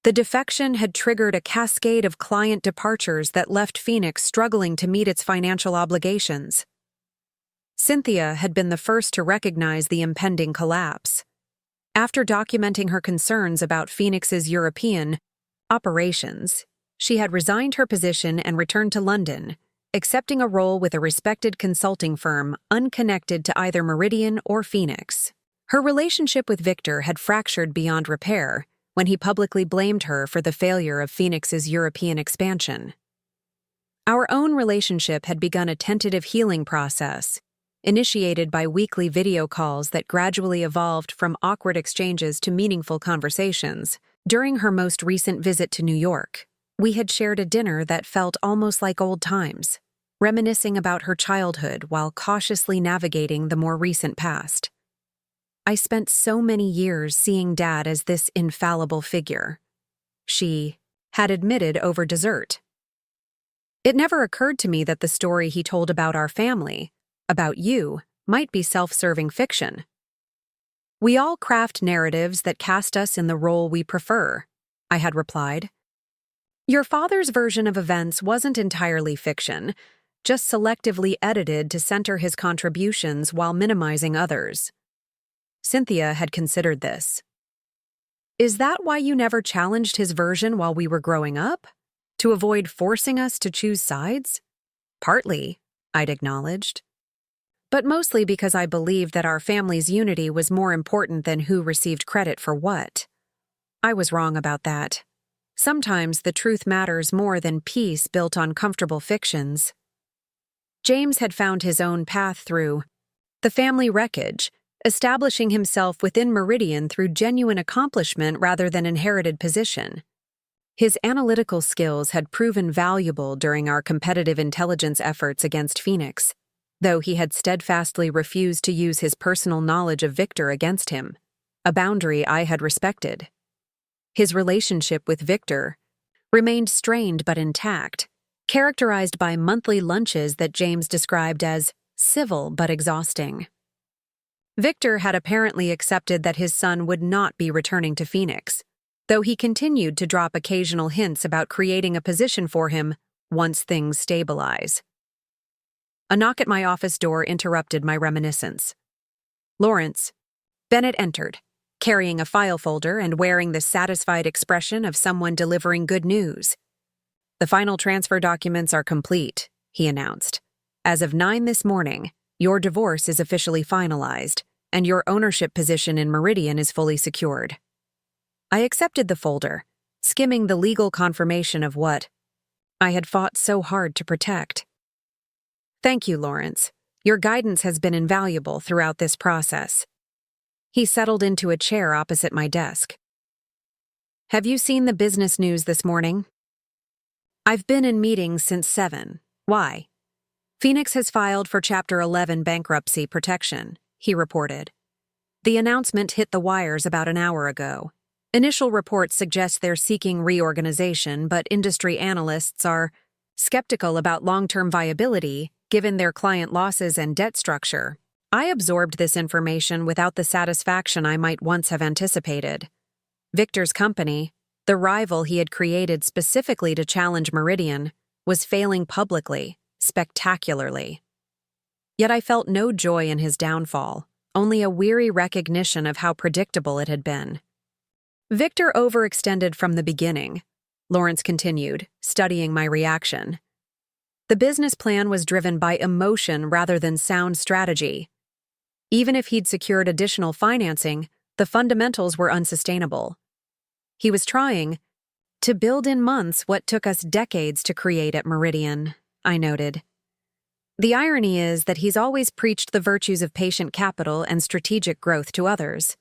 The defection had triggered a cascade of client departures that left Phoenix struggling to meet its financial obligations. Cynthia had been the first to recognize the impending collapse. After documenting her concerns about Phoenix's European operations, she had resigned her position and returned to London, accepting a role with a respected consulting firm unconnected to either Meridian or Phoenix. Her relationship with Victor had fractured beyond repair when he publicly blamed her for the failure of Phoenix's European expansion. Our own relationship had begun a tentative healing process, initiated by weekly video calls that gradually evolved from awkward exchanges to meaningful conversations. During her most recent visit to New York, we had shared a dinner that felt almost like old times, reminiscing about her childhood while cautiously navigating the more recent past. I spent so many years seeing Dad as this infallible figure, she had admitted over dessert. It never occurred to me that the story he told about our family, about you, might be self-serving fiction. We all craft narratives that cast us in the role we prefer, I had replied. Your father's version of events wasn't entirely fiction, just selectively edited to center his contributions while minimizing others. Cynthia had considered this. Is that why you never challenged his version while we were growing up? To avoid forcing us to choose sides? Partly, I'd acknowledged. But mostly because I believed that our family's unity was more important than who received credit for what. I was wrong about that. Sometimes the truth matters more than peace built on comfortable fictions. James had found his own path through the family wreckage, establishing himself within Meridian through genuine accomplishment rather than inherited position. His analytical skills had proven valuable during our competitive intelligence efforts against Phoenix, though he had steadfastly refused to use his personal knowledge of Victor against him, a boundary I had respected. His relationship with Victor remained strained but intact, characterized by monthly lunches that James described as civil but exhausting. Victor had apparently accepted that his son would not be returning to Phoenix, though he continued to drop occasional hints about creating a position for him once things stabilize. A knock at my office door interrupted my reminiscence. Lawrence. Bennett entered, carrying a file folder and wearing the satisfied expression of someone delivering good news. "The final transfer documents are complete," he announced. "As of 9 this morning, your divorce is officially finalized, and your ownership position in Meridian is fully secured." I accepted the folder, skimming the legal confirmation of what I had fought so hard to protect. "Thank you, Lawrence. Your guidance has been invaluable throughout this process." He settled into a chair opposite my desk. "Have you seen the business news this morning?" "I've been in meetings since 7. Why?" "Phoenix has filed for Chapter 11 bankruptcy protection," he reported. "The announcement hit the wires about an hour ago. Initial reports suggest they're seeking reorganization, but industry analysts are skeptical about long-term viability given their client losses and debt structure." I absorbed this information without the satisfaction I might once have anticipated. Victor's company, the rival he had created specifically to challenge Meridian, was failing publicly, spectacularly. Yet I felt no joy in his downfall, only a weary recognition of how predictable it had been. "Victor overextended from the beginning," Lawrence continued, studying my reaction. "The business plan was driven by emotion rather than sound strategy. Even if he'd secured additional financing, the fundamentals were unsustainable. He was trying to build in months what took us decades to create at Meridian," I noted. "The irony is that he's always preached the virtues of patient capital and strategic growth to others."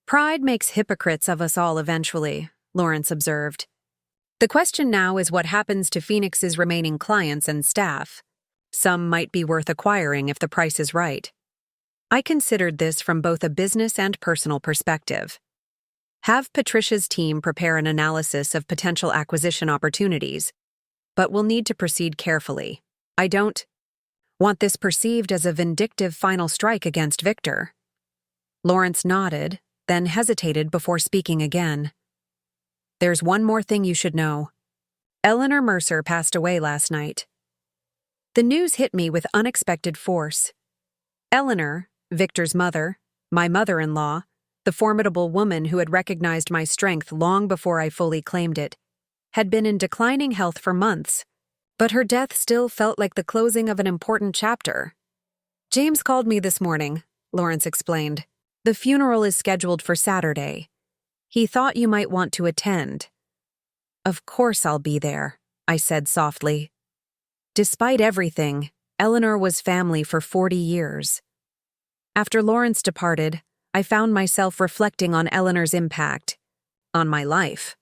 "Pride makes hypocrites of us all eventually," Lawrence observed. "The question now is what happens to Phoenix's remaining clients and staff. Some might be worth acquiring if the price is right." I considered this from both a business and personal perspective. Have Patricia's team prepare an analysis of potential acquisition opportunities, but we'll need to proceed carefully. I don't want this perceived as a vindictive final strike against Victor. Lawrence nodded, then hesitated before speaking again. "There's one more thing you should know. Eleanor Mercer passed away last night." The news hit me with unexpected force. Eleanor, Victor's mother, my mother-in-law, the formidable woman who had recognized my strength long before I fully claimed it, had been in declining health for months, but her death still felt like the closing of an important chapter. "James called me this morning," Lawrence explained. "The funeral is scheduled for Saturday. He thought you might want to attend." "Of course I'll be there," I said softly. Despite everything, Eleanor was family for 40 years. After Lawrence departed, I found myself reflecting on Eleanor's impact on my life.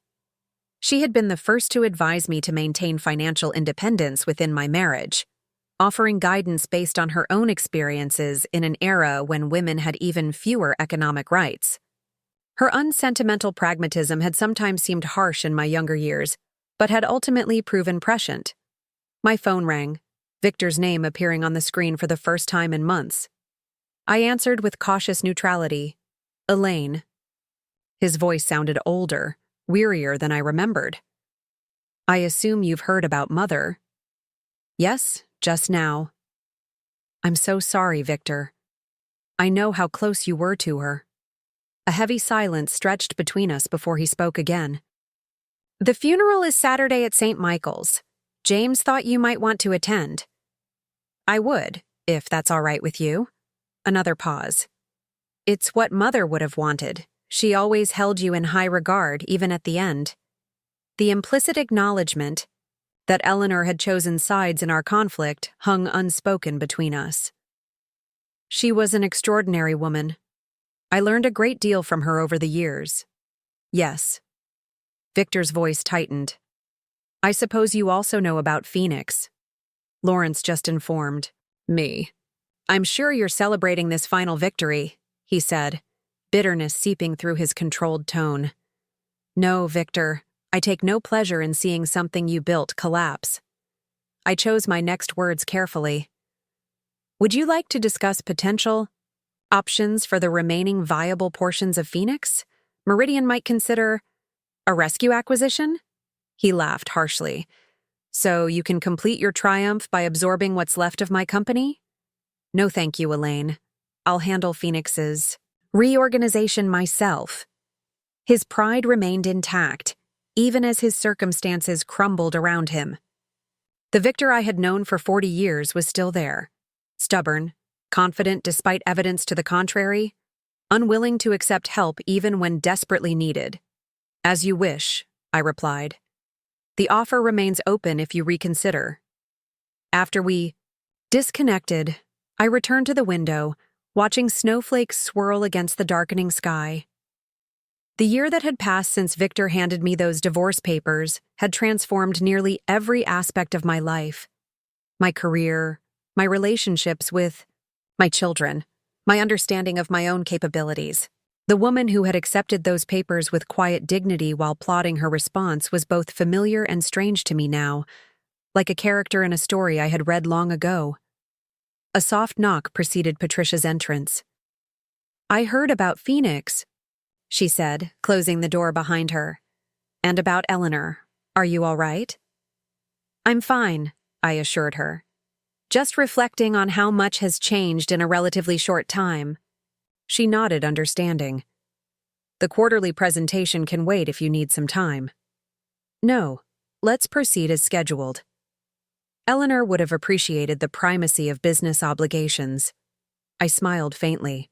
She had been the first to advise me to maintain financial independence within my marriage, offering guidance based on her own experiences in an era when women had even fewer economic rights. Her unsentimental pragmatism had sometimes seemed harsh in my younger years, but had ultimately proven prescient. My phone rang, Victor's name appearing on the screen for the first time in months. I answered with cautious neutrality. "Elaine." His voice sounded older, wearier than I remembered. "I assume you've heard about Mother." "Yes, just now." "I'm so sorry, Victor. I know how close you were to her." A heavy silence stretched between us before he spoke again. "The funeral is Saturday at St. Michael's. James thought you might want to attend." "I would, if that's all right with you." Another pause. "It's what Mother would have wanted. She always held you in high regard, even at the end." The implicit acknowledgement that Eleanor had chosen sides in our conflict hung unspoken between us. "She was an extraordinary woman. I learned a great deal from her over the years." "Yes." Victor's voice tightened. "I suppose you also know about Phoenix." Lawrence just informed me. "I'm sure you're celebrating this final victory," he said, bitterness seeping through his controlled tone. "No, Victor, I take no pleasure in seeing something you built collapse." I chose my next words carefully. "Would you like to discuss potential options for the remaining viable portions of Phoenix? Meridian might consider a rescue acquisition?" He laughed harshly. So you can complete your triumph by absorbing what's left of my company? No thank you, Elaine. I'll handle Phoenix's reorganization myself. His pride remained intact, even as his circumstances crumbled around him. The Victor I had known for 40 years was still there, stubborn, confident despite evidence to the contrary, unwilling to accept help even when desperately needed. As you wish, I replied. The offer remains open if you reconsider. After we disconnected, I returned to the window, watching snowflakes swirl against the darkening sky. The year that had passed since Victor handed me those divorce papers had transformed nearly every aspect of my life. My career, my relationships with my children, my understanding of my own capabilities. The woman who had accepted those papers with quiet dignity while plotting her response was both familiar and strange to me now, like a character in a story I had read long ago. A soft knock preceded Patricia's entrance. I heard about Phoenix, she said, closing the door behind her. And about Eleanor. Are you all right? I'm fine, I assured her. Just reflecting on how much has changed in a relatively short time. She nodded, understanding. The quarterly presentation can wait if you need some time. No, let's proceed as scheduled. Eleanor would have appreciated the primacy of business obligations. I smiled faintly.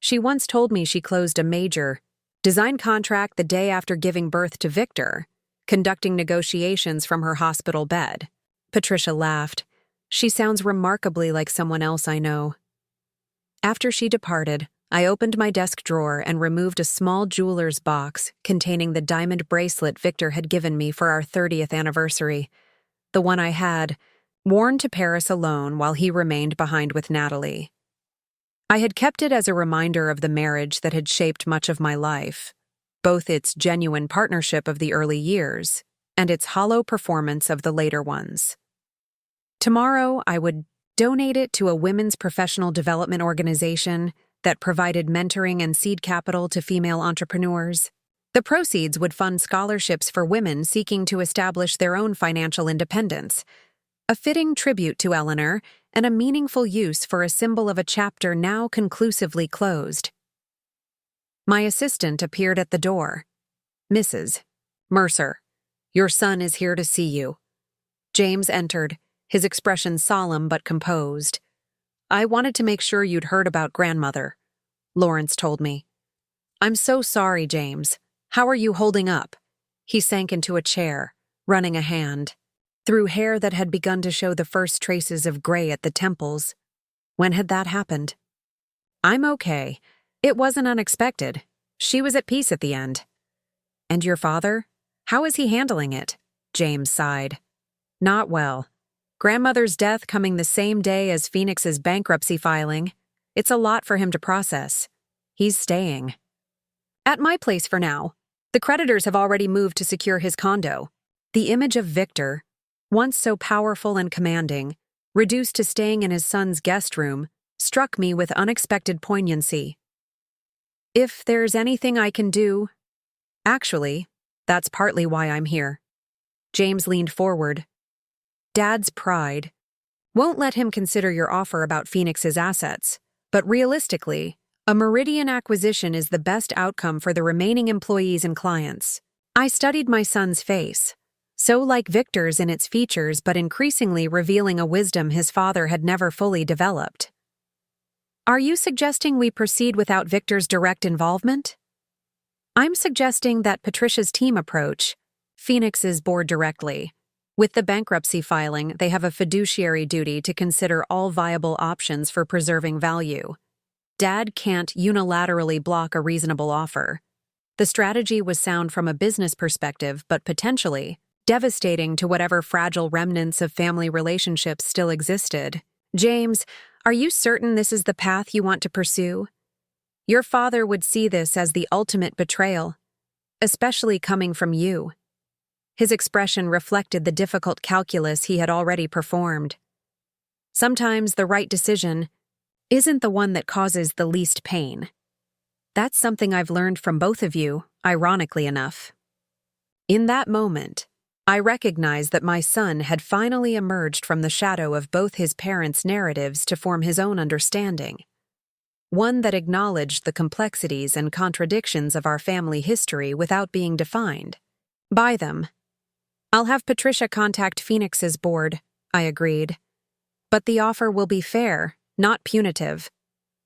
She once told me she closed a major design contract the day after giving birth to Victor, conducting negotiations from her hospital bed. Patricia laughed. She sounds remarkably like someone else I know. After she departed, I opened my desk drawer and removed a small jeweler's box containing the diamond bracelet Victor had given me for our 30th anniversary, the one I had worn to Paris alone while he remained behind with Natalie. I had kept it as a reminder of the marriage that had shaped much of my life, both its genuine partnership of the early years and its hollow performance of the later ones. Tomorrow, I would donate it to a women's professional development organization that provided mentoring and seed capital to female entrepreneurs. The proceeds would fund scholarships for women seeking to establish their own financial independence, a fitting tribute to Eleanor and a meaningful use for a symbol of a chapter now conclusively closed. My assistant appeared at the door. Mrs. Mercer, your son is here to see you. James entered, his expression solemn but composed. I wanted to make sure you'd heard about grandmother, Lawrence told me. I'm so sorry, James. How are you holding up? He sank into a chair, running a hand through hair that had begun to show the first traces of gray at the temples. When had that happened? I'm okay. It wasn't unexpected. She was at peace at the end. And your father? How is he handling it? James sighed. Not well. Grandmother's death coming the same day as Phoenix's bankruptcy filing. It's a lot for him to process. He's staying. At my place for now. The creditors have already moved to secure his condo. The image of Victor, once so powerful and commanding, reduced to staying in his son's guest room, struck me with unexpected poignancy. If there's anything I can do... Actually, that's partly why I'm here. James leaned forward. Dad's pride won't let him consider your offer about Phoenix's assets, but realistically, a Meridian acquisition is the best outcome for the remaining employees and clients. I studied my son's face, so like Victor's in its features but increasingly revealing a wisdom his father had never fully developed. Are you suggesting we proceed without Victor's direct involvement? I'm suggesting that Patricia's team approach Phoenix's board directly. With the bankruptcy filing, they have a fiduciary duty to consider all viable options for preserving value. Dad can't unilaterally block a reasonable offer. The strategy was sound from a business perspective, but potentially devastating to whatever fragile remnants of family relationships still existed. James, are you certain this is the path you want to pursue? Your father would see this as the ultimate betrayal, especially coming from you. His expression reflected the difficult calculus he had already performed. Sometimes the right decision isn't the one that causes the least pain. That's something I've learned from both of you, ironically enough. In that moment, I recognized that my son had finally emerged from the shadow of both his parents' narratives to form his own understanding, one that acknowledged the complexities and contradictions of our family history without being defined by them. "I'll have Patricia contact Phoenix's board," I agreed. "But the offer will be fair, not punitive.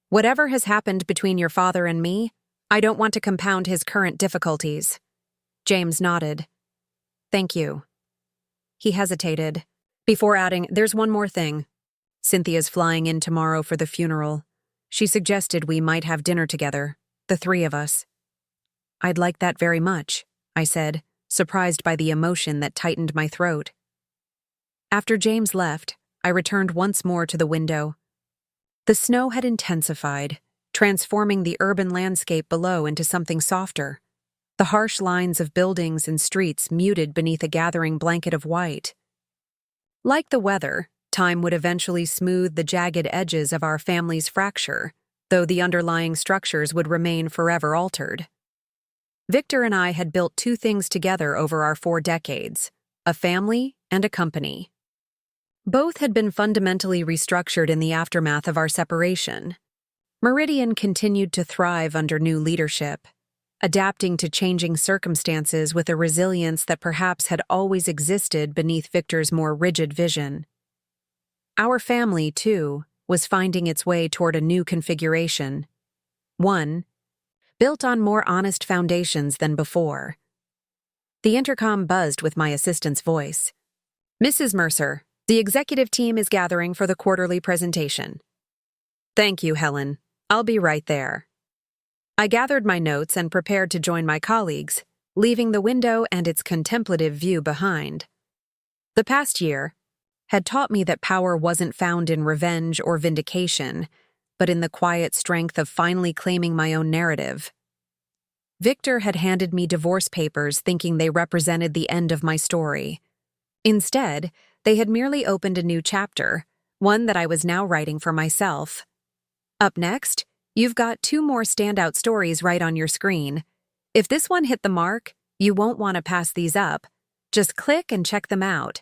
Whatever has happened between your father and me, I don't want to compound his current difficulties." James nodded. "Thank you." He hesitated, before adding, "There's one more thing. Cynthia's flying in tomorrow for the funeral. She suggested we might have dinner together, the three of us." "I'd like that very much," I said, surprised by the emotion that tightened my throat. After James left, I returned once more to the window. The snow had intensified, transforming the urban landscape below into something softer. The harsh lines of buildings and streets muted beneath a gathering blanket of white. Like the weather, time would eventually smooth the jagged edges of our family's fracture, though the underlying structures would remain forever altered. Victor and I had built two things together over our 4 decades, a family and a company. Both had been fundamentally restructured in the aftermath of our separation. Meridian continued to thrive under new leadership, adapting to changing circumstances with a resilience that perhaps had always existed beneath Victor's more rigid vision. Our family, too, was finding its way toward a new configuration, one built on more honest foundations than before. The intercom buzzed with my assistant's voice. "Mrs. Mercer, the executive team is gathering for the quarterly presentation." "Thank you, Helen. I'll be right there." I gathered my notes and prepared to join my colleagues, leaving the window and its contemplative view behind. The past year had taught me that power wasn't found in revenge or vindication, but in the quiet strength of finally claiming my own narrative. Victor had handed me divorce papers thinking they represented the end of my story. Instead, they had merely opened a new chapter, one that I was now writing for myself. Up next, you've got 2 more standout stories right on your screen. If this one hit the mark, you won't want to pass these up. Just click and check them out.